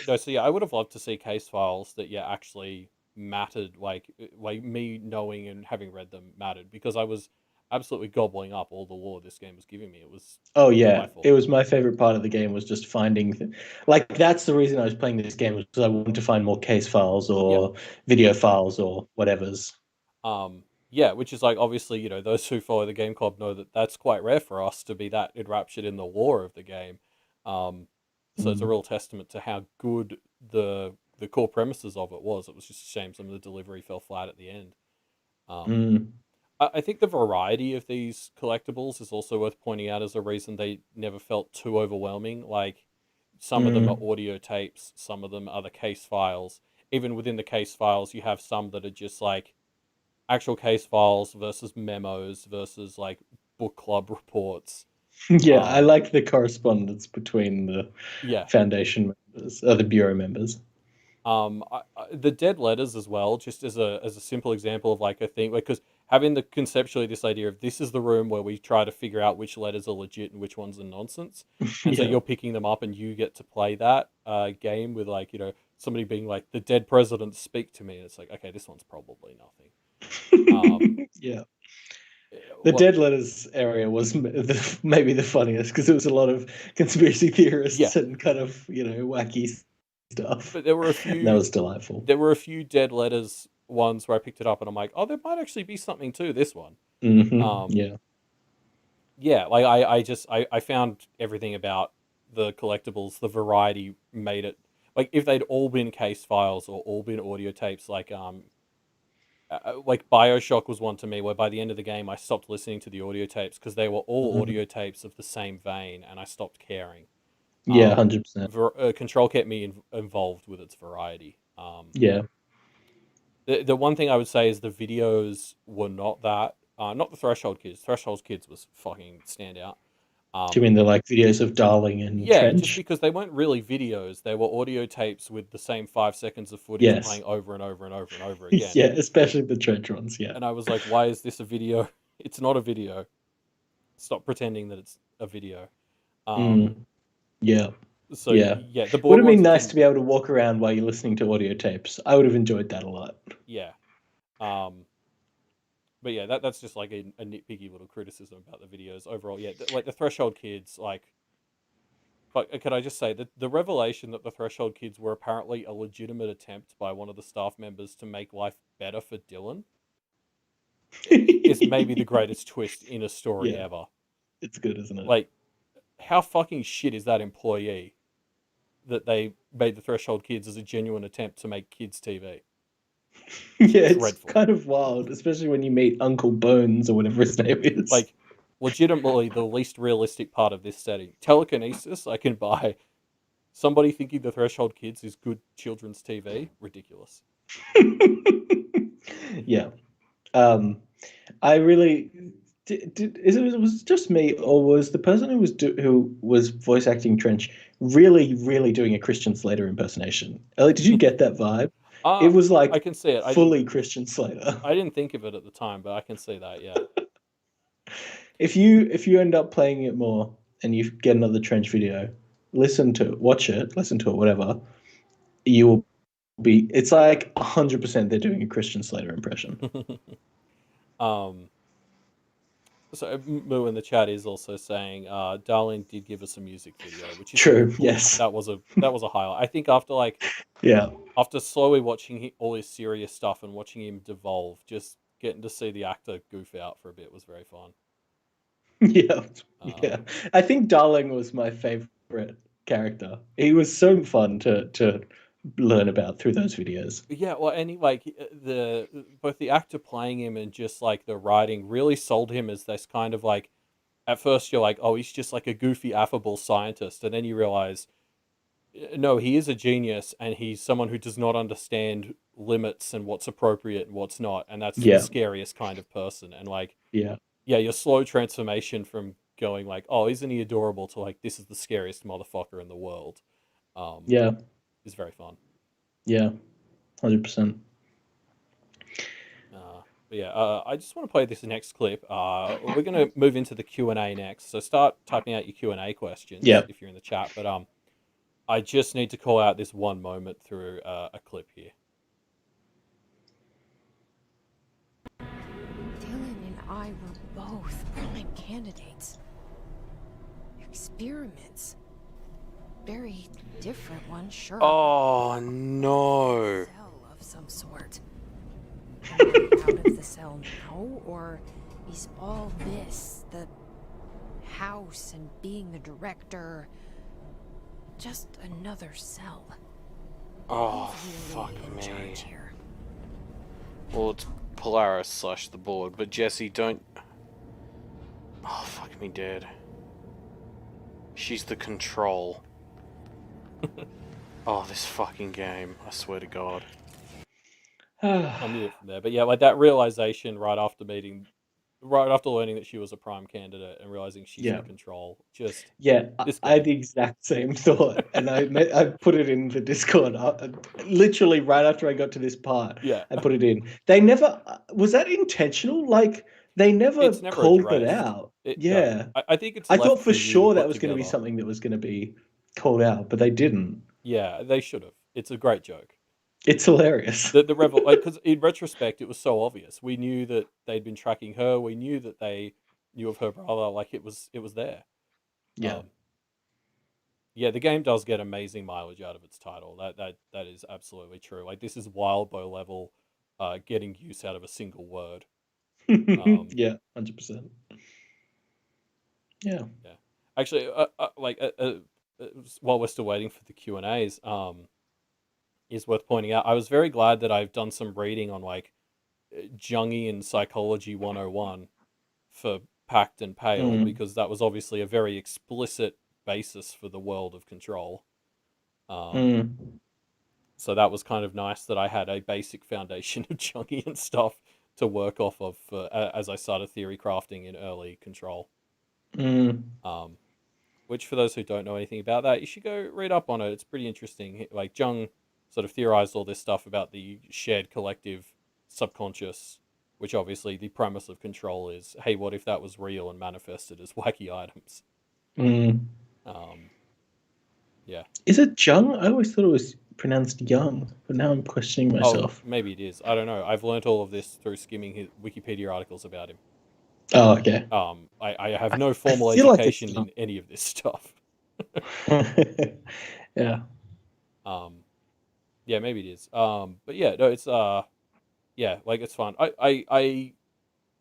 [SPEAKER 2] no. So yeah, I would have loved to see case files that actually mattered, like me knowing and having read them mattered, because I was absolutely gobbling up all the lore this game was giving me. It was
[SPEAKER 1] Oh yeah,
[SPEAKER 2] delightful.
[SPEAKER 1] it was my favorite part of the game was just finding, like that's the reason I was playing this game was because I wanted to find more case files
[SPEAKER 2] Yeah.
[SPEAKER 1] or video files or whatever's.
[SPEAKER 2] Yeah, which is like obviously those who follow the game club know that that's quite rare for us to be that enraptured in the lore of the game. Um, So it's a real testament to how good the core premises of it was. It was just a shame some of the delivery fell flat at the end.
[SPEAKER 1] Mm.
[SPEAKER 2] I think the variety of these collectibles is also worth pointing out as a reason they never felt too overwhelming. Like, some of them are audio tapes, some of them are the case files. Even within the case files, you have some that are just like actual case files versus memos versus like book club reports.
[SPEAKER 1] Yeah, I like the correspondence between the
[SPEAKER 2] Yeah.
[SPEAKER 1] Foundation members, the Bureau members.
[SPEAKER 2] The dead letters as well, just as a simple example of like a thing, because having the conceptually this idea of this is the room where we try to figure out which letters are legit and which ones are nonsense, and so
[SPEAKER 1] Yeah.
[SPEAKER 2] you're picking them up and you get to play that game with like, you know, somebody being like, the dead president speak to me, and it's like, okay, this one's probably nothing.
[SPEAKER 1] Yeah. The dead letters area was maybe the funniest because it was a lot of conspiracy theorists and kind of, you know, wacky stuff.
[SPEAKER 2] But there were a
[SPEAKER 1] That
[SPEAKER 2] few
[SPEAKER 1] was delightful.
[SPEAKER 2] there were a few dead letters ones where I picked it up and I'm like, oh, there might actually be something to this one.
[SPEAKER 1] Yeah.
[SPEAKER 2] Yeah, like I found everything about the collectibles, the variety made it like if they'd all been case files or all been audio tapes, like BioShock was one to me where by the end of the game I stopped listening to the audio tapes because they were all audio tapes of the same vein and I stopped caring.
[SPEAKER 1] Yeah, 100%.
[SPEAKER 2] Control kept me involved with its variety.
[SPEAKER 1] Yeah.
[SPEAKER 2] The one thing I would say is the videos were not that. Not the Threshold Kids. Threshold Kids was fucking standout.
[SPEAKER 1] Do you mean the like videos of Darling and Trench?
[SPEAKER 2] Just because they weren't really videos, they were audio tapes with the same 5 seconds of footage playing over and over and over and over again.
[SPEAKER 1] Yeah, especially the Trench ones. Yeah.
[SPEAKER 2] And I was like, why is this a video? It's not a video. Stop pretending that it's a video.
[SPEAKER 1] Yeah.
[SPEAKER 2] So
[SPEAKER 1] yeah,
[SPEAKER 2] the board
[SPEAKER 1] would have been nice to be able to walk around while you're listening to audio tapes. I would have enjoyed that a lot.
[SPEAKER 2] Yeah. But yeah, that's just like a nitpicky little criticism about the videos overall. Yeah, like the Threshold Kids, like, but could I just say that the revelation that the Threshold Kids were apparently a legitimate attempt by one of the staff members to make life better for Dylan is maybe the greatest twist in a story ever.
[SPEAKER 1] It's good, isn't it?
[SPEAKER 2] Like, how fucking shit is that employee that they made the Threshold Kids as a genuine attempt to make kids TV?
[SPEAKER 1] Yeah, it's dreadful. Kind of wild, especially when you meet Uncle Bones or whatever his name is.
[SPEAKER 2] Like, legitimately the least realistic part of this setting. Telekinesis, I can buy. Somebody thinking the Threshold Kids is good children's TV? Ridiculous.
[SPEAKER 1] Yeah. I really... was it just me, or was the person who was voice acting Trench really, really doing a Christian Slater impersonation? Ellie, did you get that vibe? It was like
[SPEAKER 2] I can see it.
[SPEAKER 1] Fully Christian Slater.
[SPEAKER 2] I didn't think of it at the time, but I can see that. Yeah.
[SPEAKER 1] If you end up playing it more and you get another Trench video, listen to it, whatever. You will be. It's like 100% they're doing a Christian Slater impression.
[SPEAKER 2] So Moo in the chat is also saying, Darlene did give us a music video, which is
[SPEAKER 1] true.
[SPEAKER 2] Cool.
[SPEAKER 1] Yes,
[SPEAKER 2] that was a highlight. I think after slowly watching all his serious stuff and watching him devolve, just getting to see the actor goof out for a bit was very fun.
[SPEAKER 1] Yeah. I think Darling was my favorite character. He was so fun to learn about through those videos.
[SPEAKER 2] Yeah, well, and both the actor playing him and just like the writing really sold him as this kind of like, at first you're like, oh, he's just like a goofy, affable scientist, and then you realize, no, he is a genius, and he's someone who does not understand limits and what's appropriate and what's not, and that's the scariest kind of person. And like, your slow transformation from going like, oh, isn't he adorable, to like, this is the scariest motherfucker in the world. Is very fun.
[SPEAKER 1] Yeah, 100%.
[SPEAKER 2] I just want to play this next clip. We're going to move into the Q&A next, so start typing out your Q&A questions if you're in the chat. But I just need to call out this one moment through a clip here.
[SPEAKER 3] Dylan and I were both prime candidates. Experiments. Very different one, sure.
[SPEAKER 2] Oh no!
[SPEAKER 3] Cell of some sort. Am I out of the cell now, or is all this the house and being the director Just another cell.
[SPEAKER 2] Oh,
[SPEAKER 3] Who's
[SPEAKER 2] fuck
[SPEAKER 3] really in
[SPEAKER 2] me.
[SPEAKER 3] charge here?
[SPEAKER 2] Well, it's Polaris / the board, but Jesse, don't... Oh, fuck me dead. She's the control. Oh, this fucking game. I swear to God. I'll mute it from there. But yeah, like that realization right after learning that she was a prime candidate and realizing she's
[SPEAKER 1] Yeah.
[SPEAKER 2] the control. Just
[SPEAKER 1] Yeah,
[SPEAKER 2] this
[SPEAKER 1] I had the
[SPEAKER 2] game.
[SPEAKER 1] exact same thought, and I put it in the Discord. Literally right after I got to this part,
[SPEAKER 2] Yeah.
[SPEAKER 1] I put it in. They never was that intentional? Like they never
[SPEAKER 2] It's never
[SPEAKER 1] called it
[SPEAKER 2] addressed.
[SPEAKER 1] out.
[SPEAKER 2] No.
[SPEAKER 1] Yeah,
[SPEAKER 2] I think it's
[SPEAKER 1] I
[SPEAKER 2] left
[SPEAKER 1] thought for
[SPEAKER 2] for you to
[SPEAKER 1] sure that
[SPEAKER 2] put
[SPEAKER 1] was going to be
[SPEAKER 2] together.
[SPEAKER 1] something that was going to be called out, but they didn't.
[SPEAKER 2] Yeah, they should have. It's a great joke.
[SPEAKER 1] It's hilarious.
[SPEAKER 2] The revel, like, because in retrospect, it was so obvious. We knew that they'd been tracking her. We knew that they knew of her brother. Like it was there.
[SPEAKER 1] Yeah.
[SPEAKER 2] Yeah, the game does get amazing mileage out of its title. That is absolutely true. Like this is Wild Bow level, getting use out of a single word.
[SPEAKER 1] Yeah, 100%. Yeah.
[SPEAKER 2] Yeah. Actually, while we're still waiting for the Q&As, is worth pointing out. I was very glad that I've done some reading on like Jungian Psychology 101 for Pact and Pale, because that was obviously a very explicit basis for the world of Control. So that was kind of nice that I had a basic foundation of Jungian stuff to work off of as I started theory crafting in early Control. Which, for those who don't know anything about that, you should go read up on it. It's pretty interesting. Like Jung sort of theorized all this stuff about the shared collective subconscious, which obviously the premise of Control is, hey, what if that was real and manifested as wacky items? Yeah.
[SPEAKER 1] Is it Jung? I always thought it was pronounced Young, but now I'm questioning myself.
[SPEAKER 2] Oh, maybe it is. I don't know. I've learnt all of this through skimming his Wikipedia articles about him.
[SPEAKER 1] Oh, okay.
[SPEAKER 2] I have no formal
[SPEAKER 1] like
[SPEAKER 2] education in any of this stuff.
[SPEAKER 1] Yeah.
[SPEAKER 2] Yeah, maybe it is. But yeah, no, it's yeah, like it's fun. I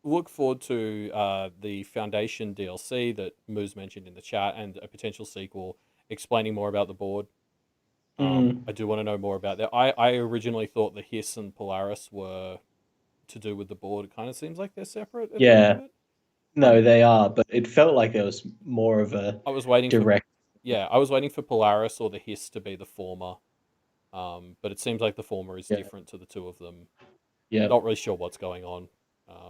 [SPEAKER 2] look forward to the Foundation DLC that Moose mentioned in the chat and a potential sequel explaining more about the board. I do want to know more about that. I originally thought the Hiss and Polaris were to do with the board. It kind of seems like they're separate at the end of it.
[SPEAKER 1] No, they are, but it felt like there was more of a
[SPEAKER 2] I was waiting
[SPEAKER 1] direct.
[SPEAKER 2] I was waiting for Polaris or the Hiss to be the former. But it seems like the former is different to the two of them.
[SPEAKER 1] Yeah.
[SPEAKER 2] Not really sure what's going on.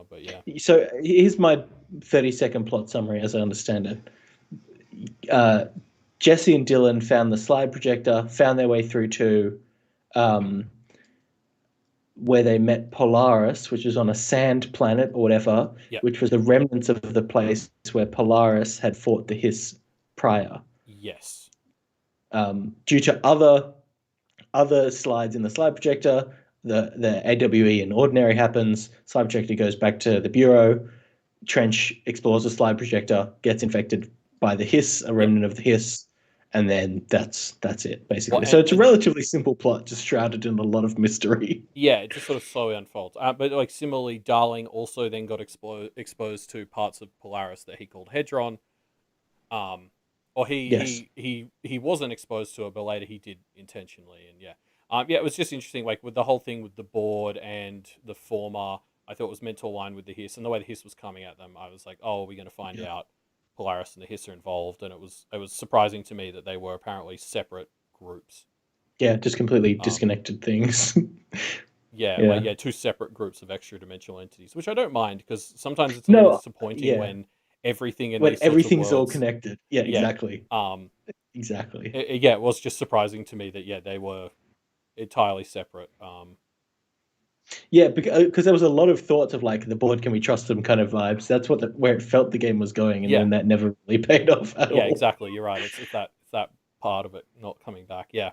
[SPEAKER 2] But yeah.
[SPEAKER 1] So here's my 30-second plot summary as I understand it. Jesse and Dylan found the slide projector, found their way through to where they met Polaris, which was on a sand planet or whatever, which was the remnants of the place where Polaris had fought the Hiss prior.
[SPEAKER 2] Yes.
[SPEAKER 1] Due to other slides in the slide projector, the AWE and ordinary happens. Slide projector goes back to the Bureau. Trench explores the slide projector, gets infected by the Hiss, a remnant of the Hiss, and then that's it basically. So it's a relatively simple plot, just shrouded in a lot of mystery.
[SPEAKER 2] Yeah, it just sort of slowly unfolds. But like similarly, Darling also then got exposed to parts of Polaris that he called Hedron. Or he wasn't exposed to it, but later he did intentionally, and it was just interesting. Like with the whole thing with the board and the former, I thought it was meant to align with the Hiss, and the way the Hiss was coming at them, I was like, oh, are we going to find out Polaris and the Hiss are involved? And it was surprising to me that they were apparently separate groups.
[SPEAKER 1] Yeah, just completely disconnected things.
[SPEAKER 2] Two separate groups of extra dimensional entities, which I don't mind because sometimes it's a little disappointing when everything in these
[SPEAKER 1] everything's
[SPEAKER 2] sorts of worlds,
[SPEAKER 1] all connected. Yeah, exactly. Exactly.
[SPEAKER 2] It was just surprising to me that they were entirely separate.
[SPEAKER 1] Yeah, because there was a lot of thoughts of like the board, can we trust them kind of vibes. That's where it felt the game was going, and then that never really paid off at all.
[SPEAKER 2] Yeah, exactly. You're right. It's that part of it not coming back. Yeah.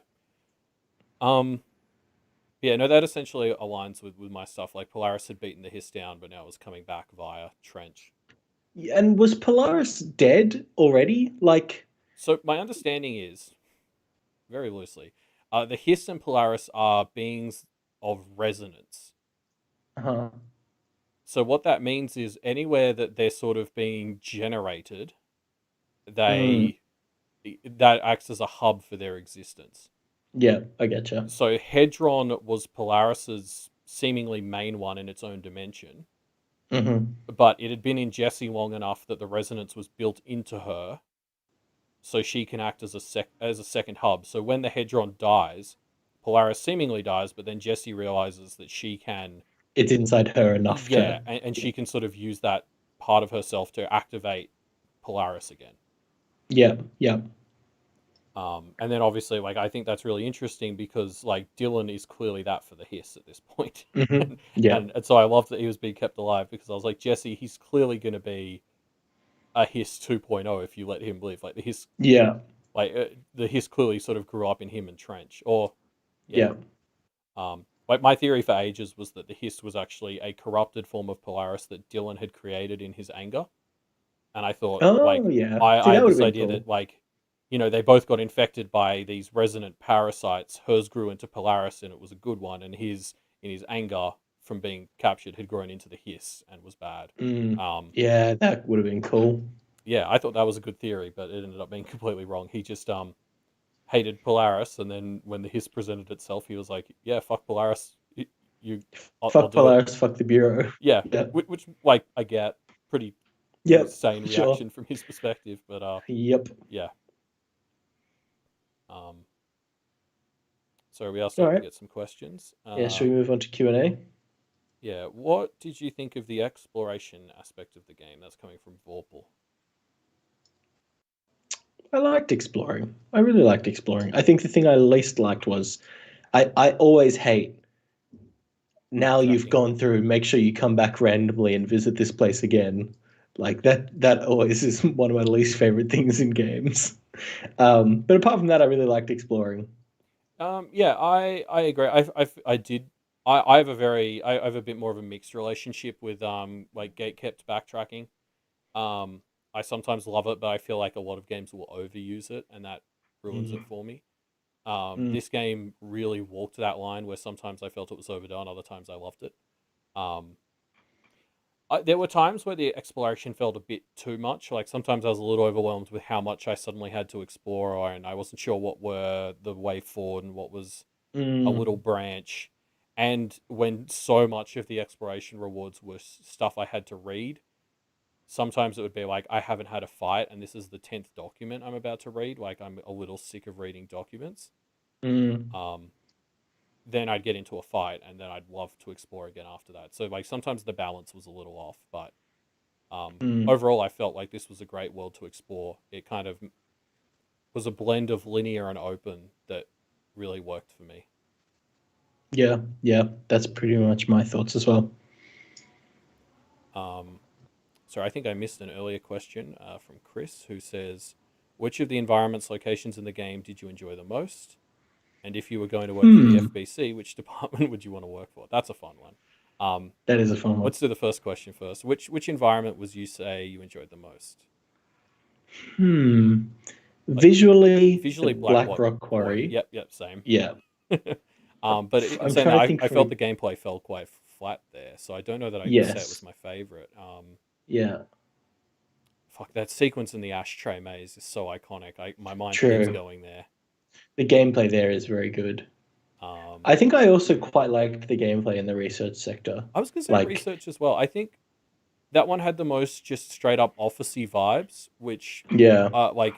[SPEAKER 2] That essentially aligns with my stuff. Like Polaris had beaten the Hiss down, but now it was coming back via Trench.
[SPEAKER 1] And was Polaris dead already?
[SPEAKER 2] So my understanding is, very loosely, the Hiss and Polaris are beings of resonance. So what that means is anywhere that they're sort of being generated, they that acts as a hub for their existence.
[SPEAKER 1] Yeah, I getcha.
[SPEAKER 2] So Hedron was Polaris's seemingly main one in its own dimension, but it had been in Jessie long enough that the resonance was built into her, so she can act as a second hub. So when the Hedron dies, Polaris seemingly dies, but then Jessie realizes that she can,
[SPEAKER 1] It's inside her enough
[SPEAKER 2] yeah,
[SPEAKER 1] to.
[SPEAKER 2] and she can sort of use that part of herself to activate Polaris again.
[SPEAKER 1] Yeah, yeah.
[SPEAKER 2] And then obviously, like, I think that's really interesting because, like, Dylan is clearly that for the Hiss at this point.
[SPEAKER 1] Yeah.
[SPEAKER 2] And so I love that he was being kept alive because I was like, Jesse, he's clearly going to be a Hiss 2.0 if you let him live. Like, the Hiss,
[SPEAKER 1] Yeah.
[SPEAKER 2] The Hiss clearly sort of grew up in him and Trench. Or,
[SPEAKER 1] Yeah.
[SPEAKER 2] like, my theory for ages was that the Hiss was actually a corrupted form of Polaris that Dylan had created in his anger. And I thought, like,
[SPEAKER 1] Oh, yeah.
[SPEAKER 2] I
[SPEAKER 1] See,
[SPEAKER 2] had
[SPEAKER 1] that
[SPEAKER 2] this
[SPEAKER 1] would've been
[SPEAKER 2] idea
[SPEAKER 1] cool.
[SPEAKER 2] that, like, you know, they both got infected by these resonant parasites. Hers grew into Polaris, and it was a good one. And his, in his anger from being captured, had grown into the Hiss and was bad.
[SPEAKER 1] Yeah, that would have been cool.
[SPEAKER 2] Yeah, I thought that was a good theory, but it ended up being completely wrong. He just hated Polaris, and then when the Hiss presented itself, he was like, "Yeah, fuck Polaris. I'll
[SPEAKER 1] Fuck
[SPEAKER 2] do it."
[SPEAKER 1] Polaris, fuck the Bureau.
[SPEAKER 2] Yeah,
[SPEAKER 1] Yeah.
[SPEAKER 2] which like I get, pretty
[SPEAKER 1] Yep.
[SPEAKER 2] sane reaction from his perspective, but
[SPEAKER 1] Yep.
[SPEAKER 2] yeah. So we are starting to get some questions.
[SPEAKER 1] Yeah, should we move on to Q&A?
[SPEAKER 2] Yeah, what did you think of the exploration aspect of the game? That's coming from Vorpal.
[SPEAKER 1] I liked exploring. I really liked exploring. I think the thing I least liked was I always hate now you've gone through, make sure you come back randomly and visit this place again. Like that always is one of my least favorite things in games. But apart from that, I really liked exploring.
[SPEAKER 2] Yeah, I agree. I have I have a bit more of a mixed relationship with like gate-kept backtracking. I sometimes love it, but I feel like a lot of games will overuse it, and that ruins it for me. This game really walked that line where sometimes I felt it was overdone, other times I loved it. There were times where the exploration felt a bit too much. Like sometimes I was a little overwhelmed with how much I suddenly had to explore, and I wasn't sure what were the way forward and what was a little branch. And when so much of the exploration rewards were stuff I had to read, sometimes it would be like, I haven't had a fight, and this is the 10th document I'm about to read. Like, I'm a little sick of reading documents. Then I'd get into a fight, and then I'd love to explore again after that. So, like, sometimes the balance was a little off, but overall, I felt like this was a great world to explore. It kind of was a blend of linear and open that really worked for me.
[SPEAKER 1] Yeah, that's pretty much my thoughts as well.
[SPEAKER 2] Sorry, I think I missed an earlier question from Chris, who says, which of the environments, locations in the game did you enjoy the most? And if you were going to work for the FBC, which department would you want to work for? That's a fun one.
[SPEAKER 1] That is a fun one.
[SPEAKER 2] Let's do the first question first. Which environment was you say you enjoyed the most?
[SPEAKER 1] Visually,
[SPEAKER 2] the
[SPEAKER 1] Black Rock Quarry.
[SPEAKER 2] Yep, same.
[SPEAKER 1] Yeah.
[SPEAKER 2] But in saying that, I felt the gameplay fell quite flat there, so I don't know that I can say it was my favorite.
[SPEAKER 1] Yeah.
[SPEAKER 2] Fuck, that sequence in the ashtray maze is so iconic. My mind keeps going there.
[SPEAKER 1] The gameplay there is very good. I think I also quite liked the gameplay in the research sector.
[SPEAKER 2] I was going to say research as well. I think that one had the most just straight up officey vibes, which like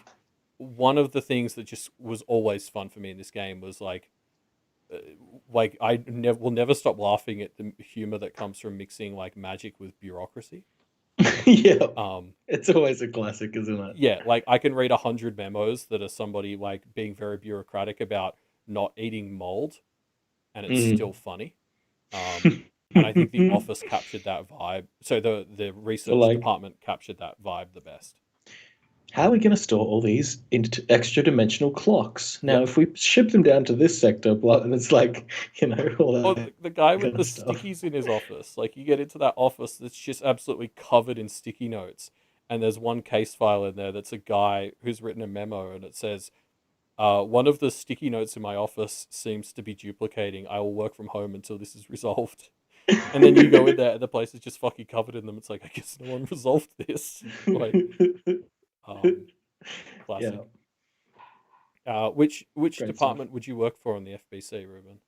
[SPEAKER 2] one of the things that just was always fun for me in this game was like I will never stop laughing at the humor that comes from mixing like magic with bureaucracy.
[SPEAKER 1] Yeah. It's always a classic, isn't it?
[SPEAKER 2] Yeah, like I can read 100 memos that are somebody like being very bureaucratic about not eating mold, and it's still funny. And I think the office captured that vibe. So the research department captured that vibe the best.
[SPEAKER 1] How are we going to store all these into extra dimensional clocks? Now, if we ship them down to this sector, and it's like, you know, all that.
[SPEAKER 2] Well, the guy with the stickies in his office, like you get into that office that's just absolutely covered in sticky notes. And there's one case file in there that's a guy who's written a memo, and it says, one of the sticky notes in my office seems to be duplicating. I will work from home until this is resolved. And then you go in there and the place is just fucking covered in them. It's like, I guess no one resolved this. Like, classic. Which
[SPEAKER 1] Great stuff.
[SPEAKER 2] department would you work for on the FBC, Ruben?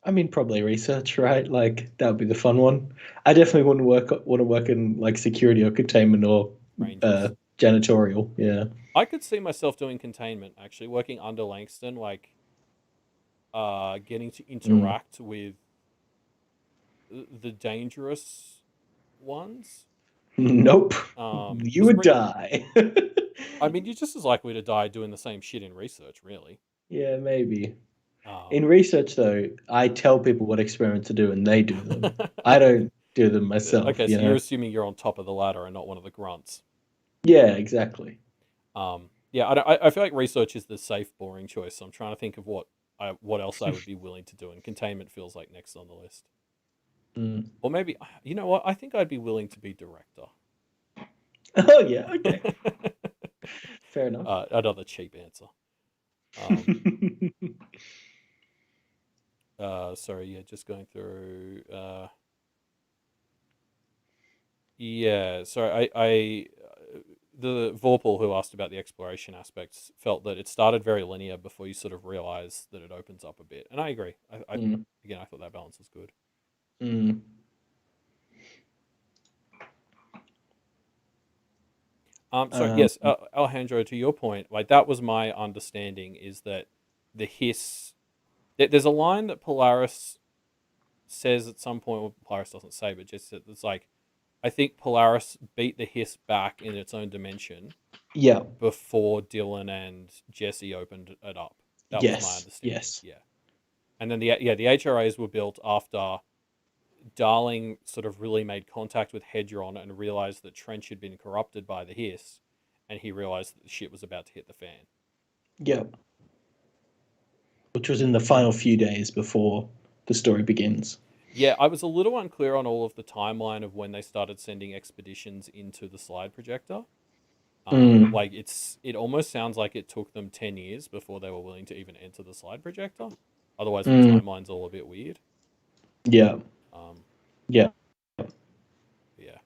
[SPEAKER 1] I mean, probably research, right? Like that would be the fun one. I definitely wouldn't want to work in like security or containment or
[SPEAKER 2] Rangers.
[SPEAKER 1] janitorial. Yeah.
[SPEAKER 2] I could see myself doing containment, actually, working under Langston, like getting to interact with the dangerous ones.
[SPEAKER 1] Nope. You
[SPEAKER 2] 'Cause
[SPEAKER 1] would die.
[SPEAKER 2] I mean, you're just as likely to die doing the same shit in research, really.
[SPEAKER 1] Yeah, maybe. In
[SPEAKER 2] Um,
[SPEAKER 1] research, though, I tell people what experiments to do and they do them. I don't do them myself,
[SPEAKER 2] okay,
[SPEAKER 1] you
[SPEAKER 2] so you're
[SPEAKER 1] know?
[SPEAKER 2] assuming you're on top of the ladder and not one of the grunts.
[SPEAKER 1] Yeah, exactly.
[SPEAKER 2] Yeah, I feel like research is the safe, boring choice. So I'm trying to think of what else I would be willing to do, and containment feels like next on the list.
[SPEAKER 1] Mm.
[SPEAKER 2] Or maybe, you know what? I think I'd be willing to be director.
[SPEAKER 1] Oh, yeah, okay. Fair enough.
[SPEAKER 2] Another cheap answer. Sorry, yeah, just going through. Yeah, sorry, the Vorpal who asked about the exploration aspects felt that it started very linear before you sort of realize that it opens up a bit, and I agree. Again, I thought that balance was good.
[SPEAKER 1] Mm.
[SPEAKER 2] So yes, Alejandro, to your point, like that was my understanding is that the hiss. There's a line that Polaris says at some point. Well, Polaris doesn't say, but just it's like, I think Polaris beat the hiss back in its own dimension.
[SPEAKER 1] Yeah.
[SPEAKER 2] Before Dylan and Jesse opened it up. That was my understanding.
[SPEAKER 1] Yes.
[SPEAKER 2] Yeah. And then the HRAs were built after Darling sort of really made contact with Hedron and realized that Trench had been corrupted by the hiss, and he realized that the shit was about to hit the fan.
[SPEAKER 1] Yeah. Which was in the final few days before the story begins.
[SPEAKER 2] Yeah, I was a little unclear on all of the timeline of when they started sending expeditions into the slide projector. Like it almost sounds like it took them 10 years before they were willing to even enter the slide projector. Otherwise, the timeline's all a bit weird.
[SPEAKER 1] Yeah. Yeah.
[SPEAKER 2] Yeah.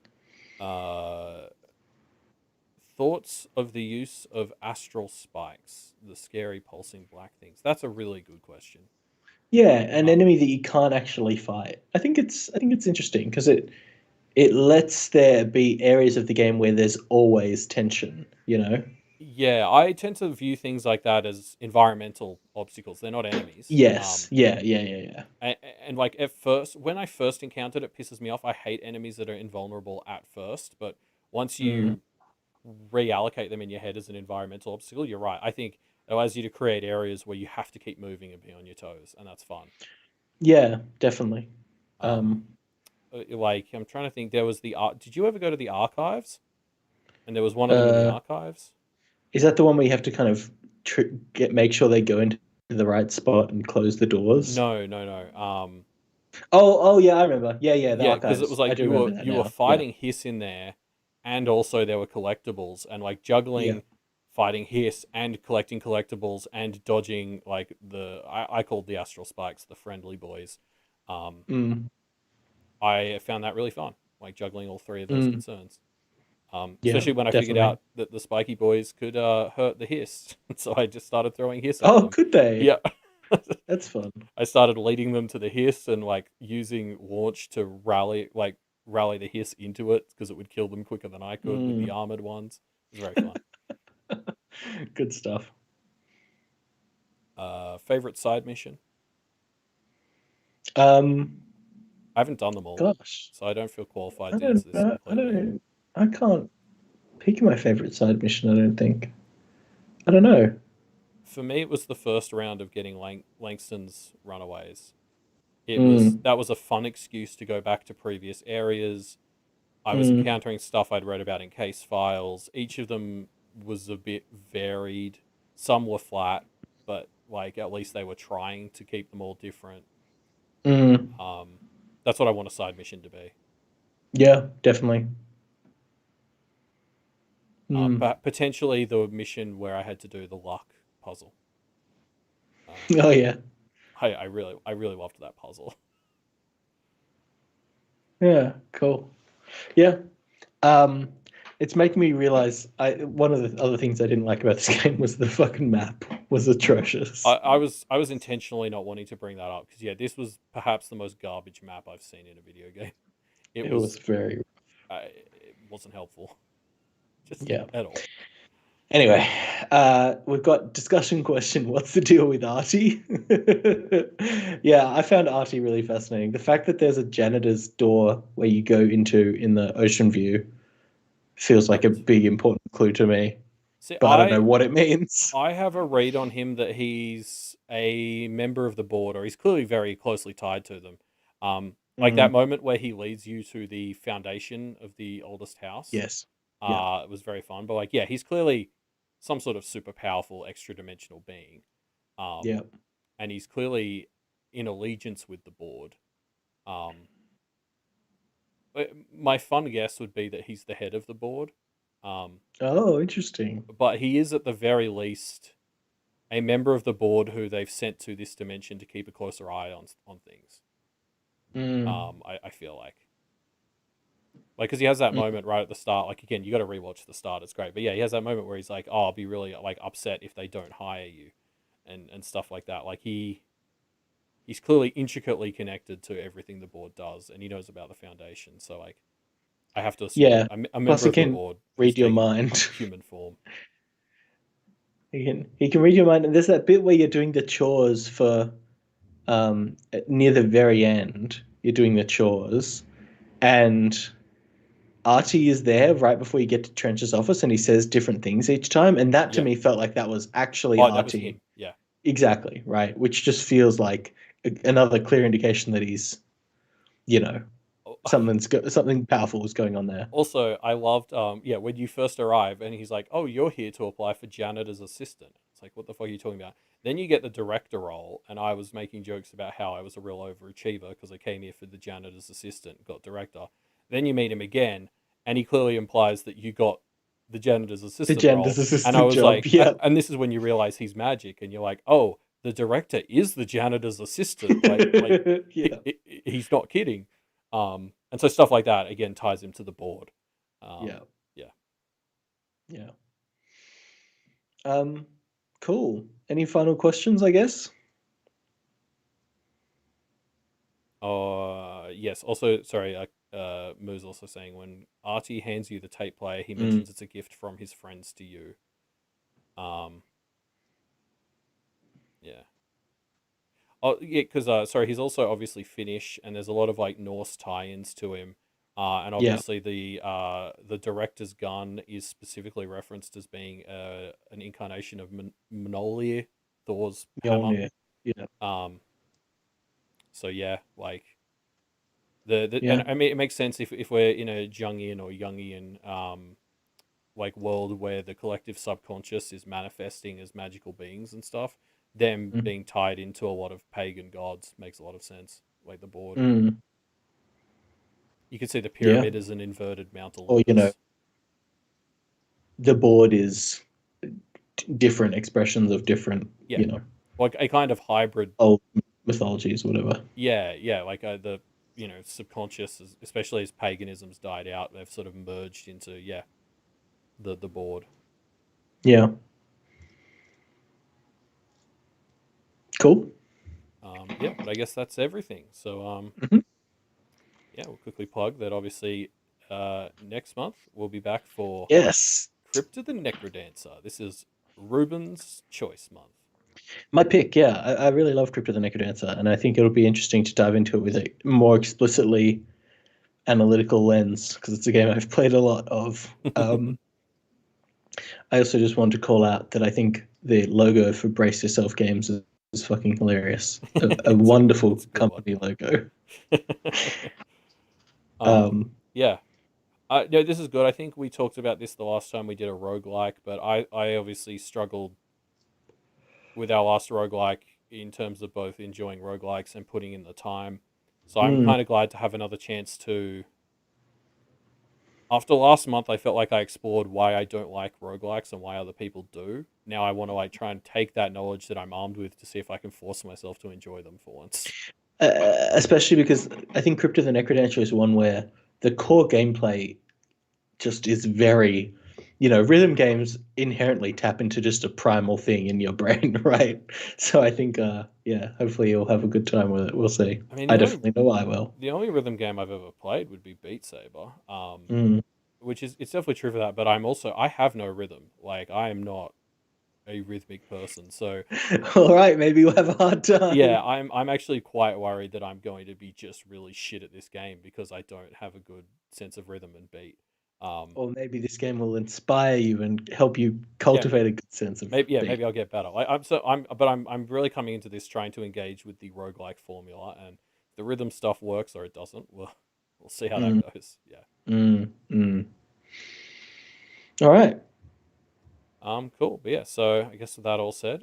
[SPEAKER 2] Thoughts of the use of astral spikes, the scary pulsing black things? That's a really good question.
[SPEAKER 1] Yeah, an enemy that you can't actually fight. I think it's interesting because it lets there be areas of the game where there's always tension, you know?
[SPEAKER 2] Yeah, I tend to view things like that as environmental obstacles. They're not enemies.
[SPEAKER 1] Yes. Yeah.
[SPEAKER 2] And like at first, when I first encountered it, pisses me off. I hate enemies that are invulnerable at first, but once you reallocate them in your head as an environmental obstacle, you're right. I think it allows you to create areas where you have to keep moving and be on your toes, and that's fun.
[SPEAKER 1] Yeah, definitely.
[SPEAKER 2] Like I'm trying to think. There was did you ever go to the archives? And there was one of them in the archives.
[SPEAKER 1] Is that the one where you have to kind of make sure they go into the right spot and close the doors?
[SPEAKER 2] No.
[SPEAKER 1] Oh yeah, I remember. Yeah, the archives.
[SPEAKER 2] Because it was like you were fighting hiss in there, and also there were collectibles, and like juggling, fighting hiss, and collecting collectibles, and dodging like I called the astral spikes the friendly boys. I found that really fun, like juggling all three of those concerns. Especially when I figured out that the spiky boys could hurt the hiss, so I just started throwing hiss at them.
[SPEAKER 1] Oh, could they?
[SPEAKER 2] Yeah.
[SPEAKER 1] That's fun.
[SPEAKER 2] I started leading them to the hiss and like using launch to rally the hiss into it because it would kill them quicker than I could with the armored ones. It was very fun.
[SPEAKER 1] Good stuff.
[SPEAKER 2] Favorite side mission? I haven't done them all.
[SPEAKER 1] Gosh.
[SPEAKER 2] So I don't feel qualified to answer this completely.
[SPEAKER 1] I can't pick my favorite side mission, I don't think. I don't know.
[SPEAKER 2] For me, it was the first round of getting Langston's runaways. That was a fun excuse to go back to previous areas. I was encountering stuff I'd read about in case files. Each of them was a bit varied. Some were flat, but like at least they were trying to keep them all different. That's what I want a side mission to be.
[SPEAKER 1] Yeah, definitely.
[SPEAKER 2] But potentially the mission where I had to do the luck puzzle.
[SPEAKER 1] Oh yeah.
[SPEAKER 2] I really loved that puzzle.
[SPEAKER 1] Yeah, cool. Yeah. It's making me realize one of the other things I didn't like about this game was the fucking map was atrocious.
[SPEAKER 2] I was intentionally not wanting to bring that up because this was perhaps the most garbage map I've seen in a video game.
[SPEAKER 1] It was very
[SPEAKER 2] It wasn't helpful, just
[SPEAKER 1] yeah.
[SPEAKER 2] at all.
[SPEAKER 1] Anyway, we've got discussion question. What's the deal with Artie? Yeah, I found Artie really fascinating. The fact that there's a janitor's door where you go into in the ocean view feels like a big important clue to me.
[SPEAKER 2] See,
[SPEAKER 1] but I don't know what it means.
[SPEAKER 2] I have a read on him that he's a member of the board, or he's clearly very closely tied to them. Like that moment where he leads you to the foundation of the oldest house.
[SPEAKER 1] Yes.
[SPEAKER 2] It was very fun. But like, yeah, he's clearly some sort of super powerful extra dimensional being.
[SPEAKER 1] Yeah.
[SPEAKER 2] And he's clearly in allegiance with the board. My fun guess would be that he's the head of the board.
[SPEAKER 1] Oh, interesting.
[SPEAKER 2] But he is at the very least a member of the board who they've sent to this dimension to keep a closer eye on things. I feel like because he has that moment right at the start. Like again, you got to rewatch the start. It's great, but yeah, he has that moment where he's like, "Oh, I'll be really like upset if they don't hire you," and stuff like that. Like he's clearly intricately connected to everything the board does, and he knows about the foundation. So like, I have to assume a member of the board
[SPEAKER 1] read your mind,
[SPEAKER 2] human form.
[SPEAKER 1] He can read your mind, and there's that bit where you're doing the chores for near the very end. You're doing the chores, and Artie is there right before you get to Trench's office, and he says different things each time, and that to me felt like that was actually Artie.
[SPEAKER 2] That was him. Yeah,
[SPEAKER 1] exactly right. Which just feels like another clear indication that he's, something powerful is going on there.
[SPEAKER 2] Also, I loved, when you first arrive and he's like, "Oh, you're here to apply for janitor's assistant." It's like, what the fuck are you talking about? Then you get the director role, and I was making jokes about how I was a real overachiever because I came here for the janitor's assistant, got director. Then you meet him again, and he clearly implies that you got the janitor's assistant role. And I was like, and this is when you realize he's magic, and you're like, oh, the director is the janitor's assistant. He's not kidding. And so stuff like that again ties him to the board.
[SPEAKER 1] Yeah. Cool. Any final questions, I guess?
[SPEAKER 2] Yes. Also, sorry, Moo's also saying when Artie hands you the tape player, he mentions it's a gift from his friends to you. Yeah. Oh, yeah, because sorry, he's also obviously Finnish, and there's a lot of like Norse tie-ins to him. And obviously the director's gun is specifically referenced as being an incarnation of Mjolnir, Thor's hammer.
[SPEAKER 1] Yeah.
[SPEAKER 2] So yeah, like and I mean it makes sense if we're in a Jungian like world where the collective subconscious is manifesting as magical beings and stuff. Them being tied into a lot of pagan gods makes a lot of sense. Like the board. You can see the pyramid as an inverted Mount Olympus.
[SPEAKER 1] Or, the board is different expressions of different,
[SPEAKER 2] like a kind of hybrid
[SPEAKER 1] old mythologies, whatever.
[SPEAKER 2] Yeah, like the subconscious, especially as paganism's died out, they've sort of merged into the board.
[SPEAKER 1] Yeah. Cool.
[SPEAKER 2] But I guess that's everything. So we'll quickly plug that obviously next month we'll be back for Crypt of the Necrodancer. This is Ruben's choice month.
[SPEAKER 1] My pick, I really love Crypt of the Necrodancer, and I think it'll be interesting to dive into it with a more explicitly analytical lens, because it's a game I've played a lot of. I also just want to call out that I think the logo for Brace Yourself Games is fucking hilarious. A wonderful company logo.
[SPEAKER 2] No, this is good. I think we talked about this the last time we did a roguelike, but I obviously struggled with our last roguelike in terms of both enjoying roguelikes and putting in the time. So I'm kind of glad to have another chance to... After last month, I felt like I explored why I don't like roguelikes and why other people do. Now I want to try and take that knowledge that I'm armed with to see if I can force myself to enjoy them for once.
[SPEAKER 1] Especially because I think Crypt of the Necrodancer is one where the core gameplay just is very, rhythm games inherently tap into just a primal thing in your brain, right? So I think, hopefully you'll have a good time with it. We'll see.
[SPEAKER 2] I mean,
[SPEAKER 1] I definitely know I will.
[SPEAKER 2] the only rhythm game I've ever played would be Beat Saber,
[SPEAKER 1] Mm.
[SPEAKER 2] which is it's definitely true for that. But I have no rhythm. Like I am not a rhythmic person, so
[SPEAKER 1] All right, maybe you'll have a hard time.
[SPEAKER 2] yeah, I'm actually quite worried that I'm going to be just really shit at this game because I don't have a good sense of rhythm and beat.
[SPEAKER 1] Or maybe this game will inspire you and help you cultivate a good sense of beat.
[SPEAKER 2] Maybe I'll get better. I'm really coming into this trying to engage with the roguelike formula, and the rhythm stuff works or it doesn't. We'll see how that goes. Yeah.
[SPEAKER 1] All right.
[SPEAKER 2] Cool. But yeah, so I guess with that all said,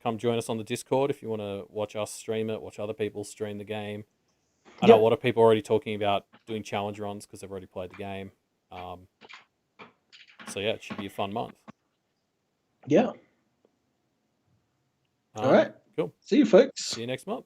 [SPEAKER 2] come join us on the Discord if you want to watch us stream it, watch other people stream the game. I know a lot of people are already talking about doing challenge runs because they've already played the game. So yeah, it should be a fun month.
[SPEAKER 1] Yeah. All right.
[SPEAKER 2] Cool.
[SPEAKER 1] See you, folks.
[SPEAKER 2] See you next month.